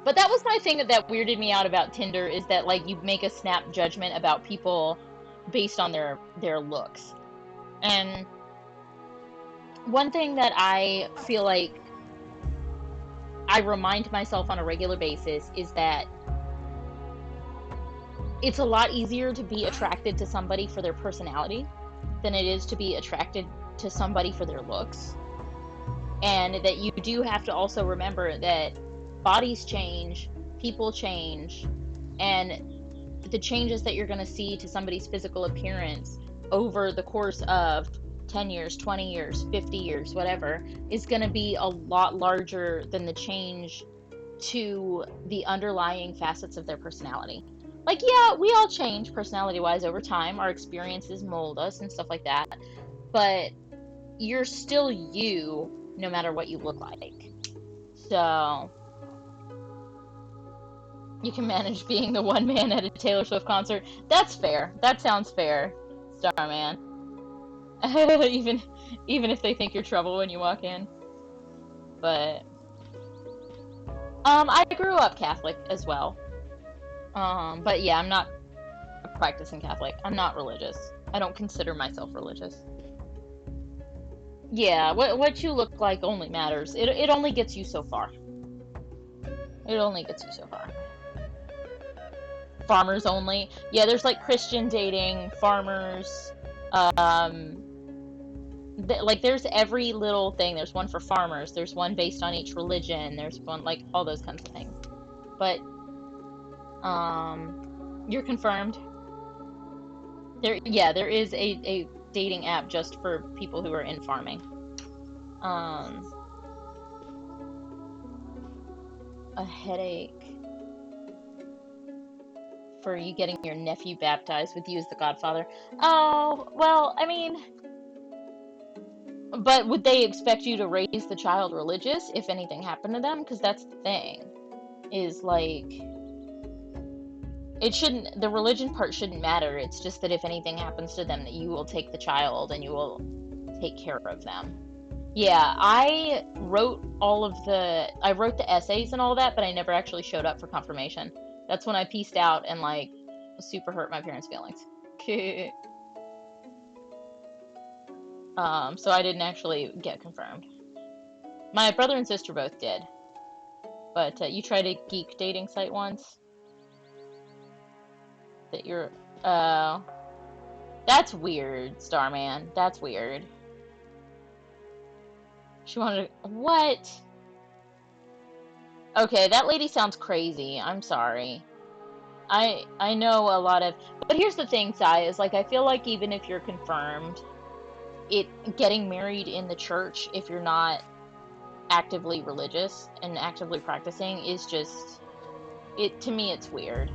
But that was my thing that weirded me out about Tinder, is that, like, you make a snap judgment about people based on their looks. And one thing that I feel like I remind myself on a regular basis is that it's a lot easier to be attracted to somebody for their personality than it is to be attracted to somebody for their looks. And that you do have to also remember that bodies change, people change, and the changes that you're going to see to somebody's physical appearance over the course of 10 years, 20 years, 50 years, whatever, is going to be a lot larger than the change to the underlying facets of their personality. Like, yeah, we all change personality-wise over time. Our experiences mold us and stuff like that. But you're still you, no matter what you look like. So you can manage being the one man at a Taylor Swift concert. That's fair. That sounds fair, Starman. even if they think you're trouble when you walk in. But I grew up Catholic as well. But yeah, I'm not a practicing Catholic. I'm not religious. I don't consider myself religious. Yeah, what you look like only matters. It only gets you so far. It only gets you so far. Farmers only. Yeah, there's like Christian dating, farmers, like there's every little thing. There's one for farmers, there's one based on each religion, there's one like all those kinds of things. But you're confirmed. There is a dating app just for people who are in farming. A headache for you getting your nephew baptized with you as the godfather. Oh, well, I mean, but would they expect you to raise the child religious if anything happened to them? Because that's the thing, is like, the religion part shouldn't matter. It's just that if anything happens to them, that you will take the child and you will take care of them. Yeah, I wrote the essays and all that, but I never actually showed up for confirmation. That's when I pieced out and like super hurt my parents' feelings. So I didn't actually get confirmed. My brother and sister both did. But you tried a geek dating site once? That you're, that's weird, Starman. That's weird. She wanted to, what? Okay, that lady sounds crazy. I'm sorry. I know a lot of, but here's the thing, Sai, is like I feel like even if you're confirmed, getting married in the church, if you're not actively religious and actively practicing, is just, to me it's weird.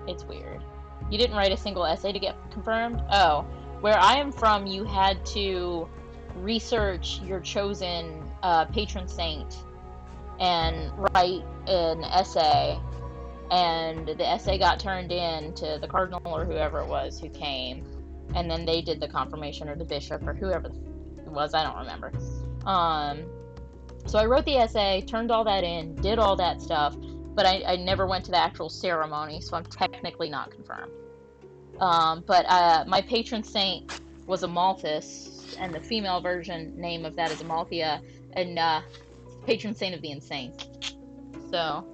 It's weird. You didn't write a single essay to get confirmed? Oh, where I am from, you had to research your chosen patron saint and write an essay, and the essay got turned in to the cardinal or whoever it was who came, and then they did the confirmation, or the bishop or whoever it was, I don't remember. So I wrote the essay, turned all that in, did all that stuff, but I never went to the actual ceremony, so I'm technically not confirmed. But my patron saint was Amalthus, and the female version name of that is Amalthea, and patron saint of the insane. So,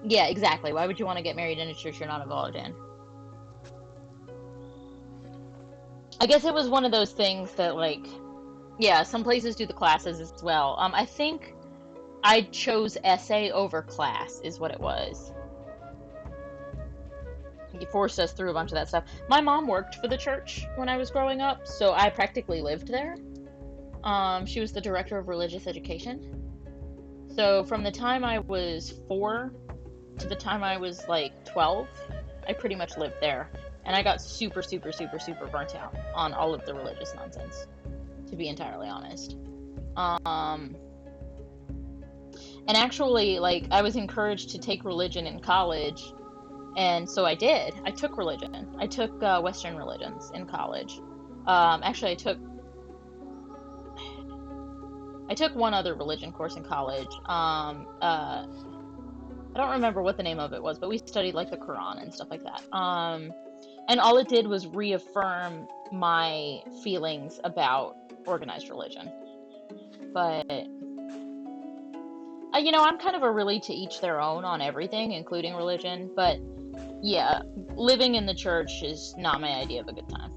yeah, exactly. Why would you want to get married in a church you're not involved in? I guess it was one of those things that, like, yeah, some places do the classes as well. I think I chose essay over class, is what it was. He forced us through a bunch of that stuff. My mom worked for the church when I was growing up, so I practically lived there. She was the director of religious education. So from the time I was 4 to the time I was like 12, I pretty much lived there. And I got super, super, super, super burnt out on all of the religious nonsense, to be entirely honest. And actually, like, I was encouraged to take religion in college, and so I did. I took religion. I took Western religions in college. Actually, I took one other religion course in college. I don't remember what the name of it was, but we studied like the Quran and stuff like that. And all it did was reaffirm my feelings about organized religion. But you know, I'm kind of a really to each their own on everything, including religion. But yeah, living in the church is not my idea of a good time.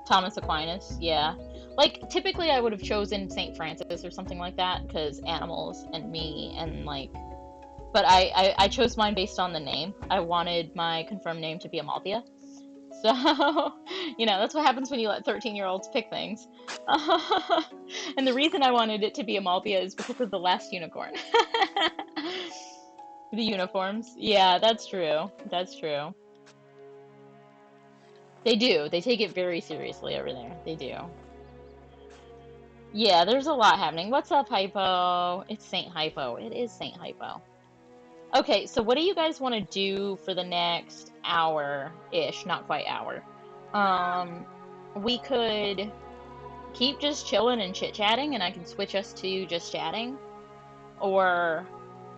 Thomas Aquinas, yeah. Like, typically I would have chosen St. Francis or something like that, because animals and me and, like, but I chose mine based on the name. I wanted my confirmed name to be Amalthea. So, that's what happens when you let 13-year-olds pick things. And the reason I wanted it to be Amalthea is because of the last unicorn. The uniforms. Yeah, that's true. That's true. They do. They take it very seriously over there. They do. Yeah, there's a lot happening. What's up, Hypo? It's Saint Hypo. It is Saint Hypo. Okay, so what do you guys want to do for the next hour-ish? Not quite hour. Um, we could keep just chilling and chit-chatting, and I can switch us to just chatting, or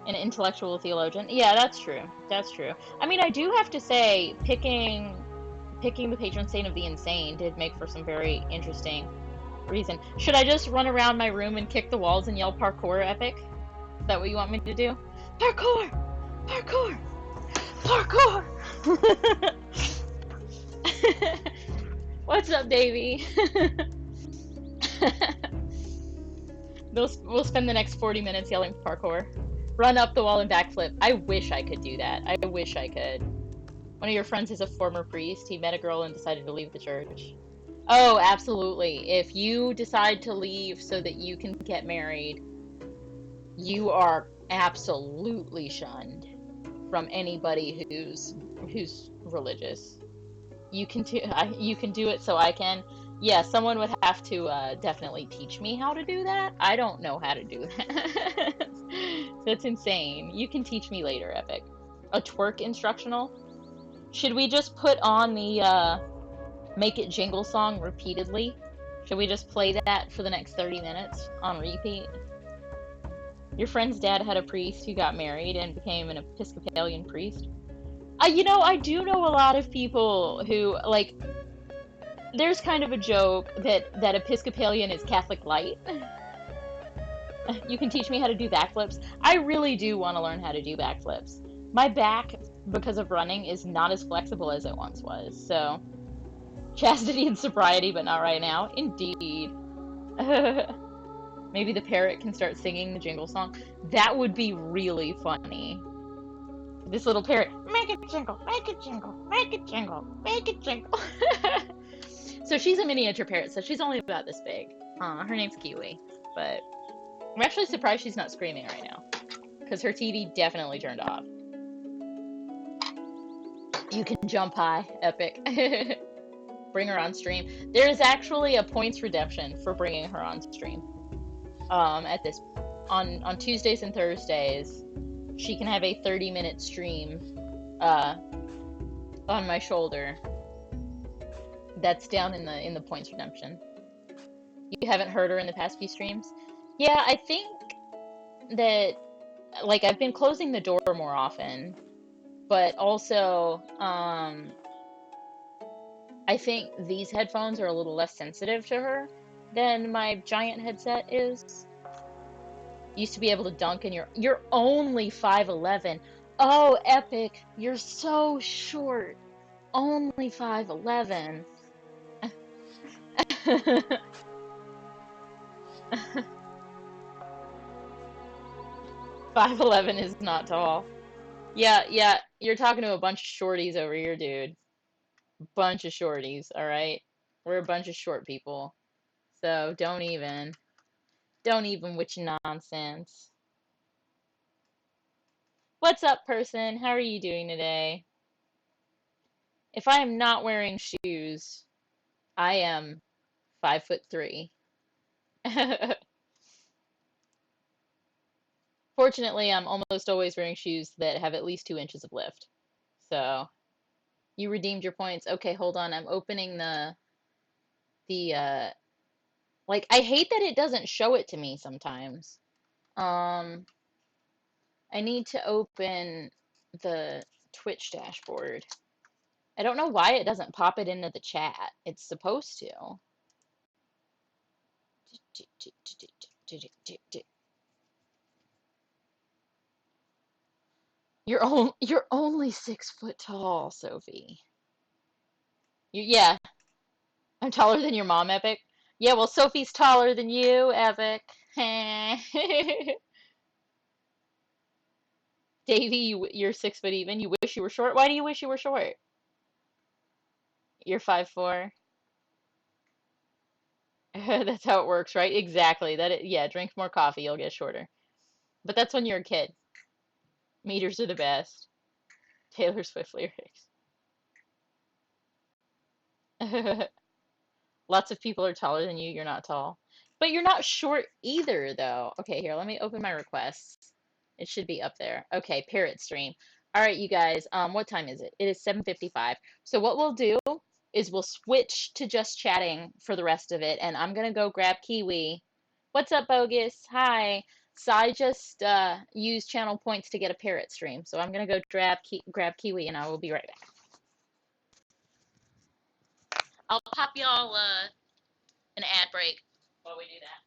an intellectual theologian. Yeah, that's true. That's true. I mean, I do have to say, picking the patron saint of the insane did make for some very interesting reason. Should I just run around my room and kick the walls and yell parkour epic? Is that what you want me to do? Parkour! Parkour! Parkour! What's up, Davey? We'll spend the next 40 minutes yelling parkour. Run up the wall and backflip. I wish I could do that. I wish I could. One of your friends is a former priest. He met a girl and decided to leave the church. Oh, absolutely. If you decide to leave so that you can get married, you are absolutely shunned from anybody who's religious. You can do it, so I can. Yeah, someone would have to definitely teach me how to do that. I don't know how to do that. That's insane. You can teach me later, Epic. A twerk instructional? Should we just put on the Make It Jingle song repeatedly? Should we just play that for the next 30 minutes on repeat? Your friend's dad had a priest who got married and became an Episcopalian priest. I do know a lot of people who, like, there's kind of a joke that Episcopalian is Catholic light. You can teach me how to do backflips. I really do want to learn how to do backflips. My back, because of running, is not as flexible as it once was. So, chastity and sobriety, but not right now. Indeed. Maybe the parrot can start singing the jingle song. That would be really funny. This little parrot, make it jingle, make it jingle, make it jingle, make it jingle. So she's a miniature parrot, so she's only about this big. Her name's Kiwi, but I'm actually surprised she's not screaming right now, because her TV definitely turned off. You can jump high, Epic. Bring her on stream. There's actually a points redemption for bringing her on stream. On Tuesdays and Thursdays, she can have a 30-minute stream on my shoulder. That's down in the points redemption. You haven't heard her in the past few streams? Yeah, I think that, like, I've been closing the door more often, but also I think these headphones are a little less sensitive to her than my giant headset is. Used to be able to dunk, and you're only 5'11". Oh, Epic, you're so short. Only 5'11". 5'11" is not tall. Yeah, you're talking to a bunch of shorties over here, dude. Bunch of shorties, all right? We're a bunch of short people. So don't even with your nonsense. What's up, person? How are you doing today? If I am not wearing shoes, I am 5'3". Fortunately, I'm almost always wearing shoes that have at least 2 inches of lift. So, you redeemed your points. Okay, hold on. I'm opening the like, I hate that it doesn't show it to me sometimes. Um, I need to open the Twitch dashboard. I don't know why it doesn't pop it into the chat. It's supposed to. You're only 6 foot tall, Sophie. Yeah, I'm taller than your mom, Epic. Yeah, well, Sophie's taller than you, Epic. Davey, you're 6 foot even. You wish you were short. Why do you wish you were short? You're 5'4". That's how it works, right? Exactly. Yeah, drink more coffee, you'll get shorter. But that's when you're a kid. Meters are the best. Taylor Swift lyrics. Lots of people are taller than you. You're not tall. But you're not short either, though. Okay, here, let me open my requests. It should be up there. Okay, Parrot Stream. All right, you guys, what time is it? It is 7:55. So what we'll do is we'll switch to just chatting for the rest of it, and I'm gonna go grab Kiwi. What's up, Bogus? Hi. So I just used channel points to get a Parrot Stream. So I'm gonna go grab Kiwi, and I will be right back. I'll pop y'all an ad break while we do that.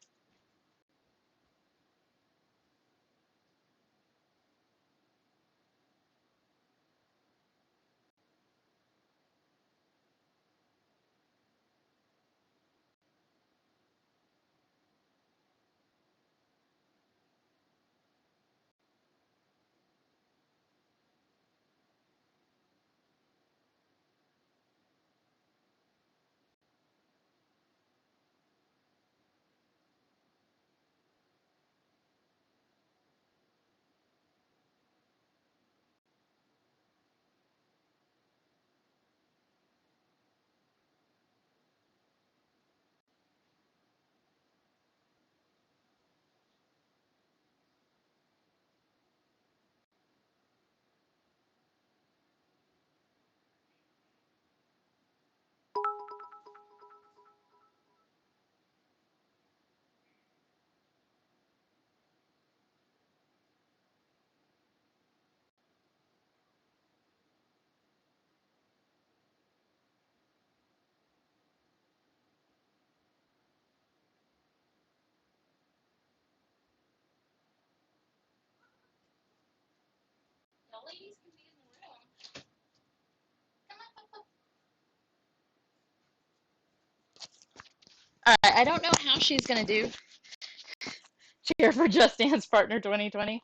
The ladies can be in the room. Come on. All right, I don't know how she's gonna do. Cheer for Just Dance Partner 2020.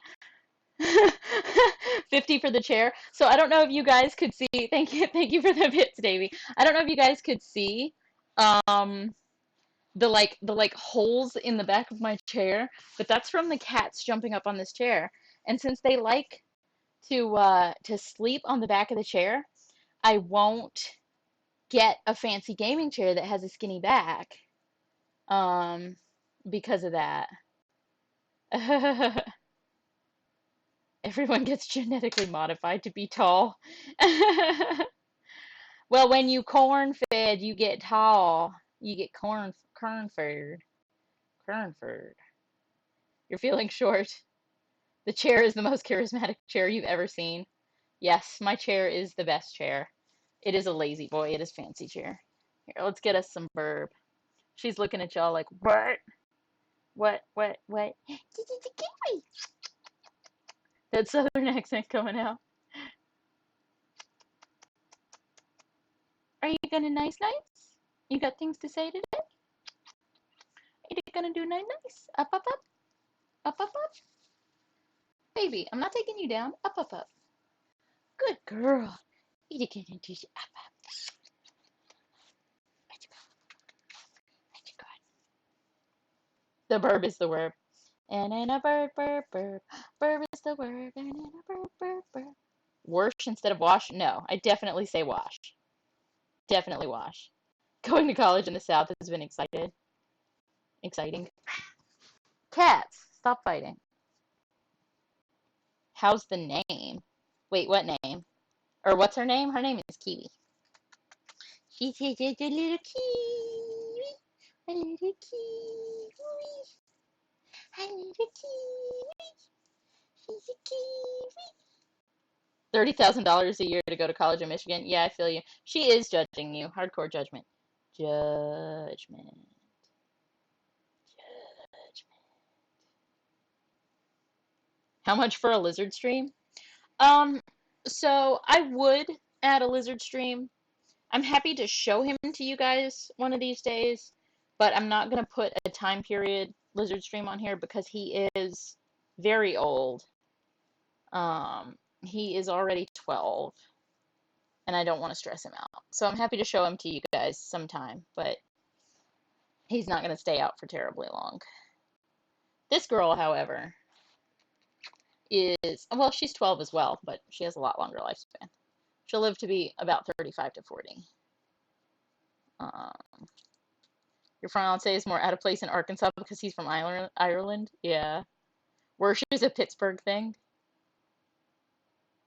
50 for the chair. So I don't know if you guys could see. Thank you for the bits, Davey. I don't know if you guys could see um the holes in the back of my chair, but that's from the cats jumping up on this chair. And since they like to sleep on the back of the chair, I won't get a fancy gaming chair that has a skinny back. Um because of that. Everyone gets genetically modified to be tall. Well, when you corn fed, you get tall. You get corn fed. Corn fed. You're feeling short. The chair is the most charismatic chair you've ever seen. Yes, my chair is the best chair. It is a lazy boy. It is fancy chair. Here, let's get us some burb. She's looking at y'all like, what? What? That southern accent coming out. Are you gonna nice? You got things to say today? Are you gonna do nice? Up. Baby, I'm not taking you down. Up. Good girl. You gonna do up. The verb is the word. And in a verb. Verb is the word. And in a verb. Wash instead of wash? No, I definitely say wash. Definitely wash. Going to college in the South has been exciting. Cats, stop fighting. How's the name? Wait, what name? Or what's her name? Her name is Kiwi. She's a little kiwi. A little kiwi. A little kiwi. She's a kiwi. $30,000 a year to go to college in Michigan. Yeah, I feel you. She is judging you. Hardcore judgment. Judgment. How much for a lizard stream? Um, so I would add a lizard stream. I'm happy to show him to you guys one of these days. But I'm not going to put a time period lizard stream on here because he is very old. He is already 12, and I don't want to stress him out. So I'm happy to show him to you guys sometime, but he's not going to stay out for terribly long. This girl, however, is, well, she's 12 as well, but she has a lot longer lifespan. She'll live to be about 35 to 40. Um, your fiance is more out of place in Arkansas because he's from Ireland. Yeah. Worship is a Pittsburgh thing.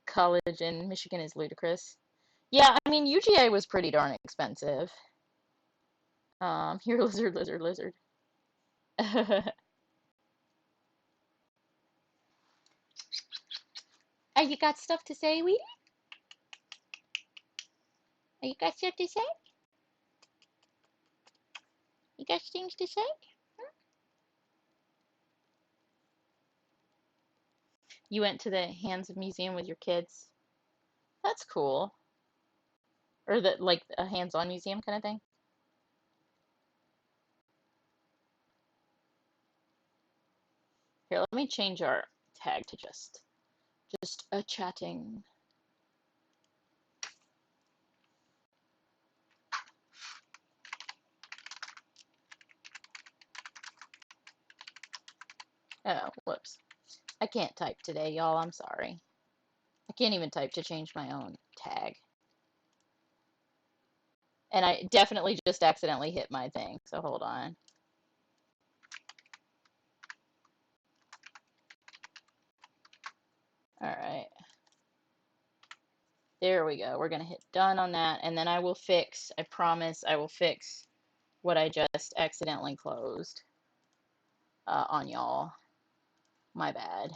College in Michigan is ludicrous. Yeah, I mean, UGA was pretty darn expensive. Here, lizard, lizard, lizard. Oh, you got stuff to say, Weedy? Oh, you got stuff to say? You got things to say? You went to the Hands Museum with your kids. That's cool. Or the like a hands-on museum kind of thing. Here, let me change our tag to just a chatting. Oh, whoops. I can't type today, y'all. I'm sorry. I can't even type to change my own tag. And I definitely just accidentally hit my thing, so hold on. All right. There we go. We're going to hit done on that, and then I will fix, I promise I will fix what I just accidentally closed on y'all. My bad.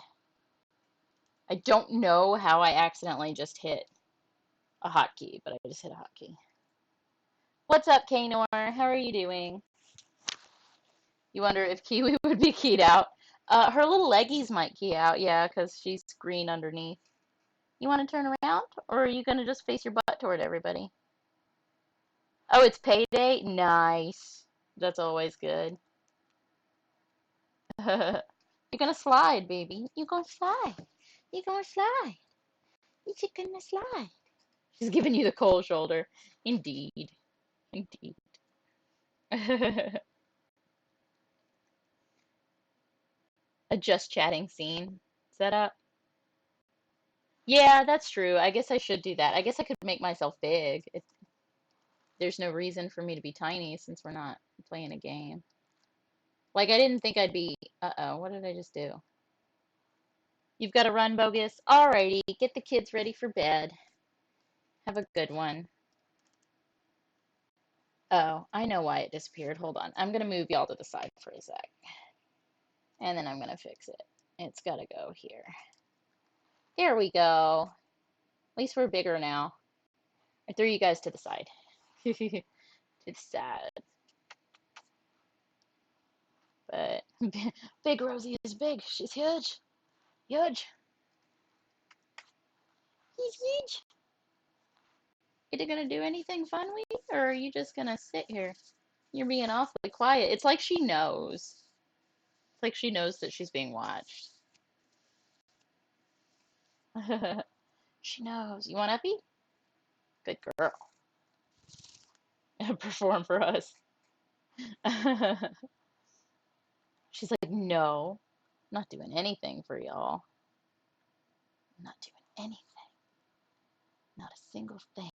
I don't know how I accidentally just hit a hotkey, but I just hit a hotkey. What's up, Kanor? How are you doing? You wonder if Kiwi would be keyed out. Her little leggies might key out, yeah, because she's green underneath. You want to turn around, or are you going to just face your butt toward everybody? Oh, it's payday? Nice. That's always good. You're going to slide, baby. You're going to slide. You're going to slide. You're going to slide. She's giving you the cold shoulder. Indeed. Indeed. A just chatting scene set up. Yeah, that's true. I guess I should do that. I guess I could make myself big. There's no reason for me to be tiny since we're not playing a game. Like, I didn't think I'd be... Uh-oh, what did I just do? You've got to run, Bogus. Alrighty, get the kids ready for bed. Have a good one. Oh, I know why it disappeared. Hold on. I'm going to move y'all to the side for a sec. And then I'm going to fix it. It's got to go here. There we go. At least we're bigger now. I threw you guys to the side. It's sad. But Big Rosie is big. She's huge. Huge. He's huge. You gonna do anything fun, Wee? Or are you just gonna sit here? You're being awfully quiet. It's like she knows. It's like she knows that she's being watched. She knows. You want Uppy? Good girl. Perform for us. She's like, no, I'm not doing anything for y'all. I'm not doing anything. Not a single thing.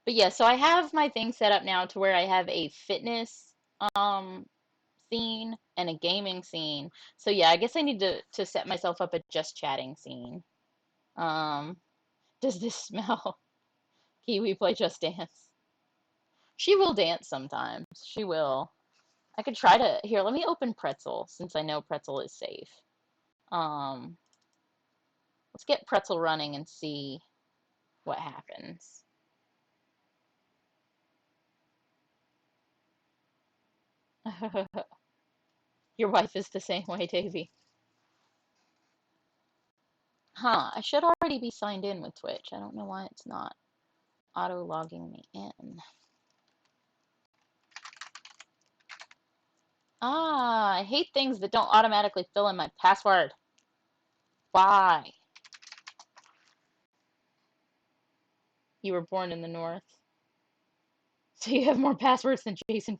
But yeah, so I have my thing set up now to where I have a fitness um scene and a gaming scene. So yeah, I guess I need to set myself up a just chatting scene. Um, does this smell? Kiwi play Just Dance. She will dance sometimes. She will. I could try to here, let me open Pretzel since I know Pretzel is safe. Um, let's get Pretzel running and see what happens. Your wife is the same way, Davy. Huh, I should already be signed in with Twitch. I don't know why it's not. auto-logging me in. Ah, I hate things that don't automatically fill in my password. Why? You were born in the North. So you have more passwords than Jason.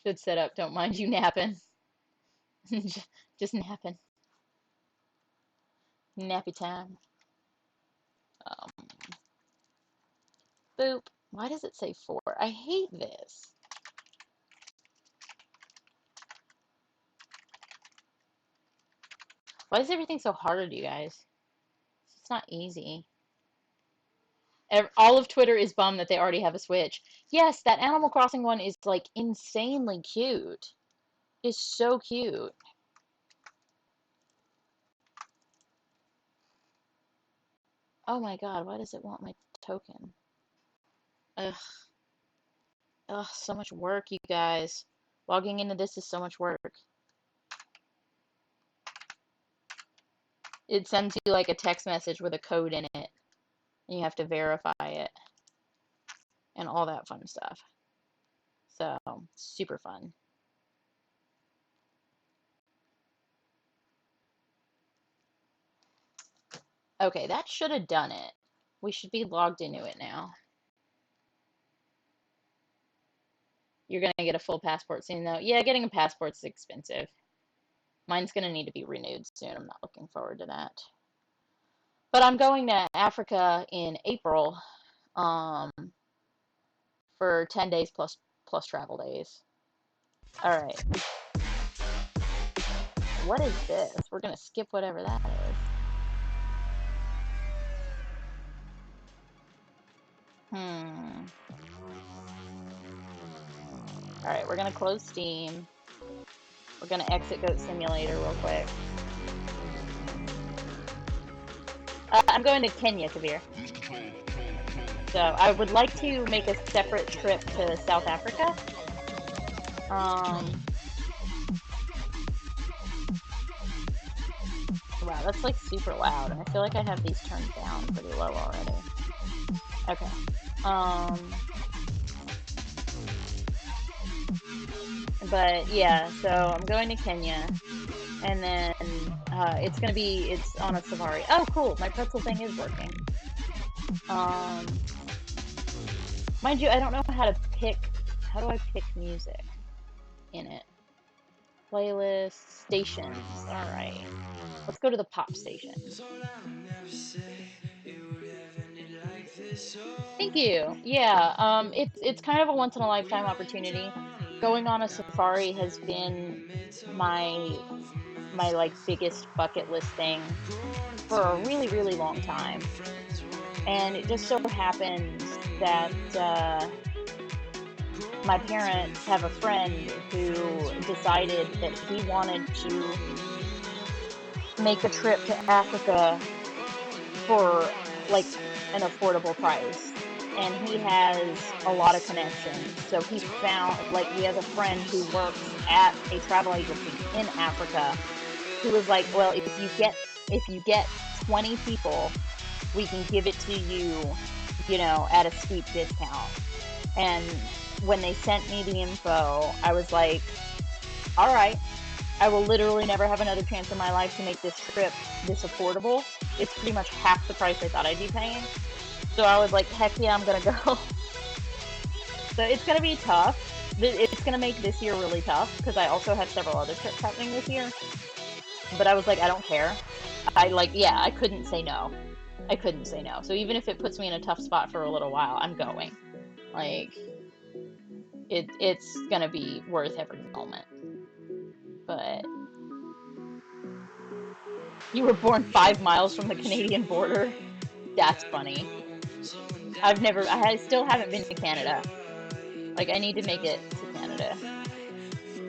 Should set up, don't mind you napping. Just napping. Nappy time. Um, boop. Why does it say 4? I hate this. Why is everything so hard, you guys? It's not easy. All of Twitter is bummed that they already have a Switch. Yes, that Animal Crossing one is like insanely cute. It's so cute. Oh my god, why does it want my token? Ugh. Ugh, so much work, you guys. Logging into this is so much work. It sends you like a text message with a code in it, and you have to verify it, and all that fun stuff. So, super fun. Okay, that should have done it. We should be logged into it now. You're gonna get a full passport soon, though. Yeah, getting a passport's expensive. Mine's gonna need to be renewed soon. I'm not looking forward to that. But I'm going to Africa in April, for 10 days plus travel days. All right. What is this? We're gonna skip whatever that is. Hmm. All right, we're gonna close Steam. We're gonna exit Goat Simulator real quick. I'm going to Kenya, Kabir. So I would like to make a separate trip to South Africa. Wow, that's like super loud, and I feel like I have these turned down pretty low already. Okay. But yeah, so I'm going to Kenya, and then it's on a safari. Oh, cool! My pretzel thing is working. Mind you, I don't know how to pick. How do I pick music in it? Playlist, stations. All right, let's go to the pop station. Thank you. Yeah, it's kind of a once in a lifetime opportunity. Going on a safari has been my like biggest bucket list thing for a really, really long time. And it just so happens that my parents have a friend who decided that he wanted to make a trip to Africa for like an affordable price. And he has a lot of connections. So he found, like, he has a friend who works at a travel agency in Africa who was like, well, if you get 20 people, we can give it to you, at a steep discount. And when they sent me the info, I was like, all right, I will literally never have another chance in my life to make this trip this affordable. It's pretty much half the price I thought I'd be paying. So I was like, heck yeah, I'm gonna go. So it's gonna be tough. It's gonna make this year really tough because I also have several other trips happening this year. But I was like, I don't care. I couldn't say no. I couldn't say no. So even if it puts me in a tough spot for a little while, I'm going. Like, it's gonna be worth every moment. But you were born 5 miles from the Canadian border? That's funny. I still haven't been to Canada. Like, I need to make it to Canada.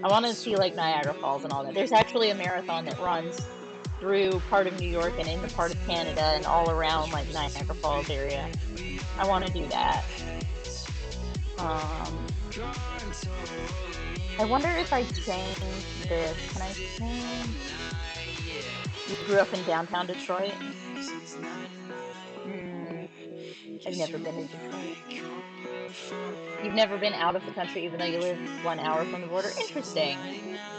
I want to see, like, Niagara Falls and all that. There's actually a marathon that runs through part of New York and into part of Canada and all around, like, Niagara Falls area. I want to do that. I wonder if I change this. Can I change? You grew up in downtown Detroit? Hmm. I've never been to Detroit. You've never been out of the country even though you live 1 hour from the border? Interesting.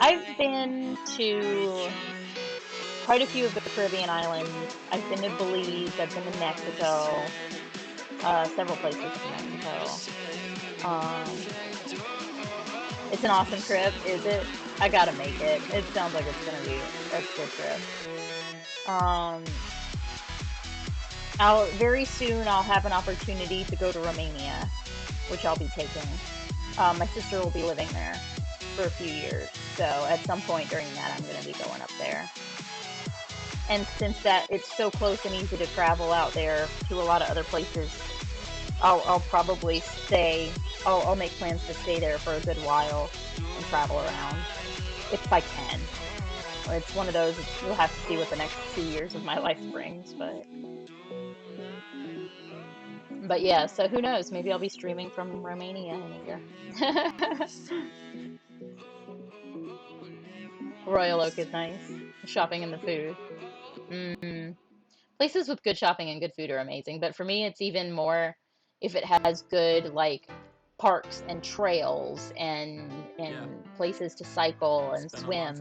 I've been to quite a few of the Caribbean islands. I've been to Belize, I've been to Mexico, several places in Mexico. Um, it's an awesome trip, is it? I gotta make it. It sounds like it's gonna be a good trip. Um, I'll very soon I'll have an opportunity to go to Romania, which I'll be taking. My sister will be living there for a few years, so at some point during that, I'm gonna be going up there. And since that it's so close and easy to travel out there to a lot of other places, I'll probably stay. I'll make plans to stay there for a good while and travel around if I can. It's one of those. We'll have to see what the next 2 years of my life brings, but yeah. So who knows? Maybe I'll be streaming from Romania in a year. Royal Oak is nice. Shopping and the food. Mm. Places with good shopping and good food are amazing, but for me, it's even more if it has good like parks and trails and places to cycle and swim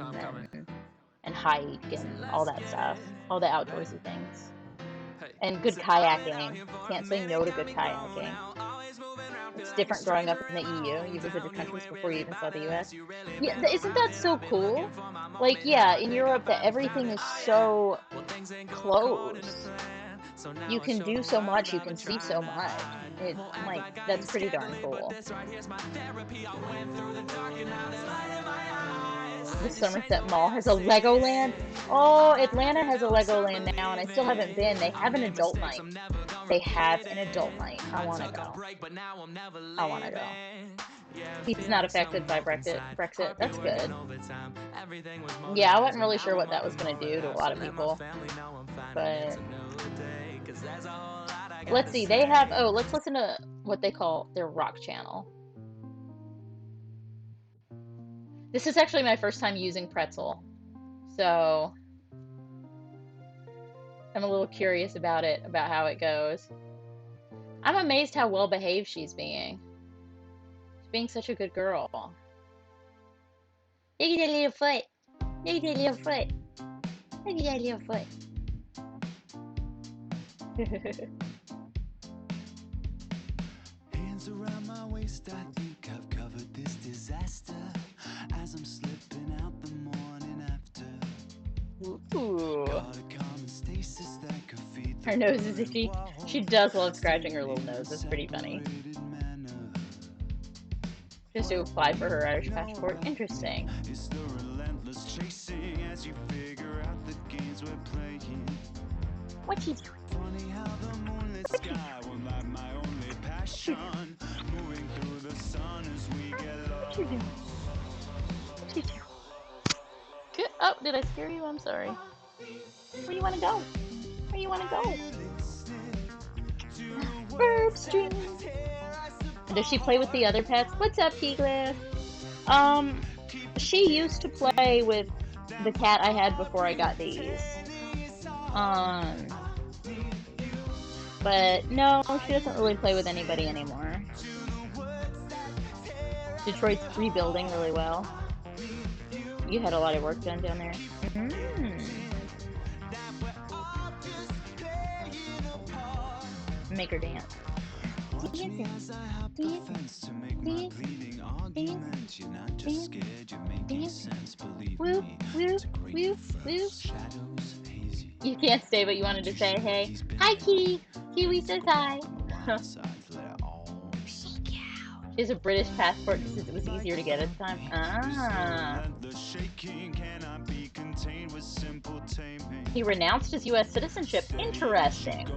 and hike and all that stuff, all the outdoorsy things, and good kayaking. Can't say no to good kayaking. It's different growing up in the EU. You visited countries before you even saw the US. Yeah, isn't that so cool? Like, yeah, in Europe, that everything is so close. You can do so much, you can see so much. Like, that's pretty darn cool. The Somerset Mall has a Legoland. Oh, Atlanta has a Legoland now, and I still haven't been. They have an adult night. They have an adult night. I want to go. I want to go. He's not affected by Brexit. Brexit. That's good. Yeah, I wasn't really sure what that was going to do to a lot of people, but let's see. They have. Oh, let's listen to what they call their rock channel. This is actually my first time using Pretzel, so I'm a little curious about it, about how it goes. I'm amazed how well behaved she's being. She's being such a good girl. Look at that little foot. Look at that little foot. Look at that little foot. Hands around my waist, I think I've covered this disaster as I'm slipping out the morning after. Ooh. Her nose is itchy. She does love scratching her little nose. That's pretty funny. Just to apply for her Irish passport. Interesting. What you doing? What you doing? What you doing? What you doing? Good. Oh, did I scare you? I'm sorry. Where do you want to go? Where do you want to go? Burp stream. Does she play with the other pets? What's up, Piglet? She used to play with the cat I had before I got these. But no, she doesn't really play with anybody anymore. Detroit's rebuilding really well. You had a lot of work done down there. Make her dance. Woo, woo, woo, woo. You can't stay, but you wanted to say hey. Hi, Kiwi. Kiwi says hi. She has a British passport since it was easier to get at the time. Ah. He renounced his U.S. citizenship. Interesting.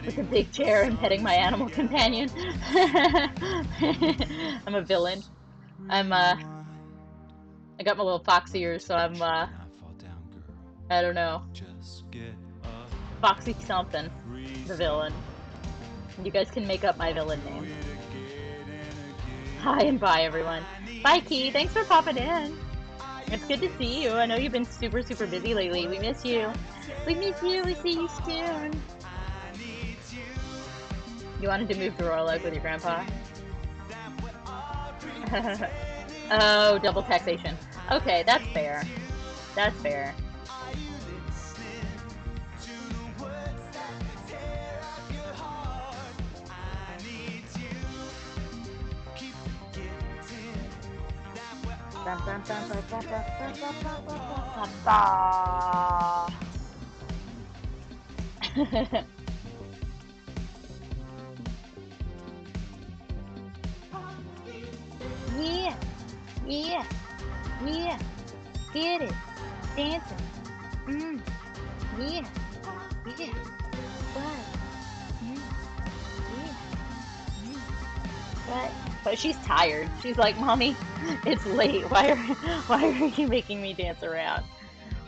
With a big chair and petting my animal companion. I'm a villain. I got my little fox ears, so I'm, I don't know. Foxy something. The villain. You guys can make up my villain name. Hi and bye, everyone. Bye, Key. Thanks for popping in. It's good to see you. I know you've been super, super busy lately. We miss you. We miss you. We see you soon. You wanted to move to Royal Oak with your grandpa? Oh, double taxation. Okay, that's fair. That's fair. Yeah, yeah, yeah. Get it. Dancing. Mm. Yeah, yeah. What? Mm. Yeah. Mm. What? But she's tired. She's like, Mommy, it's late. Why are you making me dance around?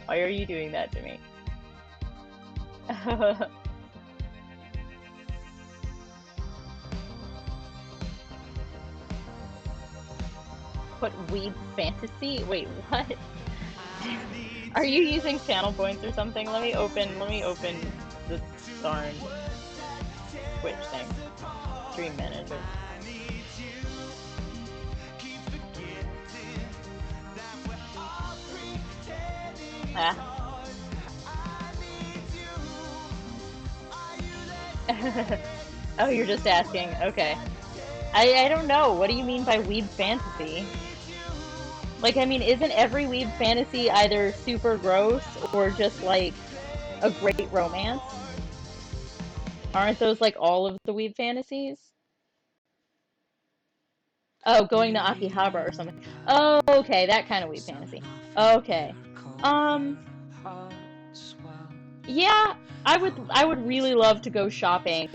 Why are you doing that to me? What weeb fantasy? Wait, what? Are you using channel points or something? Let me open the darn Twitch thing. Stream manager. Ah. Oh, you're just asking. Okay. I don't know. What do you mean by weeb fantasy? Like, I mean, isn't every weeb fantasy either super gross or just like a great romance? Aren't those like all of the weeb fantasies? Oh, going to Akihabara or something. Oh, okay, that kind of weeb fantasy. Okay. Um, yeah, I would really love to go shopping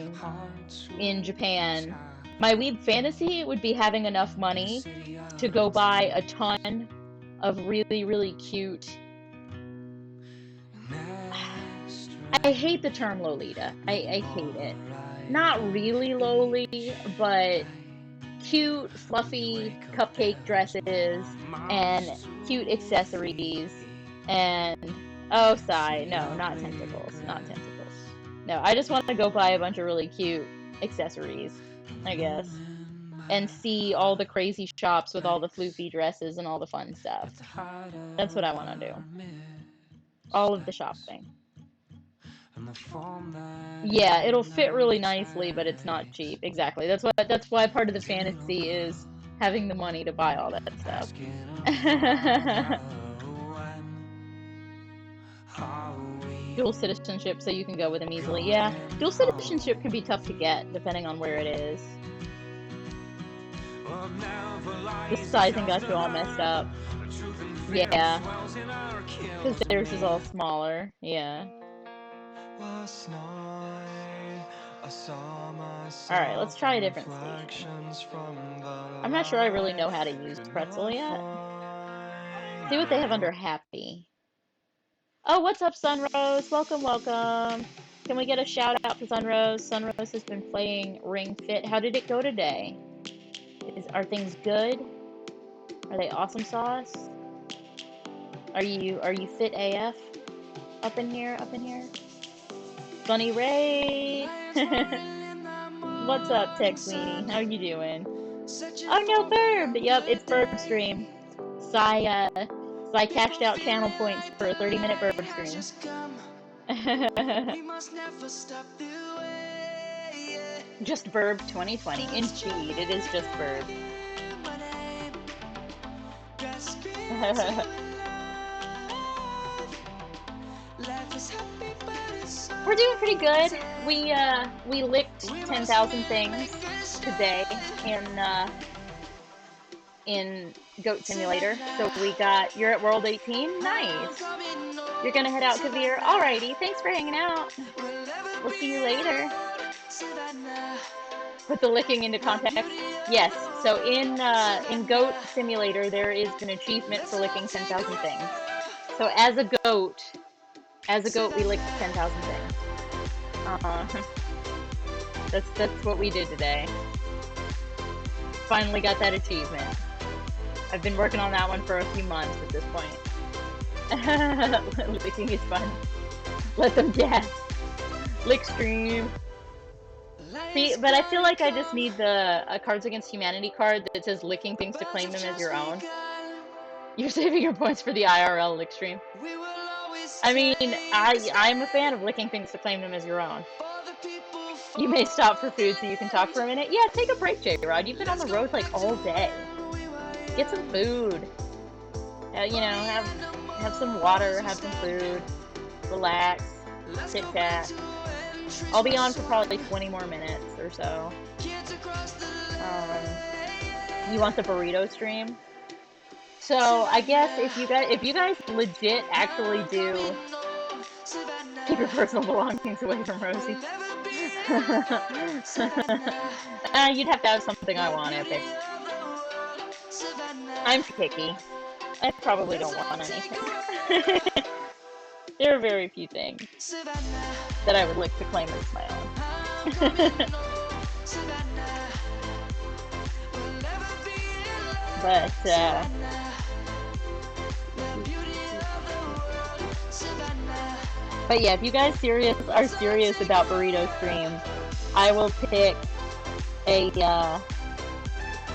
in Japan. My weeb fantasy would be having enough money to go buy a ton of really, really cute. I hate the term Lolita. I hate it. Not really lowly, but cute, fluffy cupcake dresses and cute accessories and oh, sigh. No, not tentacles. Not tentacles. No, I just want to go buy a bunch of really cute accessories, I guess, and see all the crazy shops with all the floofy dresses and all the fun stuff. That's what I want to do. All of the shopping. Yeah, it'll fit really nicely, but it's not cheap. Exactly. That's why part of the fantasy is having the money to buy all that stuff. Dual citizenship so you can go with them easily. Yeah, dual citizenship can be tough to get depending on where it is. The sizing got you all messed up. Yeah, because theirs is all smaller. Yeah. Alright, let's try a different station. I'm not sure I really know how to use Pretzel yet. See what they have under Happy. Oh, what's up, Sunrose? Welcome, welcome. Can we get a shout out to Sunrose? Sunrose has been playing Ring Fit. How did it go today? Are things good? Are they awesome sauce? Are you fit AF? Up in here, up in here? Bunny Ray! What's up, Tech Sweeney? How you doing? Oh no, Burb! Yep, it's Burb stream. Sai cashed out channel points for a 30-minute Burb stream. Just Burb 2020. Indeed, it is just Burb. We're doing pretty good. We licked 10,000 things today in Goat Simulator. So we got, you're at World 18? Nice. You're gonna head out, Kavir? Alrighty, thanks for hanging out. We'll see you later. Put the licking into context. Yes, so in Goat Simulator, there is an achievement for licking 10,000 things. So as a goat, we licked 10,000 things. That's what we did today. Finally got that achievement. I've been working on that one for a few months at this point. Licking is fun. Let them guess. Lick stream. See, but I feel like I just need a Cards Against Humanity card that says licking things to claim them as your own. You're saving your points for the IRL lick stream. I mean, I'm a fan of licking things to claim them as your own. You may stop for food so you can talk for a minute. Yeah, take a break, J-Rod. You've been on the road like all day. Get some food. You know, have some water, have some food. Relax. Chit-chat. I'll be on for probably 20 more minutes or so. You want the burrito stream? So I guess if you guys legit actually do keep your personal belongings away from Rosie, you'd have to have something I want, Epic. I'm picky. I probably don't want anything. There are very few things that I would like to claim as my own. But yeah, if you guys are serious about burrito streams, I will pick a,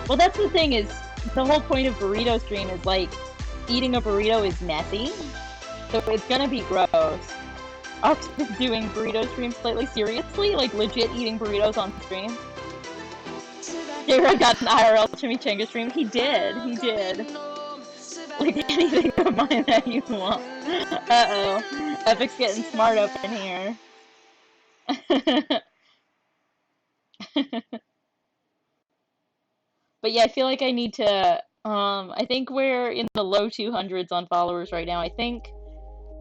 well, that's the thing, is the whole point of burrito stream is, like, eating a burrito is messy, so it's gonna be gross. Ox is doing burrito streams slightly seriously, like legit eating burritos on stream. J-Rod got an IRL chimichanga stream. He did. Like anything of mine that you want. Uh-oh. Epic's getting smart up in here. But yeah, I feel like I need to, I think we're in the low 200s on followers right now. I think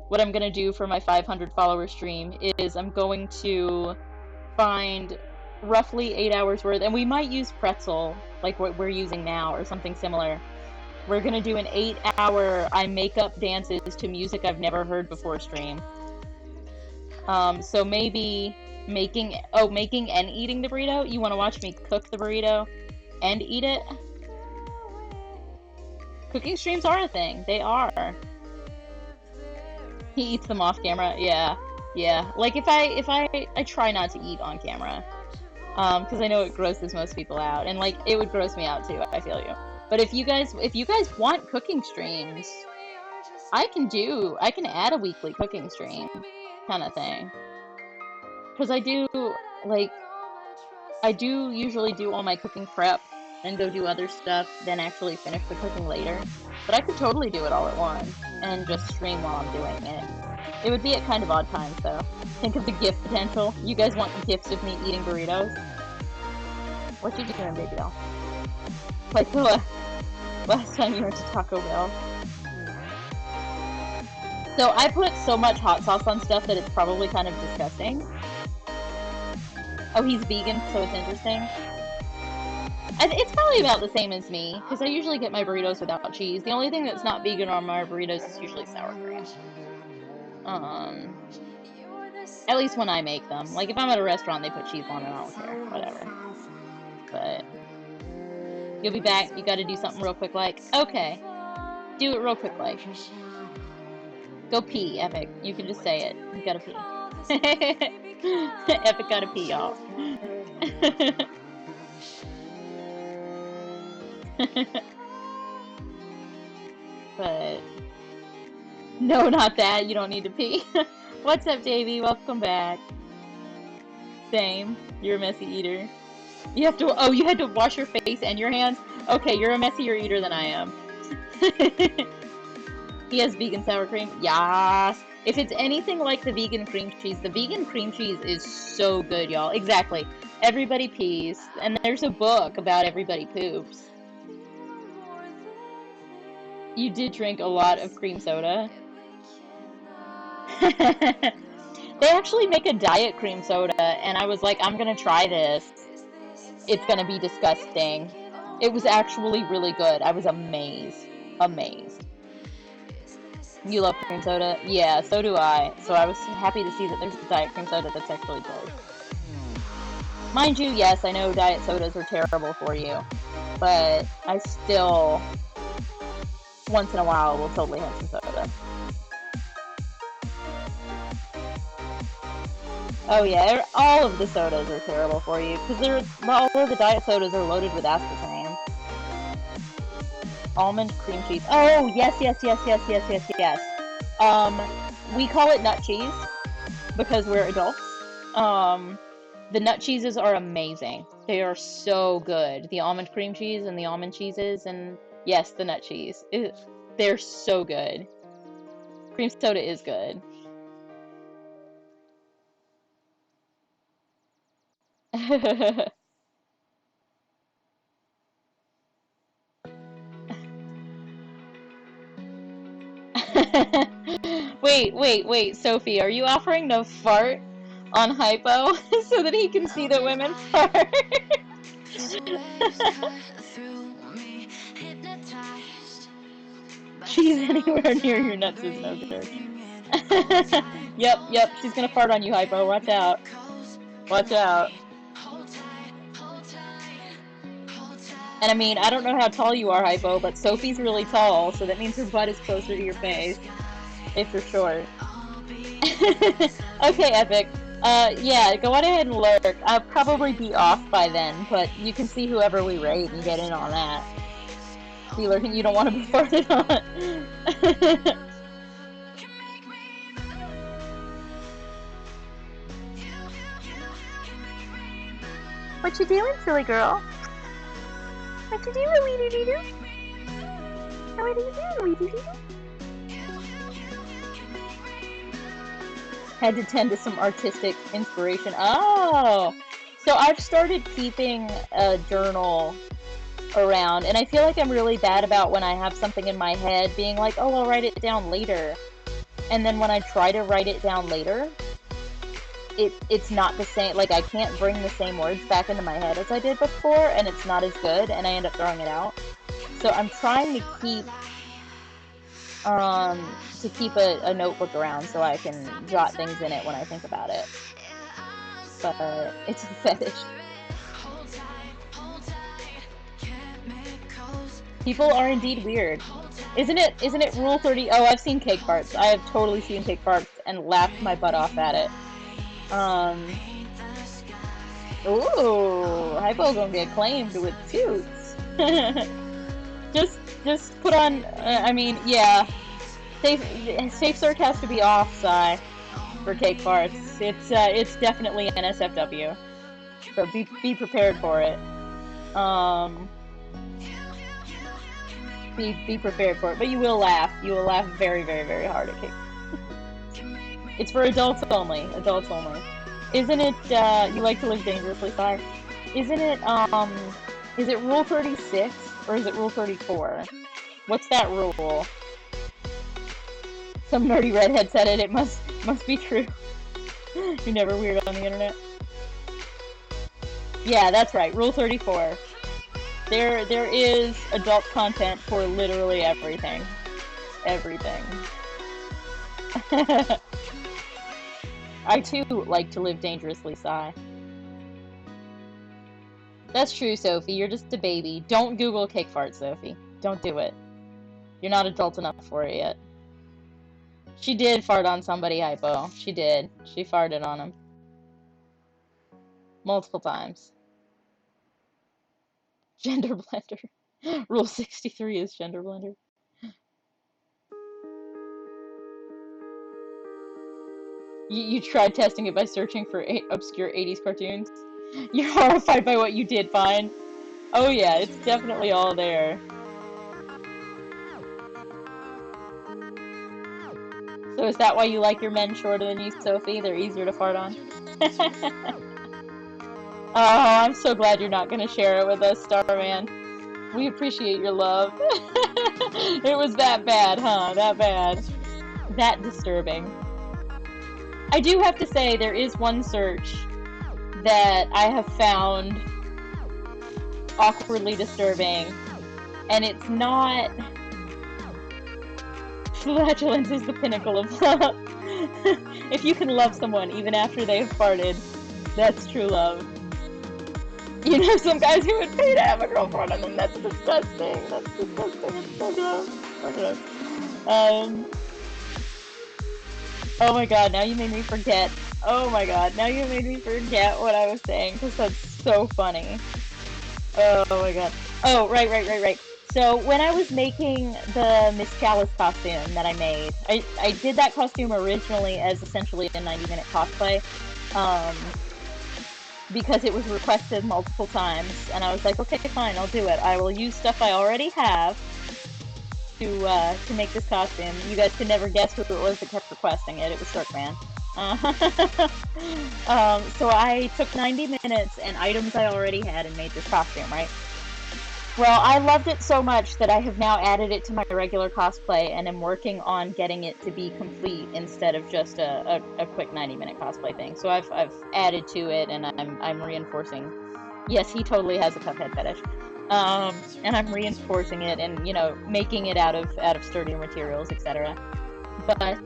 what I'm gonna do for my 500 follower stream is I'm going to find roughly 8 hours worth, and we might use Pretzel, like what we're using now, or something similar. We're gonna do an 8-hour I make up dances to music I've never heard before stream. So maybe making and eating the burrito? You wanna watch me cook the burrito and eat it? Cooking streams are a thing. They are. He eats them off camera. Yeah. Like if I try not to eat on camera, because I know it grosses most people out, and like it would gross me out too. I feel you. But if you guys want cooking streams, I can add a weekly cooking stream, kind of thing. Because I do usually do all my cooking prep and go do other stuff, then actually finish the cooking later. But I could totally do it all at once and just stream while I'm doing it. It would be at kind of odd times, though. Think of the gift potential. You guys want gifts of me eating burritos? What you doing, baby doll? Like the last time you went to Taco Bell. So I put so much hot sauce on stuff that it's probably kind of disgusting. Oh, he's vegan, so it's interesting. It's probably about the same as me, because I usually get my burritos without cheese. The only thing that's not vegan on my burritos is usually sour cream. At least when I make them. Like, if I'm at a restaurant, they put cheese on it, I don't care. Whatever. But you'll be back. You gotta do something real quick, like. Okay. Do it real quick, like. Go pee, Epic. You can just say it. You gotta pee. Epic gotta pee, y'all. But no, not that. You don't need to pee. What's up, Davey? Welcome back. Same. You're a messy eater. You have to. Oh, you had to wash your face and your hands. Okay, you're a messier eater than I am. He has vegan sour cream. Yas. If it's anything like the vegan cream cheese is so good, y'all. Exactly. Everybody pees, and there's a book about everybody poops. You did drink a lot of cream soda. They actually make a diet cream soda, and I was like, I'm gonna try this. It's gonna be disgusting. It was actually really good. I was amazed. You love cream soda? Yeah, so do I. So I was happy to see that there's a diet cream soda that's actually good. Mind you, yes, I know diet sodas are terrible for you. but I still, once in a while, will totally have some soda. Oh yeah, all of the sodas are terrible for you, because all of the diet sodas are loaded with aspartame. Almond cream cheese. Oh, yes, yes, yes, yes, yes, yes, yes. We call it nut cheese, because we're adults. The nut cheeses are amazing. They are so good. The almond cream cheese and the almond cheeses, and yes, the nut cheese. They're so good. Cream soda is good. Wait, Sophie, are you offering to fart on Hypo so that he can see that women fart? Cheese anywhere near your nuts is no good. Yep, she's gonna fart on you, Hypo. Watch out. Watch out. And I mean, I don't know how tall you are, Hypo, but Sophie's really tall, so that means her butt is closer to your face. If you're short. Okay, Epic. Yeah, go on ahead and lurk. I'll probably be off by then, but you can see whoever we rate and get in on that. See, lurking, you don't want to be farted on. What you doing, silly girl? What you doing, wee doo doo doo? What are you doing, wee doo doo doo? Had to tend to some artistic inspiration. Oh! So I've started keeping a journal around, and I feel like I'm really bad about when I have something in my head being like, oh, I'll write it down later. And then when I try to write it down later, it's not the same. Like, I can't bring the same words back into my head as I did before, and it's not as good, and I end up throwing it out. So I'm trying to keep a notebook around so I can jot things in it when I think about it. But it's a fetish. People are indeed weird. Isn't it Rule 30? Oh, I've seen cake farts. I have totally seen cake farts and laughed my butt off at it. Ooh, Hypo gonna get claimed with toots. just put on, I mean, yeah. Safe Circ has to be off, Sai, for cake farts. It's definitely NSFW. So be prepared for it. Be prepared for it. But you will laugh. You will laugh very, very, very hard at cake. It's for adults only. Adults only. Isn't it, you like to live dangerously, Sai? Isn't it, is it Rule 36? Or is it Rule 34? What's that rule? Some nerdy redhead said it. It must be true. You're never weird on the internet. Yeah, that's right. Rule 34. There is adult content for literally everything. Everything. I too like to live dangerously, Sigh. That's true, Sophie. You're just a baby. Don't Google cake fart, Sophie. Don't do it. You're not adult enough for it yet. She did fart on somebody, Hypo. She did. She farted on him. Multiple times. Gender blender. Rule 63 is gender blender. You tried testing it by searching for obscure 80s cartoons? You're horrified by what you did find? Oh yeah, it's definitely all there. So is that why you like your men shorter than you, Sophie? They're easier to fart on? Oh, I'm so glad you're not going to share it with us, Starman. We appreciate your love. It was that bad, huh? That bad. That disturbing. I do have to say, there is one search that I have found awkwardly disturbing, and it's not... Flatulence is the pinnacle of love. If you can love someone even after they've farted, that's true love. You know, some guys who would pay to have a girlfriend. I think that's disgusting. That's disgusting. It's so gross. So gross. Oh my god, now you made me forget. Oh my god, now you made me forget what I was saying, because that's so funny. Oh my god. Oh, right. So, when I was making the Miss Chalice costume that I made, I did that costume originally as essentially a 90-minute cosplay. Um, because it was requested multiple times, and I was like, okay, fine, I'll do it. I will use stuff I already have to make this costume. You guys could never guess who it was that kept requesting it. It was Circman. So I took 90 minutes and items I already had and made this costume, right? Well, I loved it so much that I have now added it to my regular cosplay and am working on getting it to be complete instead of just a quick 90-minute cosplay thing. So I've added to it, and I'm reinforcing. Yes, he totally has a Cuphead fetish. And I'm reinforcing it and, you know, making it out of sturdier materials, etc. But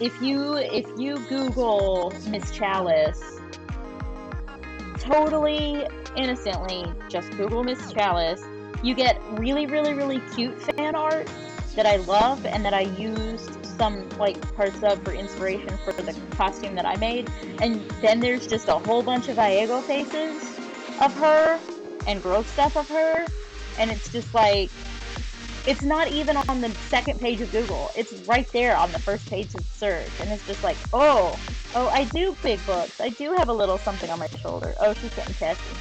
if you Google Miss Chalice, totally innocently, just Google Miss Chalice, you get really cute fan art that I love and that I used some like parts of for inspiration for the costume that I made. And then there's just a whole bunch of Viego faces of her and growth stuff of her, and it's just like, it's not even on the second page of Google. It's right there on the first page of search, and it's just like, oh, I do big books. I do have a little something on my shoulder. Oh, she's getting testy.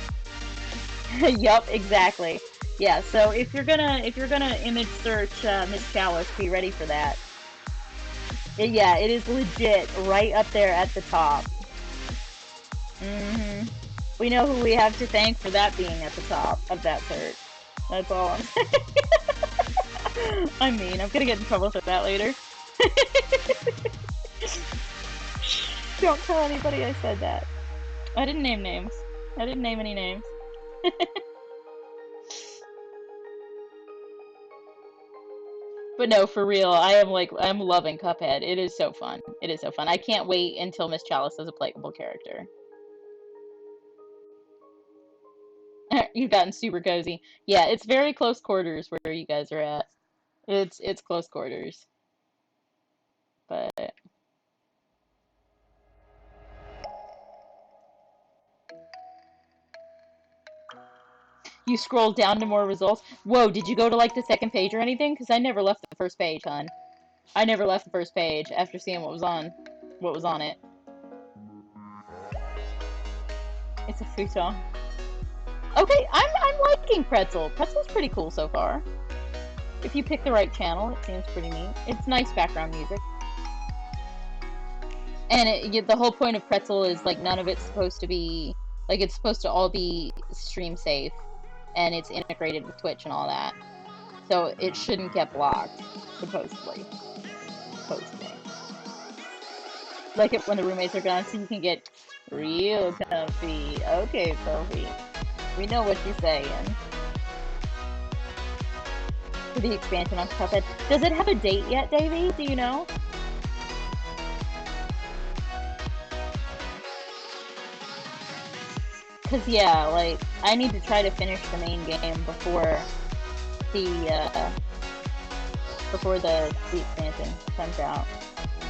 Yup, exactly. Yeah, so if you're gonna image search Miss Chalice, be ready for that. Yeah, it is legit right up there at the top. We know who we have to thank for that being at the top of that search. That's all I'm saying. I mean, I'm gonna get in trouble for that later. Don't tell anybody I said that. I didn't name names. I didn't name any names. But no, for real, I'm loving Cuphead. It is so fun. It is so fun. I can't wait until Miss Chalice is a playable character. You've gotten super cozy. Yeah, it's very close quarters where you guys are at. It's close quarters. But you scroll down to more results. Whoa, did you go to like the second page or anything? Because I never left the first page, hon. I never left the first page after seeing what was on it. It's a futon. Okay, I'm liking Pretzel. Pretzel's pretty cool so far. If you pick the right channel, it seems pretty neat. It's nice background music. And the whole point of Pretzel is like none of it's supposed to be like, it's supposed to all be stream safe, and it's integrated with Twitch and all that. So it shouldn't get blocked, supposedly. Like it when the roommates are gone, so you can get real comfy. Okay, Sophie. We know what you're saying. For the expansion on Cuphead. Does it have a date yet, Davey? Do you know? Cause yeah, like, I need to try to finish the main game before the expansion comes out.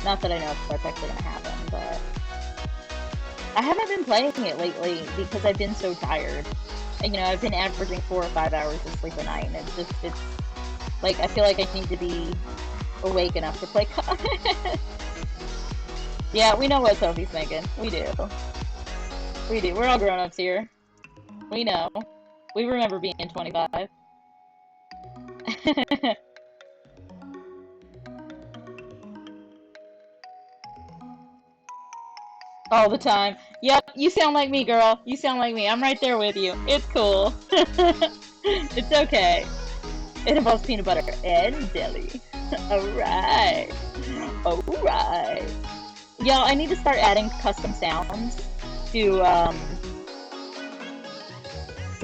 Not that I know if that's actually gonna happen, but I haven't been playing it lately because I've been so tired. You know, I've been averaging 4 or 5 hours of sleep a night, and it's like, I feel like I need to be awake enough to play. Yeah, we know what Sophie's thinking. We do. We do. We're all grown-ups here. We know. We remember being 25. All the time. Yep, you sound like me, girl. You sound like me. I'm right there with you. It's cool. It's okay. It involves peanut butter and jelly. Alright. Alright. Y'all, I need to start adding custom sounds to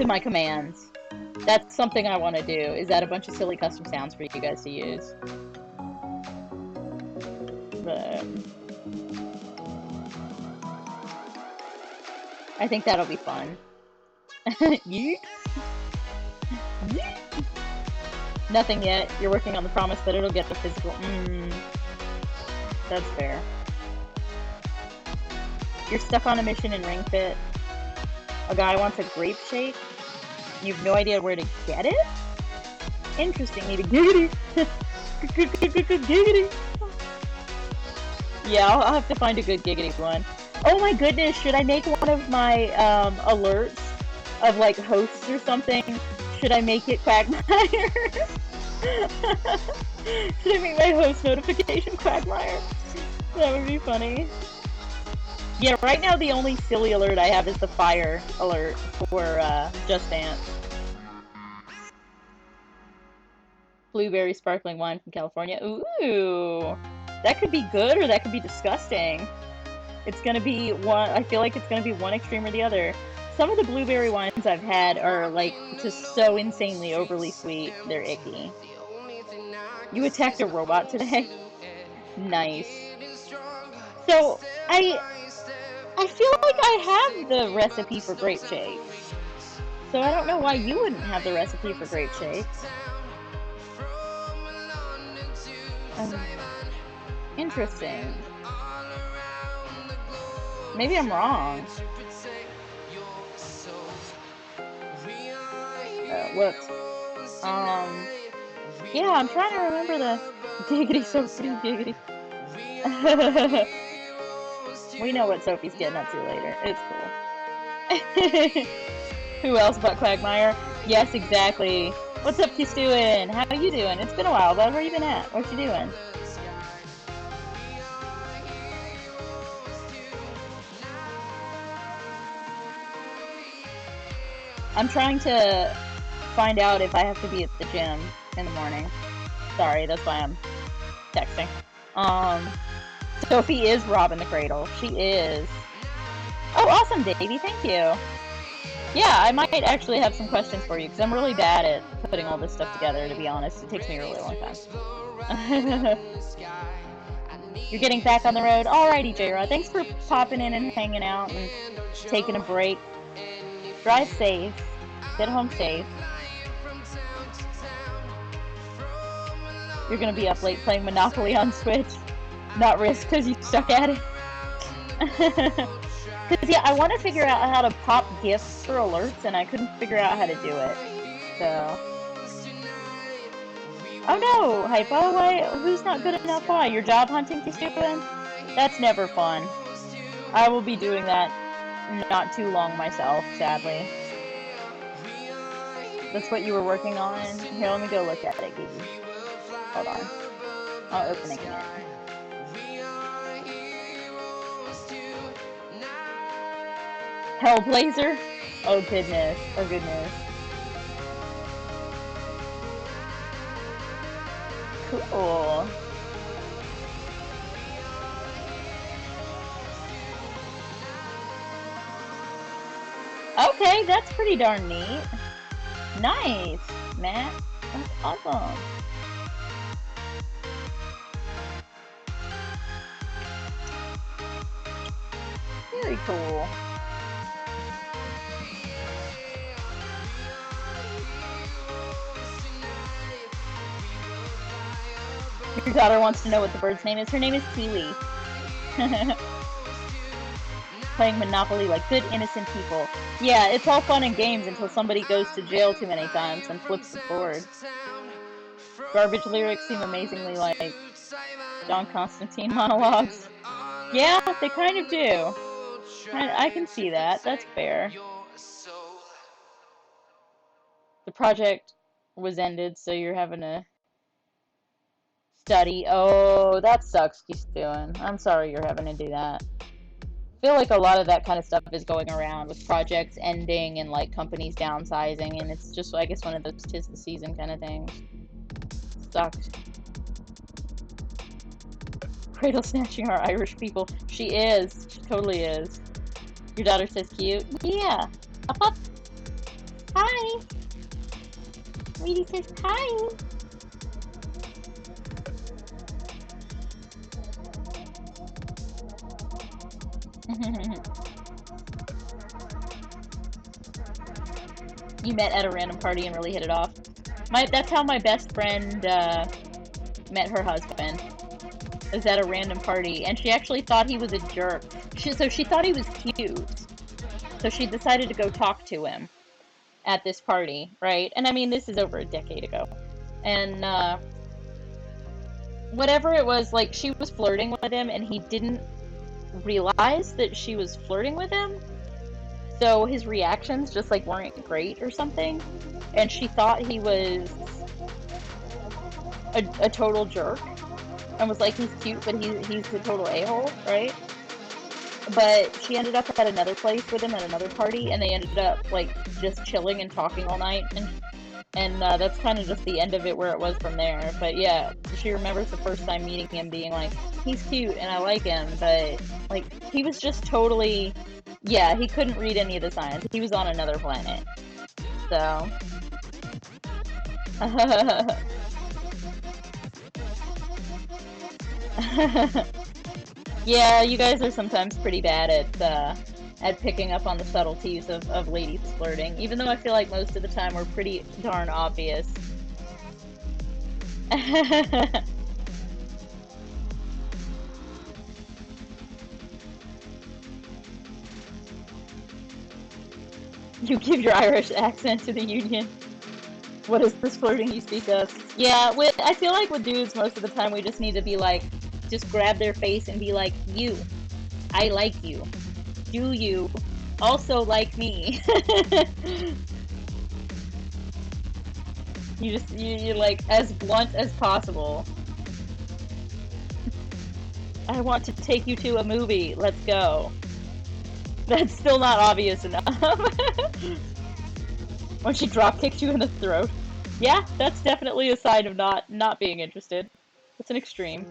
my commands. That's something I want to do, is add a bunch of silly custom sounds for you guys to use. But I think that'll be fun. Yeet. Yeet. Nothing yet. You're working on the promise that it'll get the physical. That's fair. You're stuck on a mission in Ring Fit. A guy wants a grape shake. You have no idea where to get it? Interesting. Need a giggity. Giggity. Yeah, I'll have to find a good giggity one. Oh my goodness, should I make one of my alerts of like hosts or something? Should I make it Quagmire? Should I make my host notification Quagmire? That would be funny. Yeah, right now the only silly alert I have is the fire alert for Just Dance. Blueberry sparkling wine from California. Ooh, that could be good or that could be disgusting. It's gonna be one. I feel like it's gonna be one extreme or the other. Some of the blueberry wines I've had are like just so insanely overly sweet. They're icky. You attacked a robot today? Nice. So I feel like I have the recipe for grape shake. So I don't know why you wouldn't have the recipe for grape shake. Interesting. Maybe I'm wrong. Whoops. Yeah, I'm trying to remember the giggity Sophie giggity. We know what Sophie's getting up to later. It's cool. Who else but Quagmire? Yes, exactly. What's up, Kiss doing? How you doing? It's been a while, bud. Where you been at? What you doing? I'm trying to find out if I have to be at the gym in the morning. Sorry, that's why I'm texting. Sophie is robbing the cradle. She is. Oh, awesome, Davey. Thank you. Yeah, I might actually have some questions for you, because I'm really bad at putting all this stuff together, to be honest. It takes me a really long time. You're getting back on the road? Alrighty, J-Rod. Thanks for popping in and hanging out and taking a break. Drive safe. Get home safe. You're gonna be up late playing Monopoly on Switch. Not Risk, because you suck at it. Because, yeah, I want to figure out how to pop gifts for alerts, and I couldn't figure out how to do it. So. Oh no, Hypo, why? Who's not good enough? Why? You're job hunting, Kistuin? That's never fun. I will be doing that not too long myself, sadly. That's what you were working on? Here, let me go look at it, Gigi. Hold on. I'm opening it. Hellblazer? Oh goodness. Oh goodness. Cool. Okay, that's pretty darn neat. Nice, Matt. That's awesome. Very cool. Your daughter wants to know what the bird's name is. Her name is Kiwi. Playing Monopoly like good, innocent people. Yeah, it's all fun and games until somebody goes to jail too many times and flips the board. Garbage lyrics seem amazingly like John Constantine monologues. Yeah, they kind of do. I can see that. That's fair. The project was ended, so you're having to study. Oh, that sucks, Keystone. I'm sorry you're having to do that. I feel like a lot of that kind of stuff is going around with projects ending and like companies downsizing, and it's just, I guess, one of those 'tis the season kind of things. Sucks. Cradle snatching our Irish people. She is. She totally is. Your daughter says cute. Yeah. Up up. Hi. Reedy says hi. You met at a random party and really hit it off. That's how my best friend met her husband. It was at a random party, and she actually thought he was a jerk. So she thought he was cute. So she decided to go talk to him at this party, right? And I mean, this is over a decade ago. And whatever it was, like, she was flirting with him, and he didn't realize that she was flirting with him. So his reactions just, like, weren't great or something. And she thought he was a total jerk. And was like, he's cute, but he's a total a-hole, right? But she ended up at another place with him at another party, and they ended up, like, just chilling and talking all night. And that's kind of just the end of it, where it was from there. But yeah, she remembers the first time meeting him being like, he's cute and I like him, but, like, he was just totally, yeah, he couldn't read any of the signs. He was on another planet. So. Yeah, you guys are sometimes pretty bad at picking up on the subtleties of ladies flirting, even though I feel like most of the time we're pretty darn obvious. You give your Irish accent to the Union. What is this flirting you speak of? Yeah, I feel like with dudes, most of the time we just need to be like, just grab their face and be like, you, I like you. Do you also like me? You're like, as blunt as possible. I want to take you to a movie. Let's go. That's still not obvious enough. When she drop kicks you in the throat. Yeah, that's definitely a sign of not being interested. It's an extreme.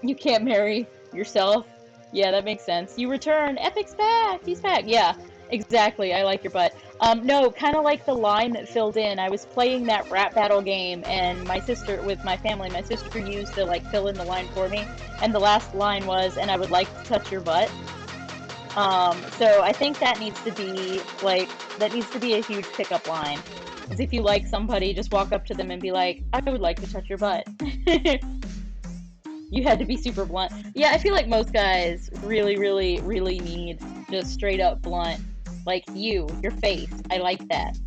You can't marry yourself. Yeah, that makes sense. You return. Epic's back. He's back. Yeah, exactly. I like your butt. No, kind of like the line that filled in. I was playing that rap battle game, and my sister, with my family, my sister used to, like, fill in the line for me, and the last line was, and I would like to touch your butt. So I think that needs to be, like, that needs to be a huge pickup line. Because if you like somebody, just walk up to them and be like, I would like to touch your butt. You had to be super blunt. Yeah, I feel like most guys really, really, really need just straight up blunt. Like, your face. I like that.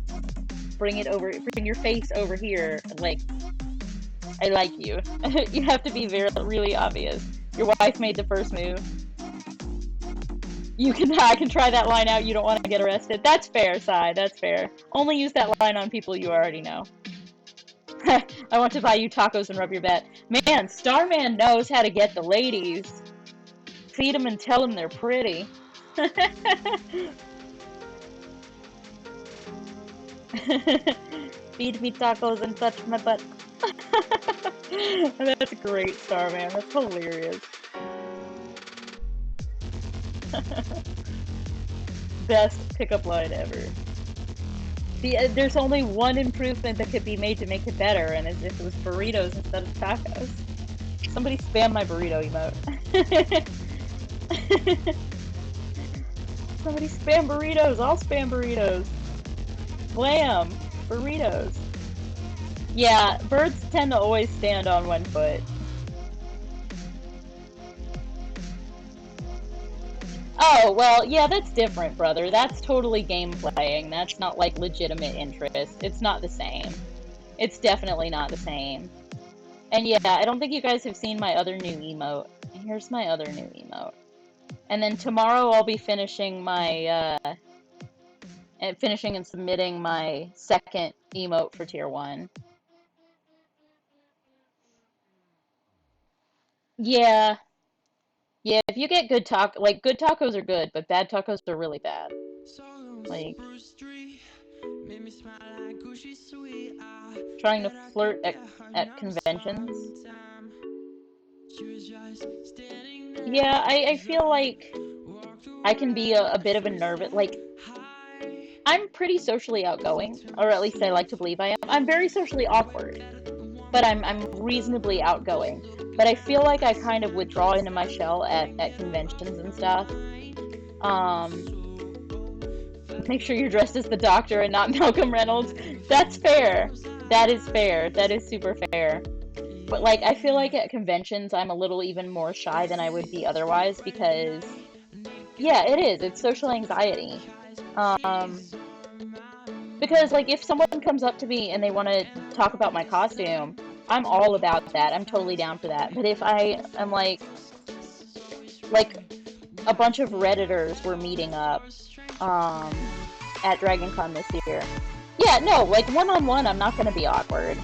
Bring your face over here. Like, I like you. You have to be really obvious. Your wife made the first move. I can try that line out, you don't want to get arrested. That's fair, Sai, that's fair. Only use that line on people you already know. I want to buy you tacos and rub your back. Man, Starman knows how to get the ladies. Feed them and tell them they're pretty. Feed me tacos and touch my butt. That's great, Starman. That's hilarious. Best pickup line ever. There's only one improvement that could be made to make it better, and it's if it was burritos instead of tacos. Somebody spam my burrito emote. Somebody spam burritos. I'll spam burritos. Blam. Burritos. Yeah, birds tend to always stand on one foot. Oh, well, yeah, that's different, brother. That's totally game playing. That's not, like, legitimate interest. It's not the same. It's definitely not the same. And yeah, I don't think you guys have seen my other new emote. Here's my other new emote. And then tomorrow I'll be finishing my, finishing and submitting my second emote for Tier 1. Yeah. Yeah, if you get good good tacos are good, but bad tacos are really bad. Like, trying to flirt at conventions. Yeah, I feel like I can be a bit of a nervous, like, I'm pretty socially outgoing, or at least I like to believe I am. I'm very socially awkward, but I'm reasonably outgoing. But I feel like I kind of withdraw into my shell at conventions and stuff. Make sure you're dressed as the Doctor and not Malcolm Reynolds. That's fair. That is fair. That is super fair. But like, I feel like at conventions, I'm a little even more shy than I would be otherwise because, yeah, it is. It's social anxiety. Um, because like, if someone comes up to me and they want to talk about my costume, I'm all about that. I'm totally down for that. But if I am like a bunch of Redditors were meeting up, um, at DragonCon this year. Yeah, no, like one-on-one, I'm not gonna be awkward.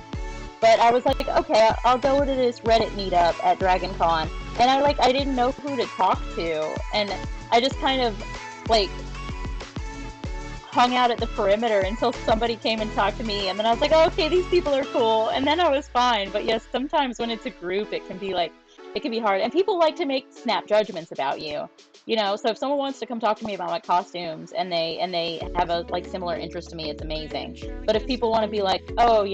But I was like, okay, I'll go to this Reddit meetup at DragonCon, and I didn't know who to talk to, and I just kind of like hung out at the perimeter until somebody came and talked to me, and then I was like, oh, okay, these people are cool, and then I was fine. But yes, sometimes when it's a group, it can be hard, and people like to make snap judgments about you. So if someone wants to come talk to me about my costumes and they have a like similar interest to me, it's amazing. But if people want to be like, oh,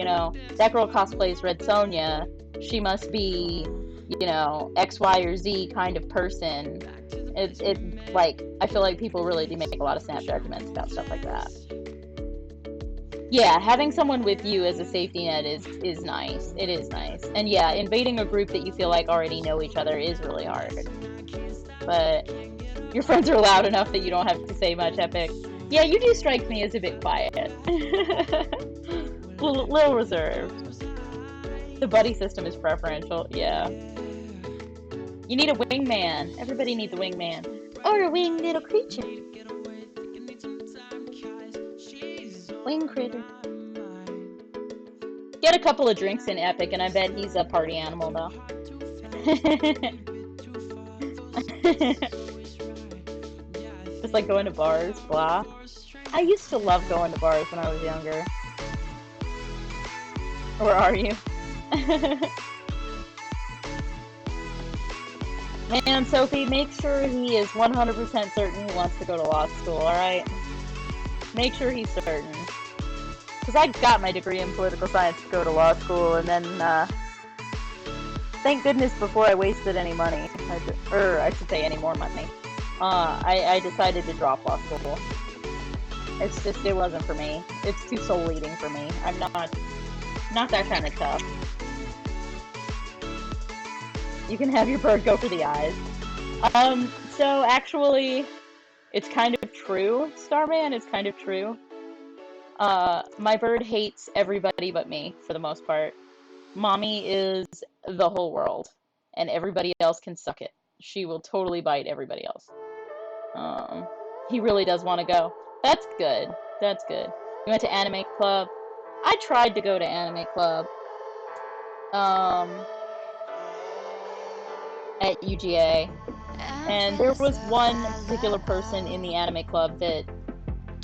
that girl cosplays Red Sonja, she must be, X, Y, or Z kind of person. It like, I feel like people really do make a lot of snap judgments about stuff like that. Yeah, having someone with you as a safety net is nice. It is nice. And yeah, invading a group that you feel like already know each other is really hard. But your friends are loud enough that you don't have to say much, Epic. Yeah, you do strike me as a bit quiet. little reserved. The buddy system is preferential, yeah. You need a wingman. Everybody needs a wingman. Or a winged little creature. Wing critter. Get a couple of drinks in Epic, and I bet he's a party animal, though. Just like going to bars, blah. I used to love going to bars when I was younger. Or are you? Man, Sophie, make sure he is 100% certain he wants to go to law school, alright? Make sure he's certain. Because I got my degree in political science to go to law school, and then, thank goodness before I wasted any money, or I should say any more money, I decided to drop law school. It's just, it wasn't for me. It's too soul-eating for me. I'm not that kind of tough. You can have your bird go for the eyes. So actually, it's kind of true, Starman, it's kind of true. My bird hates everybody but me, for the most part. Mommy is the whole world, and everybody else can suck it. She will totally bite everybody else. He really does want to go. That's good. That's good. We went to Anime Club. I tried to go to Anime Club. At UGA. And there was one particular person in the Anime Club that,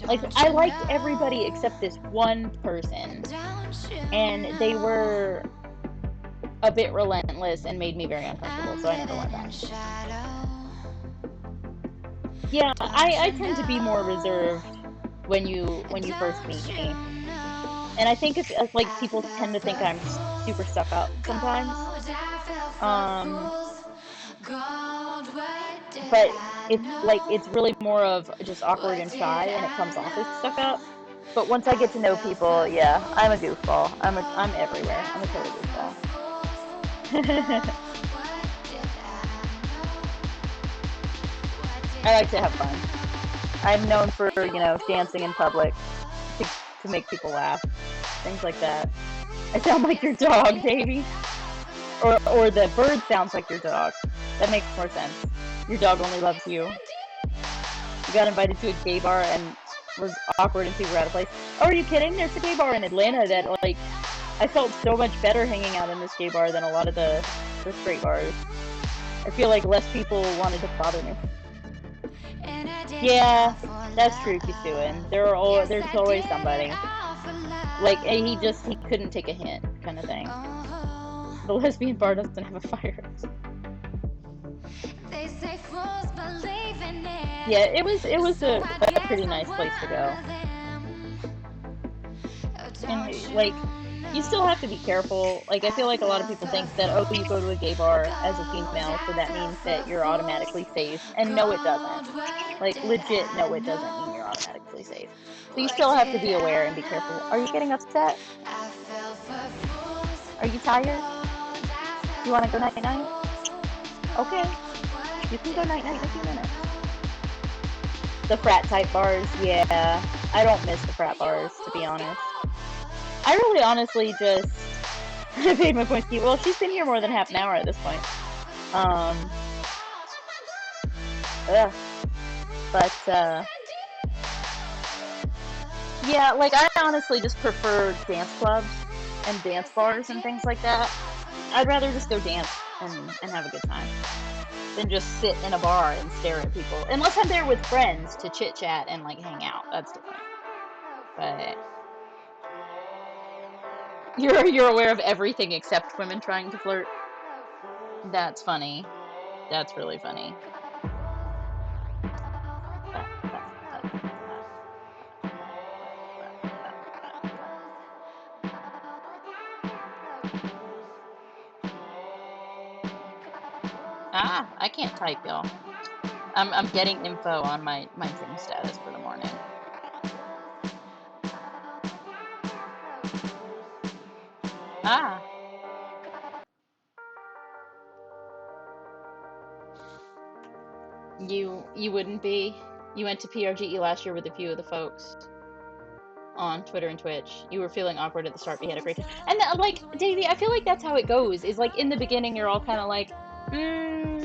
like, I liked everybody except this one person. And they were a bit relentless and made me very uncomfortable, so I never went back. Yeah, I tend to be more reserved when you first meet me. And I think it's like people tend to think I'm super stuck up sometimes. But it's really more of just awkward and shy, and it comes off as stuck up. But once I get to know people, yeah, I'm a goofball. I'm everywhere. I'm a total goofball. I like to have fun. I'm known for, dancing in public to make people laugh. Things like that. I sound like your dog, baby. Or the bird sounds like your dog. That makes more sense. Your dog only loves you. You got invited to a gay bar and was awkward and super out of place. Oh, are you kidding? There's a gay bar in Atlanta that, like, I felt so much better hanging out in this gay bar than a lot of the straight bars. I feel like less people wanted to bother me. Yeah, that's true, Kisuin. There's always somebody. Like, he couldn't take a hint, kind of thing. The lesbian bar doesn't have a fire. Yeah, it was a pretty nice place to go. And, like, you still have to be careful. Like, I feel like a lot of people think that, oh, you go to a gay bar as a female, so that means that you're automatically safe. And no, it doesn't. Like, legit, no, it doesn't mean you're automatically safe. So you still have to be aware and be careful. Are you getting upset? Are you tired? You want to go night-night? Okay, you can go night-night in a few minutes. The frat-type bars, yeah. I don't miss the frat bars, to be honest. I really honestly just paid my points. Well, she's been here more than half an hour at this point. Ugh. But, yeah, like, I honestly just prefer dance clubs and dance bars and things like that. I'd rather just go dance and have a good time than just sit in a bar and stare at people. Unless I'm there with friends to chit-chat and, like, hang out. That's different. But you're aware of everything except women trying to flirt. That's funny. That's really funny. Ah, I can't type, y'all. I'm getting info on my Zoom status for the morning. Ah. You wouldn't be. You went to PRGE last year with a few of the folks on Twitter and Twitch. You were feeling awkward at the start, but you had a great time. And like, Davey, I feel like that's how it goes. Is like in the beginning, you're all kind of like,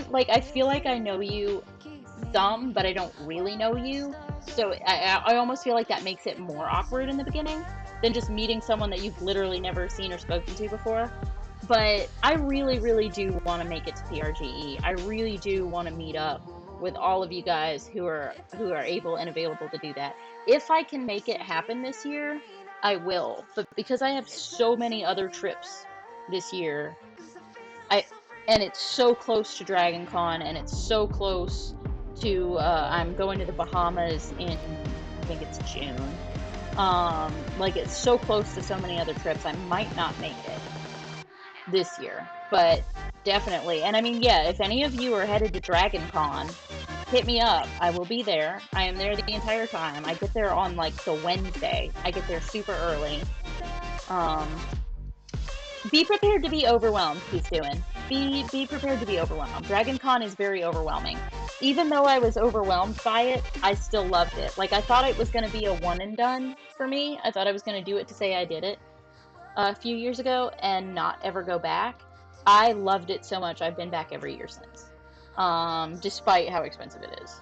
like I feel like I know you some, but I don't really know you. So I almost feel like that makes it more awkward in the beginning than just meeting someone that you've literally never seen or spoken to before. But I really, really do want to make it to PRGE. I really do want to meet up with all of you guys who are able and available to do that. If I can make it happen this year, I will. But because I have so many other trips this year, and it's so close to Dragon Con, and it's so close to I'm going to the Bahamas in, I think it's June. Like it's so close to so many other trips, I might not make it this year, but definitely. And I mean, yeah, if any of you are headed to Dragon Con, hit me up. I will be there. I am there the entire time. I get there on like the Wednesday. I get there super early. Be prepared to be overwhelmed, he's doing. Be prepared to be overwhelmed. Dragon Con is very overwhelming. Even though I was overwhelmed by it, I still loved it. Like I thought it was going to be a one and done for me. I thought I was going to do it to say I did it a few years ago and not ever go back. I loved it so much. I've been back every year since, despite how expensive it is.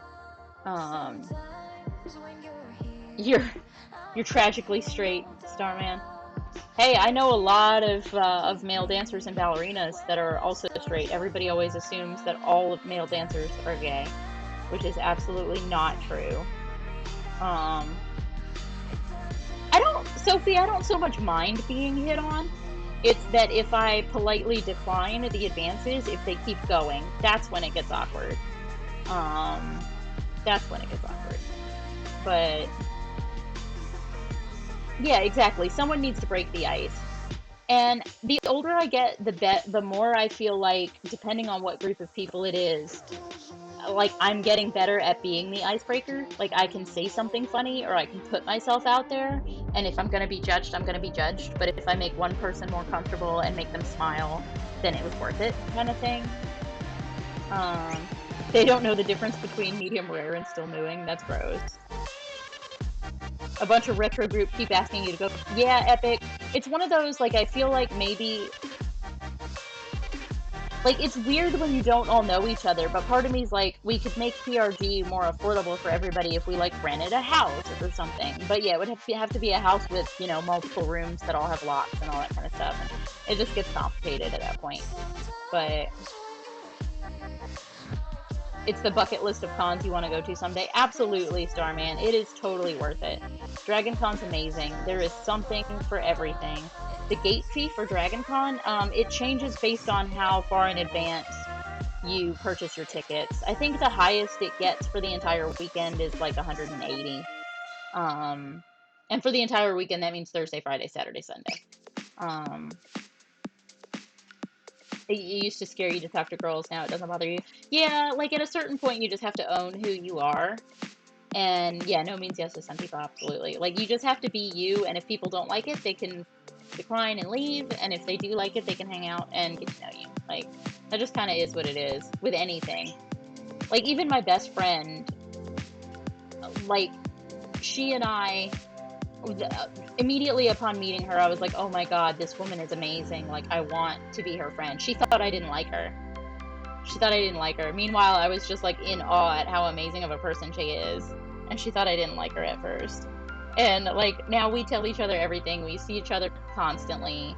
You're tragically straight, Starman. Hey, I know a lot of male dancers and ballerinas that are also straight. Everybody always assumes that all of male dancers are gay, which is absolutely not true. Sophie, I don't so much mind being hit on. It's that if I politely decline the advances, if they keep going, that's when it gets awkward. That's when it gets awkward. But yeah, exactly. Someone needs to break the ice. And the older I get, the more I feel like, depending on what group of people it is, like I'm getting better at being the icebreaker. Like I can say something funny or I can put myself out there, and if I'm gonna be judged, I'm gonna be judged. But if I make one person more comfortable and make them smile, then it was worth it, kind of thing. They don't know the difference between medium rare and still mooing. That's gross. A bunch of retro group keep asking you to go. Yeah, Epic. It's one of those, like, I feel like maybe, like, it's weird when you don't all know each other, but part of me is like, we could make PRG more affordable for everybody if we, like, rented a house or something. But yeah, it would have to be a house with, you know, multiple rooms that all have locks and all that kind of stuff. And it just gets complicated at that point. But it's the bucket list of cons you want to go to someday. Absolutely, Starman. It is totally worth it. Dragon Con's amazing. There is something for everything. The gate fee for Dragon Con, it changes based on how far in advance you purchase your tickets. I think the highest it gets for the entire weekend is like 180. And for the entire weekend, that means Thursday, Friday, Saturday, Sunday. It used to scare you to talk to girls, now it doesn't bother you. Yeah, like at a certain point you just have to own who you are. And yeah, no means yes to some people, absolutely. Like, you just have to be you, and if people don't like it, they can decline and leave, and if they do like it, they can hang out and get to know you. Like, that just kind of is what it is with anything. Like, even my best friend, like, she and I, immediately upon meeting her, I was like, oh my god, this woman is amazing. Like, I want to be her friend. She thought I didn't like her. She thought I didn't like her. Meanwhile, I was just like in awe at how amazing of a person she is. And she thought I didn't like her at first. And like, now we tell each other everything. We see each other constantly.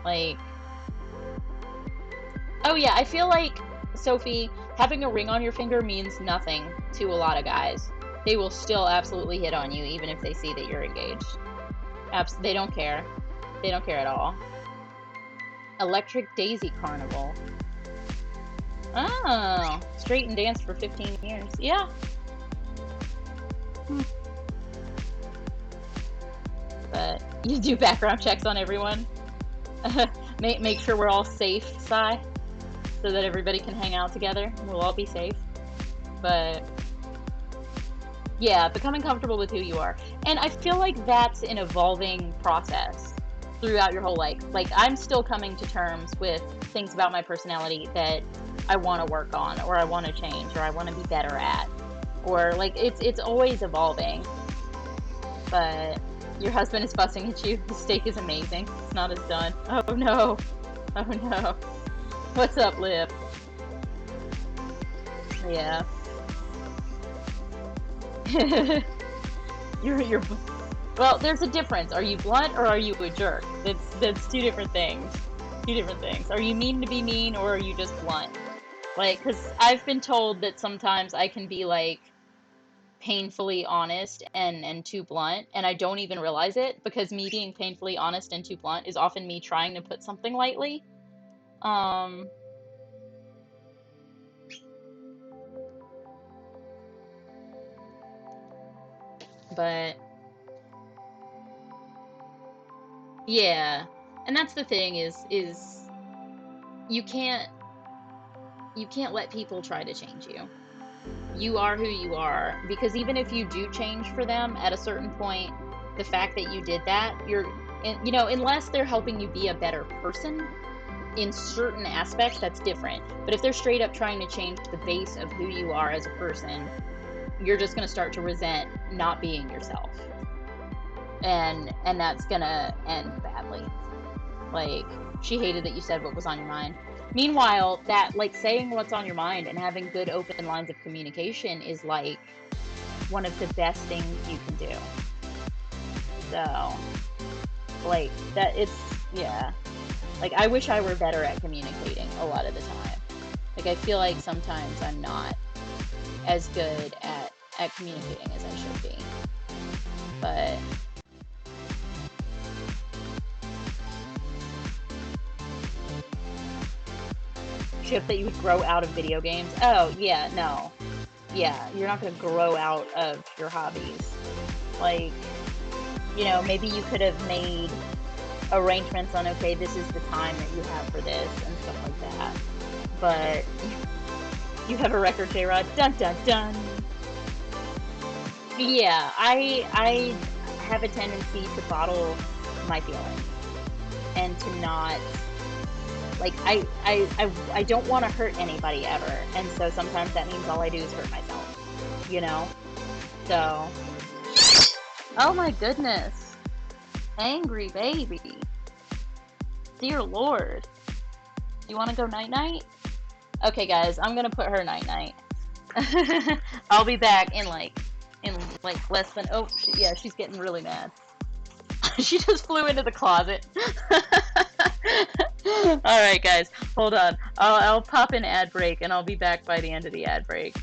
Like, oh yeah, I feel like, Sophie, having a ring on your finger means nothing to a lot of guys. They will still absolutely hit on you even if they see that you're engaged. They don't care. They don't care at all. Electric Daisy Carnival. Oh, straight and danced for 15 years. Yeah. But you do background checks on everyone. Make sure we're all safe, Sai, so that everybody can hang out together. We'll all be safe. But yeah, becoming comfortable with who you are. And I feel like that's an evolving process throughout your whole life. Like, I'm still coming to terms with things about my personality that I want to work on, or I want to change, or I want to be better at. Or, like, it's always evolving. But your husband is fussing at you. The steak is amazing. It's not as done. Oh no. Oh no. What's up, Lip? Yeah. you're well, there's a difference. Are you blunt or are you a jerk? That's two different things. Two different things. Are you mean to be mean, or are you just blunt? Like, because I've been told that sometimes I can be like painfully honest and too blunt, and I don't even realize it, because me being painfully honest and too blunt is often me trying to put something lightly. But yeah, and that's the thing is you can't let people try to change you. You are who you are, because even if you do change for them at a certain point, the fact that you did that, you know, unless they're helping you be a better person in certain aspects, that's different. But if they're straight up trying to change the base of who you are as a person, you're just going to start to resent not being yourself, and that's gonna end badly. Like, she hated that you said what was on your mind. Meanwhile, that, like, saying what's on your mind and having good open lines of communication is like one of the best things you can do. So, like, that, it's, yeah. Like, I wish I were better at communicating a lot of the time. Like, I feel like sometimes I'm not as good at communicating as I should be. But ship that you would grow out of video games. Oh, yeah, no. Yeah, you're not going to grow out of your hobbies. Like, you know, maybe you could have made arrangements on, okay, this is the time that you have for this and stuff like that. But you have a record, J-Rod. Dun dun dun. Yeah, I have a tendency to bottle my feelings and to not, like, I don't want to hurt anybody ever, and so sometimes that means all I do is hurt myself, you know? So, oh my goodness, angry baby, dear Lord, you want to go night-night? Okay guys, I'm gonna put her night-night. I'll be back in like less than, oh, yeah, she's getting really mad. She just flew into the closet. Alright guys, hold on. I'll pop an ad break and I'll be back by the end of the ad break.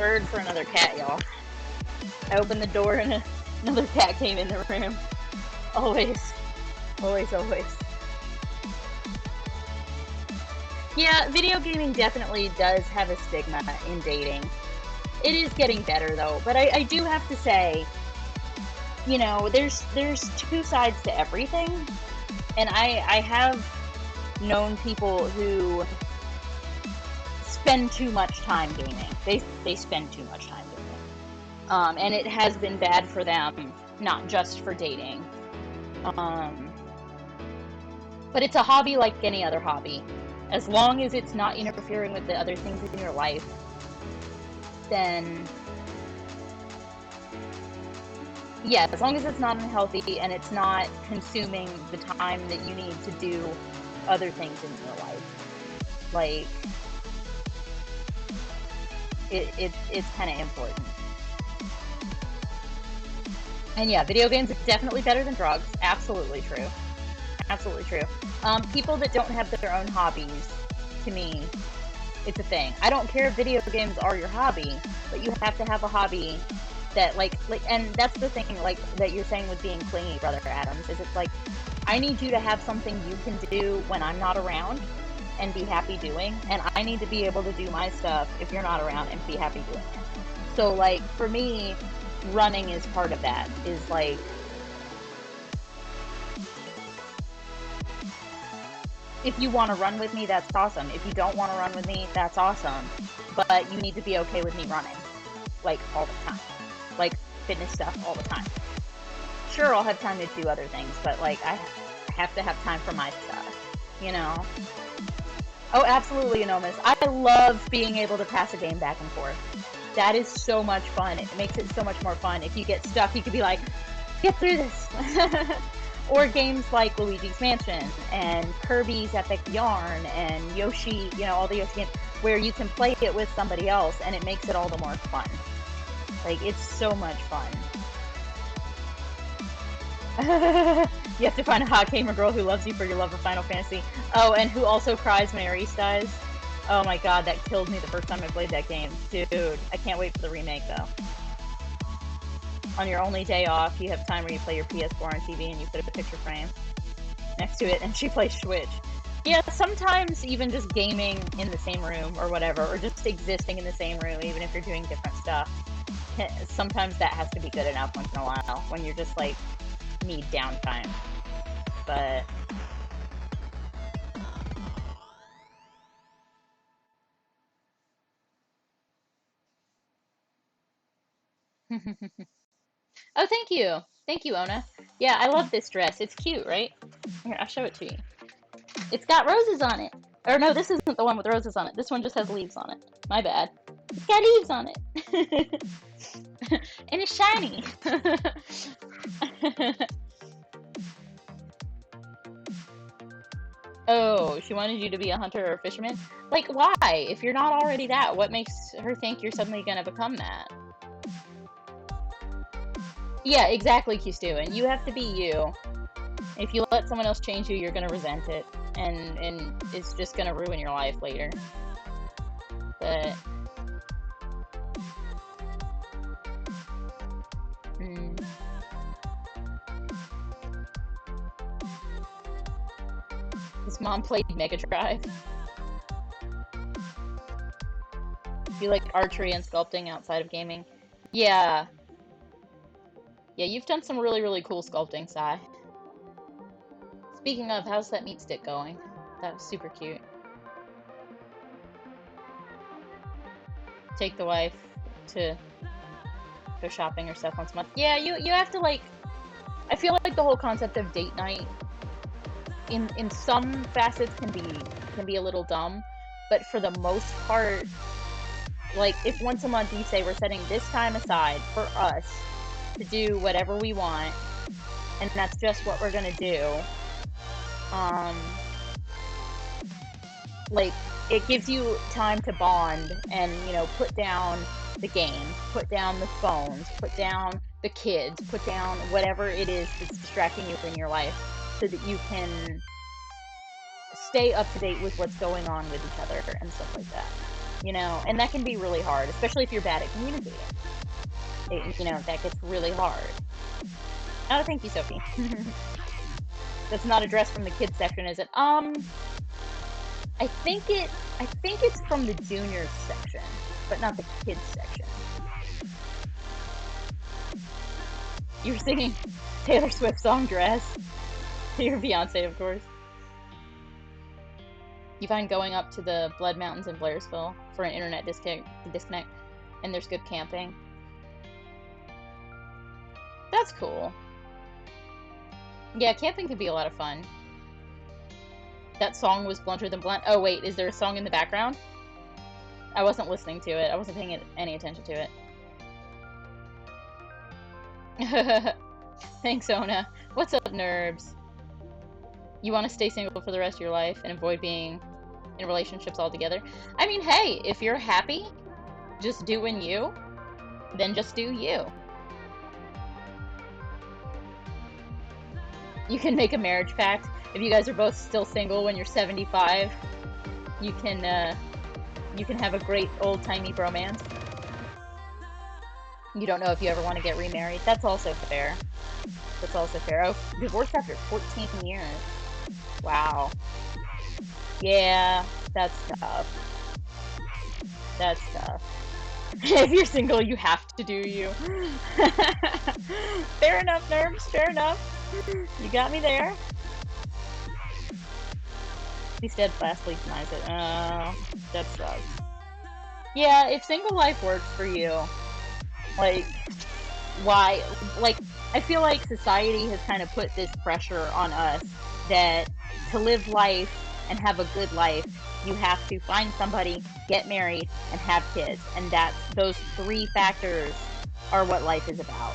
bird for another cat, y'all. I opened the door and another cat came in the room. Always. Always, always. Yeah, video gaming definitely does have a stigma in dating. It is getting better, though. But I do have to say, you know, there's two sides to everything. And I have known people who spend too much time gaming. They spend too much time gaming. And it has been bad for them, not just for dating. But it's a hobby like any other hobby. As long as it's not interfering with the other things in your life, then yeah, as long as it's not unhealthy and it's not consuming the time that you need to do other things in your life, like it's kind of important. And yeah, video games are definitely better than drugs. Absolutely true. Absolutely true. People that don't have their own hobbies, to me, it's a thing. I don't care if video games are your hobby, but you have to have a hobby that, like, and that's the thing, like, that you're saying with being clingy, Brother Adams, is it's like, I need you to have something you can do when I'm not around and be happy doing, and I need to be able to do my stuff if you're not around and be happy doing it. So, like, for me, running is part of that, is like, if you want to run with me, that's awesome. If you don't want to run with me, that's awesome. But you need to be okay with me running, like, all the time. Like, fitness stuff all the time. Sure, I'll have time to do other things, but, like, I have to have time for my stuff, you know? Oh, absolutely, Anomus. I love being able to pass a game back and forth. That is so much fun. It makes it so much more fun. If you get stuck, you could be like, get through this. Or games like Luigi's Mansion and Kirby's Epic Yarn and Yoshi, you know, all the Yoshi games, where you can play it with somebody else and it makes it all the more fun. Like, it's so much fun. You have to find a hot gamer girl who loves you for your love of Final Fantasy. Oh, and who also cries when Ares dies. Oh my god, that killed me the first time I played that game. Dude, I can't wait for the remake, though. On your only day off, you have time where you play your PS4 on TV and you put a picture frame next to it and she plays Switch. Yeah, sometimes even just gaming in the same room or whatever, or just existing in the same room, even if you're doing different stuff, sometimes that has to be good enough once in a while, when you're just, like, need downtime. But oh, thank you. Thank you, Ona. Yeah, I love this dress. It's cute, right? Here, I'll show it to you. It's got roses on it. Or no, this isn't the one with roses on it. This one just has leaves on it. My bad. It's got leaves on it. And it's shiny. Oh, she wanted you to be a hunter or a fisherman? Like, why? If you're not already that, what makes her think you're suddenly gonna become that? Yeah, exactly, Q-Stu, and you have to be you. If you let someone else change you, you're gonna resent it, and it's just gonna ruin your life later. But his mom played Mega Drive. You like archery and sculpting outside of gaming? Yeah. Yeah, you've done some really, really cool sculpting, Sai. Speaking of, how's that meat stick going? That was super cute. Take the wife to go shopping or stuff once a month. Yeah, you have to, like, I feel like the whole concept of date night in some facets can be a little dumb, but for the most part, like, if once a month you say we're setting this time aside for us to do whatever we want, and that's just what we're gonna do, like, it gives you time to bond and, you know, put down the game, put down the phones, put down the kids, put down whatever it is that's distracting you in your life, so that you can stay up to date with what's going on with each other and stuff like that. you know, and that can be really hard, especially if you're bad at communicating. You know, that gets really hard. Oh, thank you, Sophie. That's not a dress from the kids section, is it? I think it's from the juniors section, but not the kids section. You were singing Taylor Swift song Dress. You're Beyonce, of course. You find going up to the Blood Mountains in Blairsville for an internet disconnect, and there's good camping. That's cool. Yeah, camping can be a lot of fun. That song was blunter than blunt. Oh wait, is there a song in the background? I wasn't listening to it. I wasn't paying any attention to it. Thanks, Ona. What's up, Nerbs? You want to stay single for the rest of your life and avoid being in relationships altogether? I mean, hey, if you're happy just doing you, then just do you. You can make a marriage pact. If you guys are both still single when you're 75, you can have a great old-timey bromance. You don't know if you ever want to get remarried. That's also fair. That's also fair. Oh, divorced after 14 years. Wow. Yeah, that's tough. That's tough. If you're single, you have to do you. Fair enough, Nerves. Fair enough. You got me there. He steadfastly denies it. Oh, that sucks. Yeah, if single life works for you, like, why? Like, I feel like society has kind of put this pressure on us that to live life and have a good life, you have to find somebody, get married, and have kids. And those three factors are what life is about.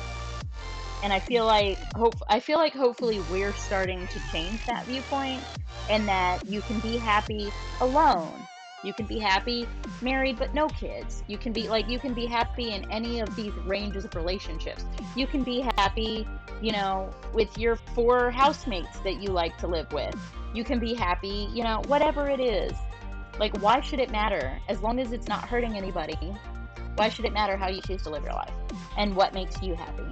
And I feel like hopefully we're starting to change that viewpoint, and that you can be happy alone. You can be happy married but no kids. You can be happy in any of these ranges of relationships. You can be happy, you know, with your 4 housemates that you like to live with. You can be happy, you know, whatever it is. Like, why should it matter? As long as it's not hurting anybody, why should it matter how you choose to live your life and what makes you happy?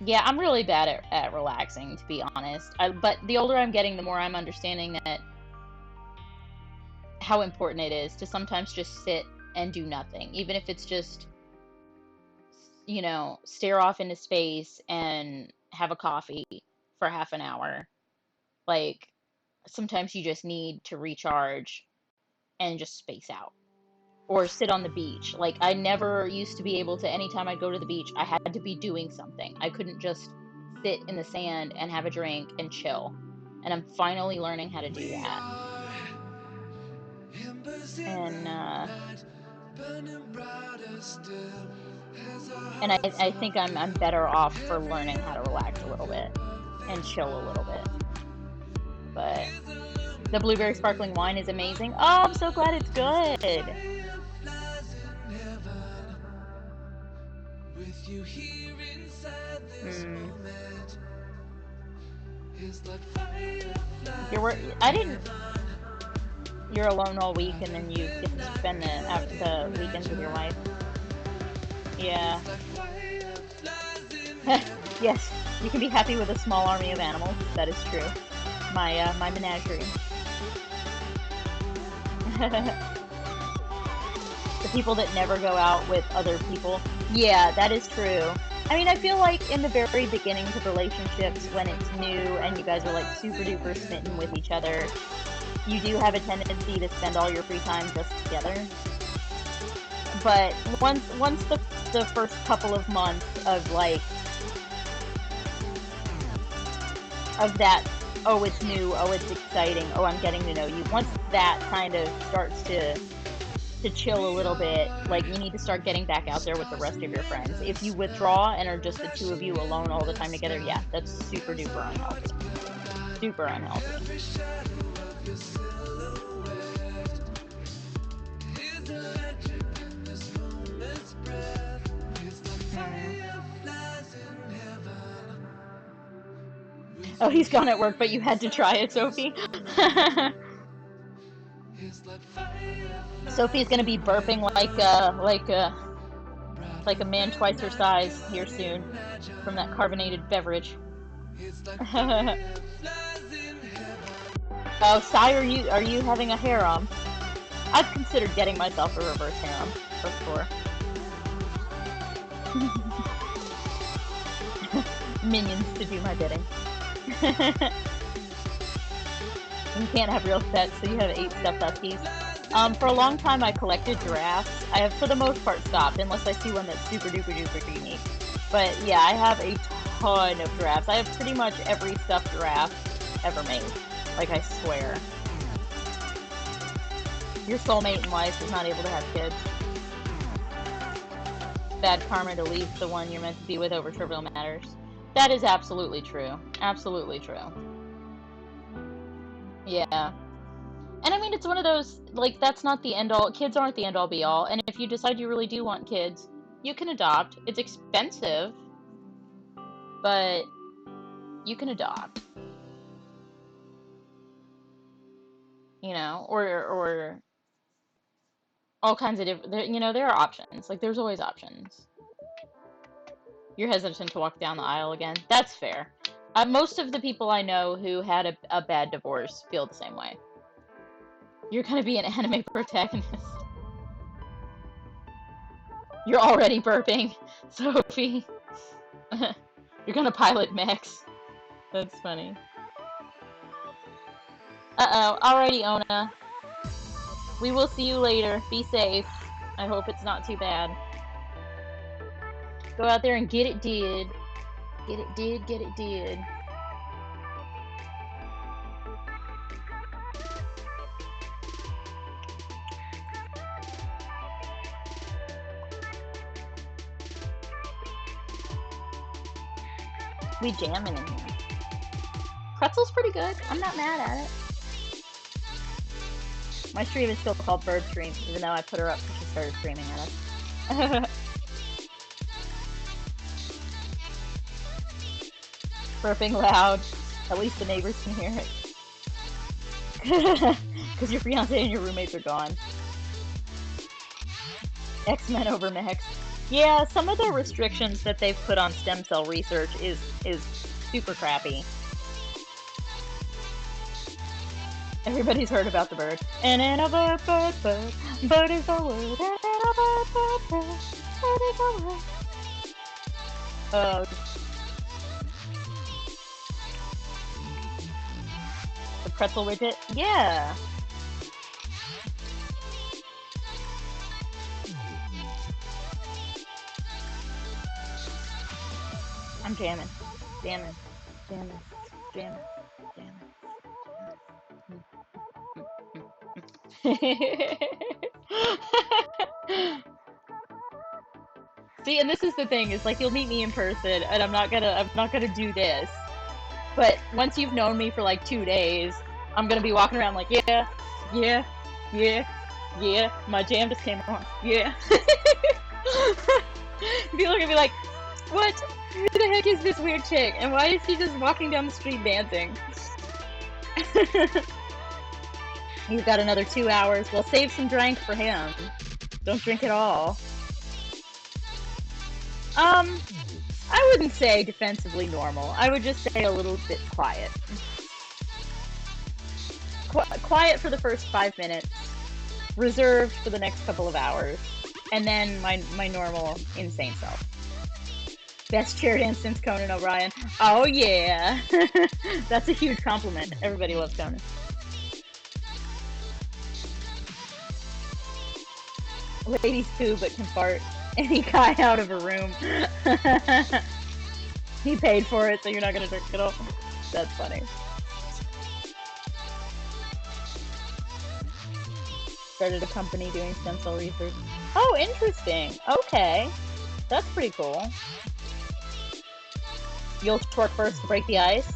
Yeah, I'm really bad at relaxing, to be honest. But the older I'm getting, the more I'm understanding that how important it is to sometimes just sit and do nothing, even if it's just, you know, stare off into space and have a coffee for half an hour. Like, sometimes you just need to recharge and just space out. Or sit on the beach. Like, I never used to be able to, anytime I go to the beach, I had to be doing something. I couldn't just sit in the sand and have a drink and chill. And I'm finally learning how to do that. And I think I'm better off for learning how to relax a little bit and chill a little bit. But the blueberry sparkling wine is amazing. Oh, I'm so glad it's good. Mm. I didn't. You're alone all week, and then you get to spend the weekends with your wife. Yeah. Yes, you can be happy with a small army of animals. That is true. My menagerie. The people that never go out with other people. Yeah, that is true. I mean, I feel like in the very beginnings of relationships, when it's new and you guys are like super duper smitten with each other, you do have a tendency to spend all your free time just together. But once the first couple of months of like of that, oh, it's new, oh, it's exciting, oh, I'm getting to know you. Once that kind of starts to chill a little bit, like, you need to start getting back out there with the rest of your friends. If you withdraw and are just the two of you alone all the time together, yeah, that's super duper unhealthy. Super unhealthy. Oh, he's gone at work, but you had to try it, Sophie. Sophie's gonna be burping like a man twice her size here soon from that carbonated beverage. Oh, Sai, are you having a harem? I've considered getting myself a reverse harem before. Minions to do my bidding. You can't have real pets, so you have 8 stuffed huskies. For a long time I collected giraffes. I have, for the most part, stopped, unless I see one that's super duper duper unique. But yeah, I have a ton of giraffes. I have pretty much every stuffed giraffe ever made. Like, I swear. Your soulmate in life is not able to have kids. Bad karma to leave the one you're meant to be with over trivial matters. That is absolutely true. Absolutely true. Yeah. And I mean, it's one of those, like, that's not the end all. Kids aren't the end all be all. And if you decide you really do want kids, you can adopt. It's expensive, but you can adopt. You know, or all kinds of different, you know, there are options. Like, there's always options. You're hesitant to walk down the aisle again. That's fair. Most of the people I know who had a bad divorce feel the same way. You're gonna be an anime protagonist. You're already burping, Sophie. You're gonna pilot Max. That's funny. Uh-oh. Alrighty, Ona. We will see you later. Be safe. I hope it's not too bad. Go out there and get it did. Get it did, get it did. We jamming in here. Pretzel's pretty good. I'm not mad at it. My stream is still called Bird Stream, even though I put her up because she started screaming at us. Burping loud. At least the neighbors can hear it. Because your fiance and your roommates are gone. X-Men over Max. Yeah, some of the restrictions that they've put on stem cell research is super crappy. Everybody's heard about the bird. And in a bird is a word. And in a bird is a word. Oh. The pretzel widget? Yeah. I'm jamming. Jamming. Jamming. Jamming. See, and this is the thing, is like, you'll meet me in person and I'm not gonna do this. But once you've known me for like 2 days, I'm gonna be walking around like, yeah, yeah, yeah, yeah, my jam just came on, yeah. People are gonna be like, what? Who the heck is this weird chick? And why is she just walking down the street dancing? He's got another 2 hours. Well, save some drink for him. Don't drink it all. I wouldn't say defensively normal. I would just say a little bit quiet. Quiet for the first 5 minutes. Reserved for the next couple of hours. And then my normal, insane self. Best chair dance since Conan O'Brien. Oh yeah! That's a huge compliment. Everybody loves Conan. Ladies poo but can fart any guy out of a room. He paid for it, so you're not gonna drink it all. That's funny. Started a company doing stem cell research. Oh, interesting. Okay. That's pretty cool. You'll twerk first to break the ice?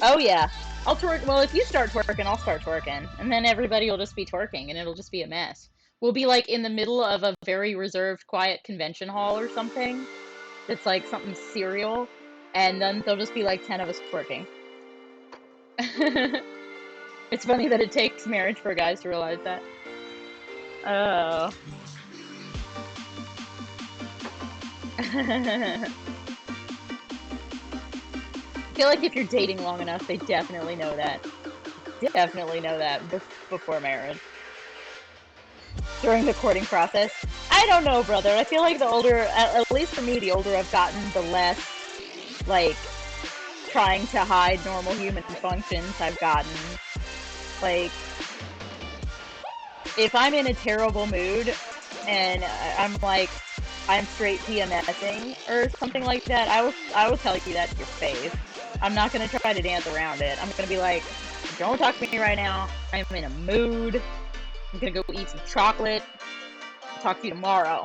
Oh yeah. I'll twerk. Well, if you start twerking, I'll start twerking. And then everybody will just be twerking, and it'll just be a mess. We'll be like in the middle of a very reserved, quiet convention hall or something. It's like something serial. And then there'll just be like 10 of us twerking. It's funny that it takes marriage for guys to realize that. Oh. I feel like if you're dating long enough, they definitely know that. Definitely know that before marriage. During the courting process. I don't know, brother. I feel like the older, at least for me, the older I've gotten, the less, like, trying to hide normal human functions I've gotten. Like, if I'm in a terrible mood and I'm like, I'm straight PMSing or something like that, I will tell you that to your face. I'm not gonna try to dance around it. I'm gonna be like, don't talk to me right now. I'm in a mood. I'm gonna go eat some chocolate. I'll talk to you tomorrow.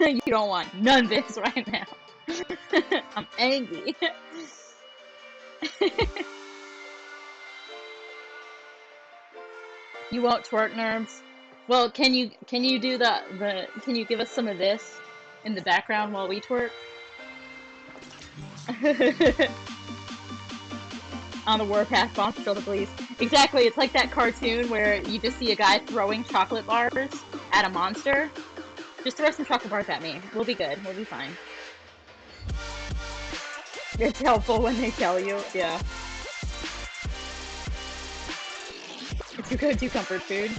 You don't want none of this right now. I'm angry. You won't twerk, nerds? Well, can you do the can you give us some of this in the background while we twerk? On the warpath, bomb kill the police. Exactly, it's like that cartoon where you just see a guy throwing chocolate bars at a monster. Just throw some chocolate bars at me. We'll be good. We'll be fine. It's helpful when they tell you. Yeah. It's your go-to comfort food.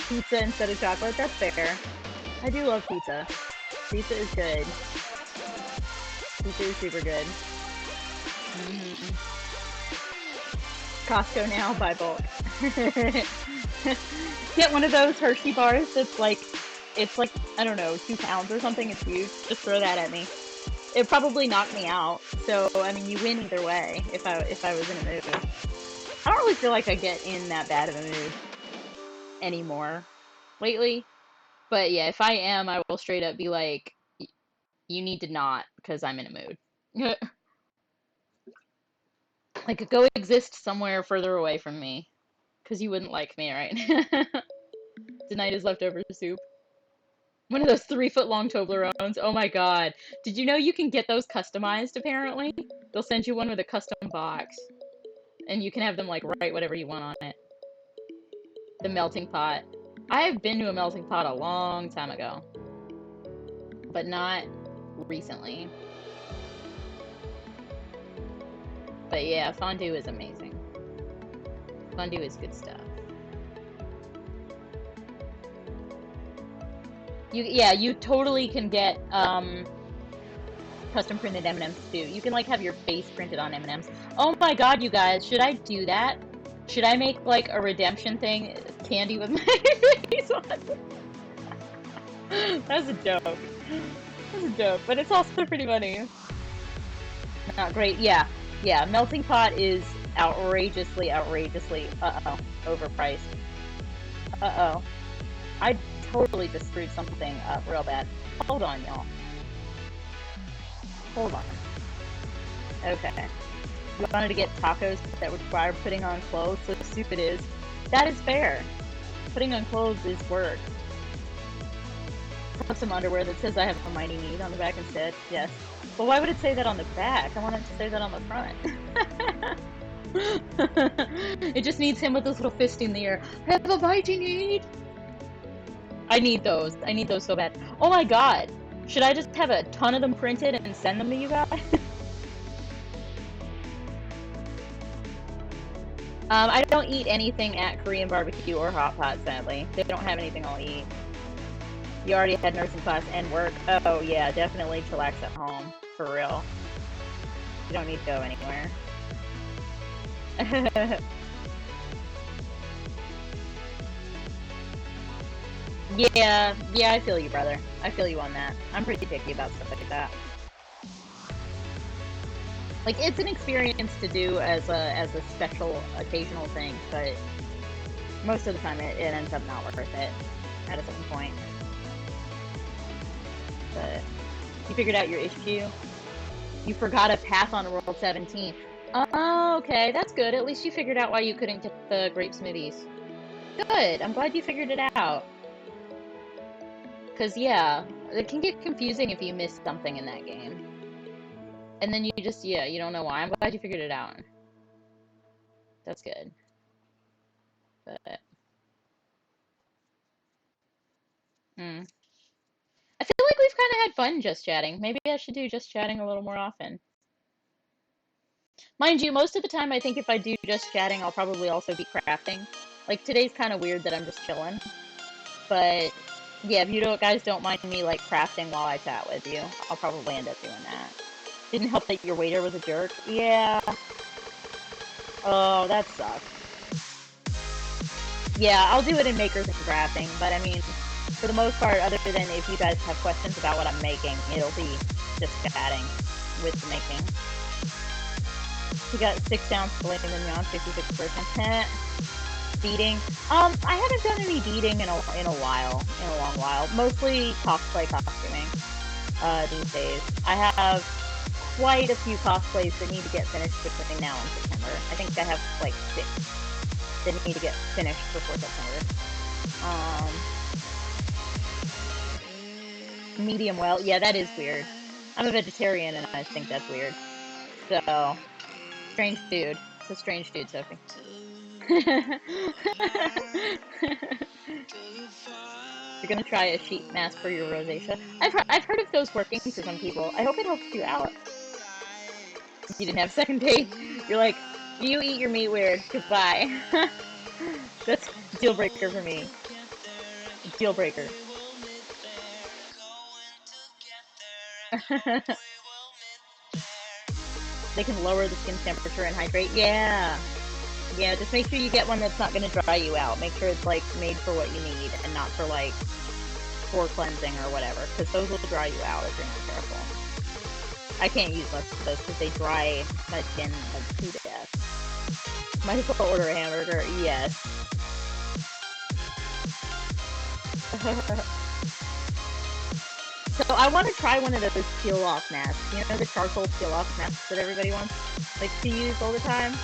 Pizza instead of chocolate? That's fair. I do love pizza. Pizza is good. Pizza is super good. Mm-hmm. Costco now, buy bulk. Get one of those Hershey bars that's like, it's like, I don't know, 2 pounds or something. It's huge. Just throw that at me. It probably knocked me out. So, I mean, you win either way if I was in a mood. I don't really feel like I get in that bad of a mood anymore lately. But yeah, if I am, I will straight up be like, you need to not, because I'm in a mood. Like, go exist somewhere further away from me, because you wouldn't like me, right? Tonight is leftover soup. One of those 3-foot long Toblerones. Oh my god. Did you know you can get those customized, apparently? They'll send you one with a custom box. And you can have them, like, write whatever you want on it. The melting pot. I have been to a melting pot a long time ago. But not recently. But yeah, fondue is amazing. Fondue is good stuff. You totally can get custom printed M&Ms too. You can like have your face printed on M&Ms. Oh my god, you guys, should I do that? Should I make like a redemption thing, candy with my face on it? That's a joke. That's a joke, but it's also pretty funny. Not great. Yeah, yeah. Melting pot is outrageously, overpriced. Uh-oh. I totally just screwed something up real bad. Hold on, y'all. Hold on. Okay. You wanted to get tacos that require putting on clothes, so soup it is. That is fair. Putting on clothes is work. Put some underwear that says I have a mighty need on the back instead. Yes. But why would it say that on the back? I want it to say that on the front. It just needs him with his little fist in the air. I have a mighty need. I need those. I need those so bad. Oh my god. Should I just have a ton of them printed and send them to you guys? I don't eat anything at Korean barbecue or hot pot, sadly. They don't have anything I'll eat. You already had nursing class and work. Oh yeah, definitely chillax at home. For real. You don't need to go anywhere. Yeah, I feel you, brother. I feel you on that. I'm pretty picky about stuff like that. Like, it's an experience to do as a special, occasional thing, but most of the time it ends up not worth it at a certain point. But you figured out your issue. You forgot a path on World 17. Oh, okay, that's good. At least you figured out why you couldn't get the grape smoothies. Good. I'm glad you figured it out. Because, yeah, it can get confusing if you miss something in that game. And then you just, yeah, you don't know why. I'm glad you figured it out. That's good. But, I feel like we've kind of had fun just chatting. Maybe I should do just chatting a little more often. Mind you, most of the time I think if I do just chatting, I'll probably also be crafting. Like, today's kind of weird that I'm just chilling. But, yeah, if you guys don't mind me, like, crafting while I chat with you, I'll probably end up doing that. Didn't help that your waiter was a jerk. Yeah. Oh, that sucks. Yeah, I'll do it in makers and crafting, but I mean, for the most part, other than if you guys have questions about what I'm making, it'll be just chatting with the making. We got 6 ounce filet mignon, 56%. Beading. I haven't done any beading in a long while. Mostly cosplay costuming these days. I have quite a few cosplays that need to get finished between now and September. I think I have like 6 that need to get finished before September. Medium well. Yeah, that is weird. I'm a vegetarian and I think that's weird. So, strange dude. It's a strange dude, Sophie. You're gonna try a sheet mask for your rosacea. I've heard of those working for some people. I hope it helps you out. You didn't have second date. You're like, you eat your meat weird. Goodbye. That's deal breaker for me. Deal breaker. They can lower the skin temperature and hydrate. Yeah. Yeah, just make sure you get one that's not going to dry you out. Make sure it's, like, made for what you need and not for, like, pore cleansing or whatever. Because those will dry you out if you're not careful. I can't use most of those because they dry my skin like to death. Might as well order a hamburger. Yes. So I want to try one of those peel-off masks. You know, the charcoal peel-off masks that everybody wants like to use all the time?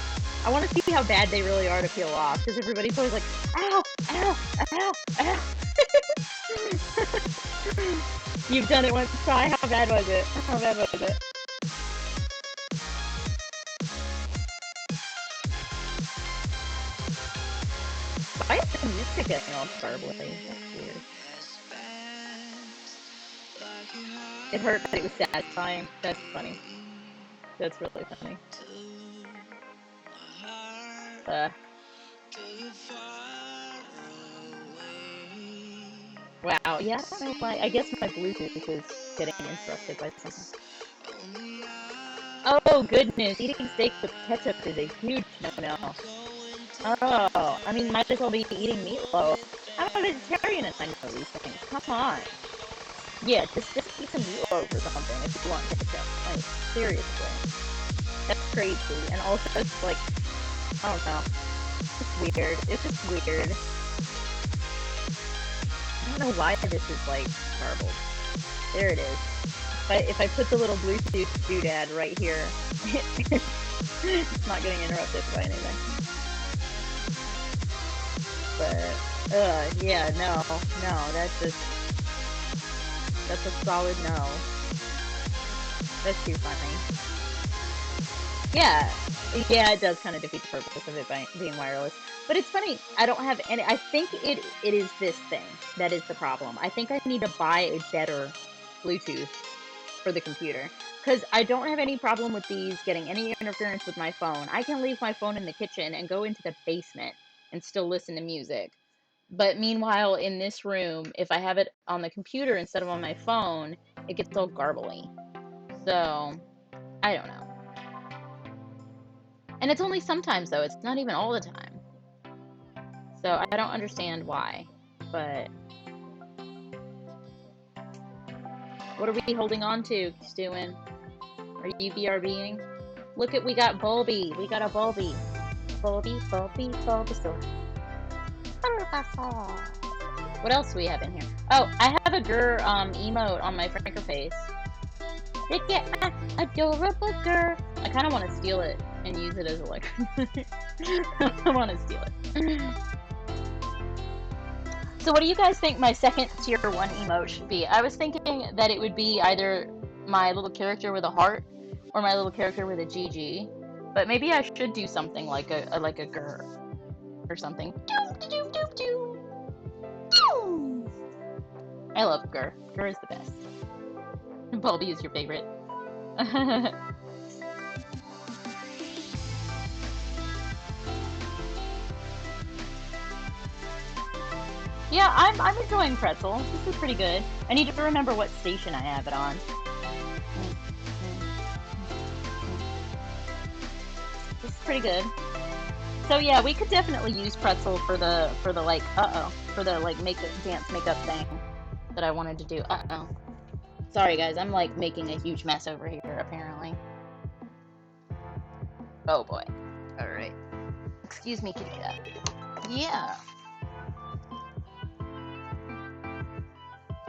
I want to see how bad they really are to peel off, because everybody's always like, ow, ow, ow, ow. You've done it once, try. How bad was it? How bad was it? Why is the music getting all garbly? That's weird. It hurt, but it was satisfying. That's funny. That's really funny. Wow, yeah, I don't know why. I guess my Bluetooth is getting interrupted by something. Oh, goodness. Eating steak with ketchup is a huge no-no. Oh, I mean, might as well be eating meatloaf. I'm a vegetarian and I know these things. Come on. Yeah, just eat some meatloaf or something if you want ketchup. Like, seriously. That's crazy. And also, it's like, I don't know. It's weird. It's just weird. I don't know why this is, like, garbled. There it is. If I put the little Bluetooth doodad right here, it's not getting interrupted by anything. But, yeah, no, that's a solid no. That's too funny. Yeah, it does kind of defeat the purpose of it by being wireless. But it's funny, I don't have any, I think it is this thing that is the problem. I think I need to buy a better Bluetooth for the computer. Because I don't have any problem with these getting any interference with my phone. I can leave my phone in the kitchen and go into the basement and still listen to music. But meanwhile, in this room, if I have it on the computer instead of on my phone, it gets all garbly. So, I don't know. And it's only sometimes, though. It's not even all the time. So, I don't understand why. But, what are we holding on to, Stewin? Are you BRBing? Look at, we got Bulby. We got a Bulby. Bulby. What else do we have in here? Oh, I have a Grr emote on my Franker face. Look at my adorable girl. I kind of want to steal it and use it as a like. I want to steal it. So what do you guys think my second tier 1 emote should be? I was thinking that it would be either my little character with a heart, or my little character with a GG. But maybe I should do something like a GOATta or something. I love GOATta. GOATta is the best. Bulby is your favorite. Yeah, I'm enjoying Pretzel. This is pretty good. I need to remember what station I have it on. This is pretty good. So yeah, we could definitely use Pretzel for the like for the like dance makeup thing that I wanted to do. Sorry guys, I'm like making a huge mess over here apparently. Oh boy. All right. Excuse me, kitty cat. Yeah.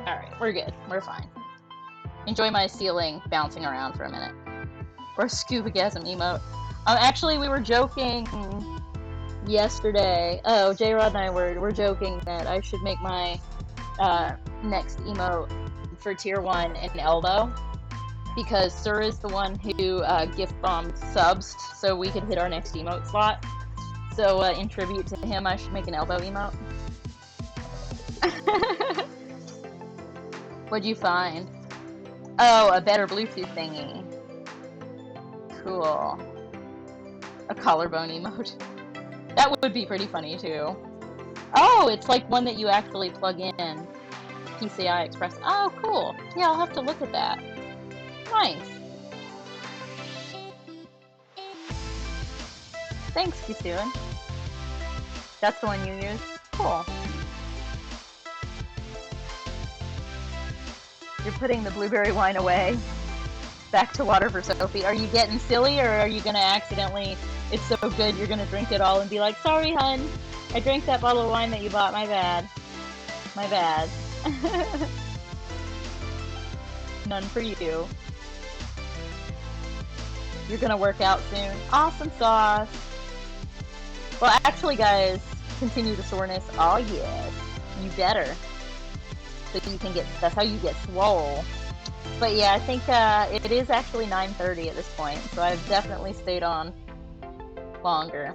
All right, we're good. We're fine. Enjoy my ceiling bouncing around for a minute. Or a scuba-gasm emote. Actually, we were joking yesterday. Oh, J-Rod and I were joking that I should make my next emote for tier 1 an elbow. Because Sir is the one who gift bombed subs, so we could hit our next emote slot. So in tribute to him, I should make an elbow emote. What'd you find? Oh, a better Bluetooth thingy. Cool. A collarbone emote. That would be pretty funny too. Oh, it's like one that you actually plug in. PCI Express. Oh, cool. Yeah, I'll have to look at that. Nice. Thanks, Kistuin. That's the one you use? Cool. You're putting the blueberry wine away. Back to water for Sophie. Are you getting silly, or are you gonna accidentally, it's so good you're gonna drink it all and be like, sorry hun, I drank that bottle of wine that you bought, my bad. My bad. None for you. You're gonna work out soon. Awesome sauce. Well, actually, guys, continue the soreness. Oh, yes. You better. So you can get, that's how you get swole. But yeah, I think it is actually 9:30 at this point, so I've definitely stayed on longer.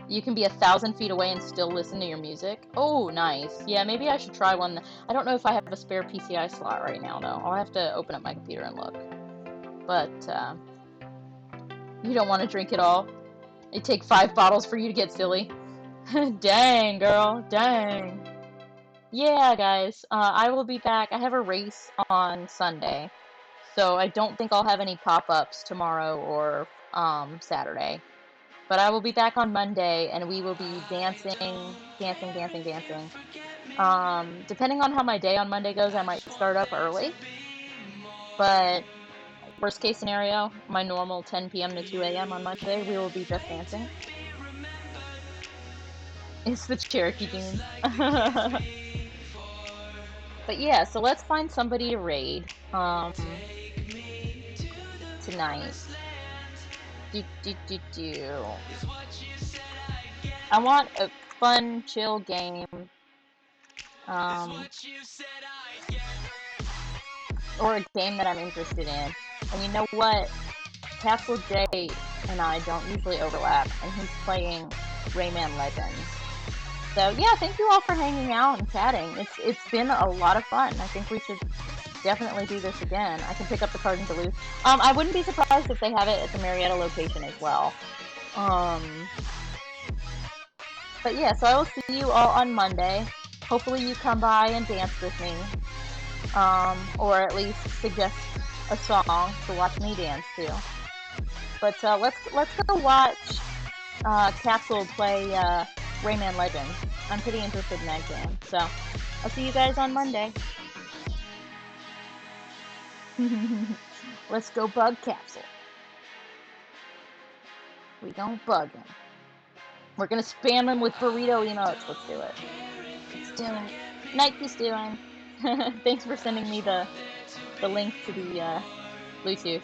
You can be 1,000 feet away and still listen to your music. Oh, nice. Yeah, maybe I should try one. I don't know if I have a spare PCI slot right now, though. I'll have to open up my computer and look. But, you don't want to drink it all? It'd take 5 bottles for you to get silly. Dang, girl. Dang. Yeah, guys. I will be back. I have a race on Sunday. So I don't think I'll have any pop-ups tomorrow or Saturday. But I will be back on Monday, and we will be dancing. Depending on how my day on Monday goes, I might start up early. But worst case scenario, my normal 10 p.m. to 2 a.m. on Monday, we will be just dancing. It's the Cherokee Dunes. But yeah, so let's find somebody to raid tonight. I want a fun, chill game. Or a game that I'm interested in. And you know what? Castle J and I don't usually overlap, and he's playing Rayman Legends. So yeah, thank you all for hanging out and chatting. It's been a lot of fun. I think we should definitely do this again. I can pick up the card in Duluth. I wouldn't be surprised if they have it at the Marietta location as well. But yeah, so I will see you all on Monday. Hopefully you come by and dance with me. Or at least suggest a song to watch me dance to. But let's go watch Capsule play Rayman Legends. I'm pretty interested in that game. So I'll see you guys on Monday. Let's go bug Capsule. We don't bug him. We're gonna spam him with burrito emotes. Let's do it. Let's do it. Night, he's doing. Thanks for sending me the link to the Bluetooth.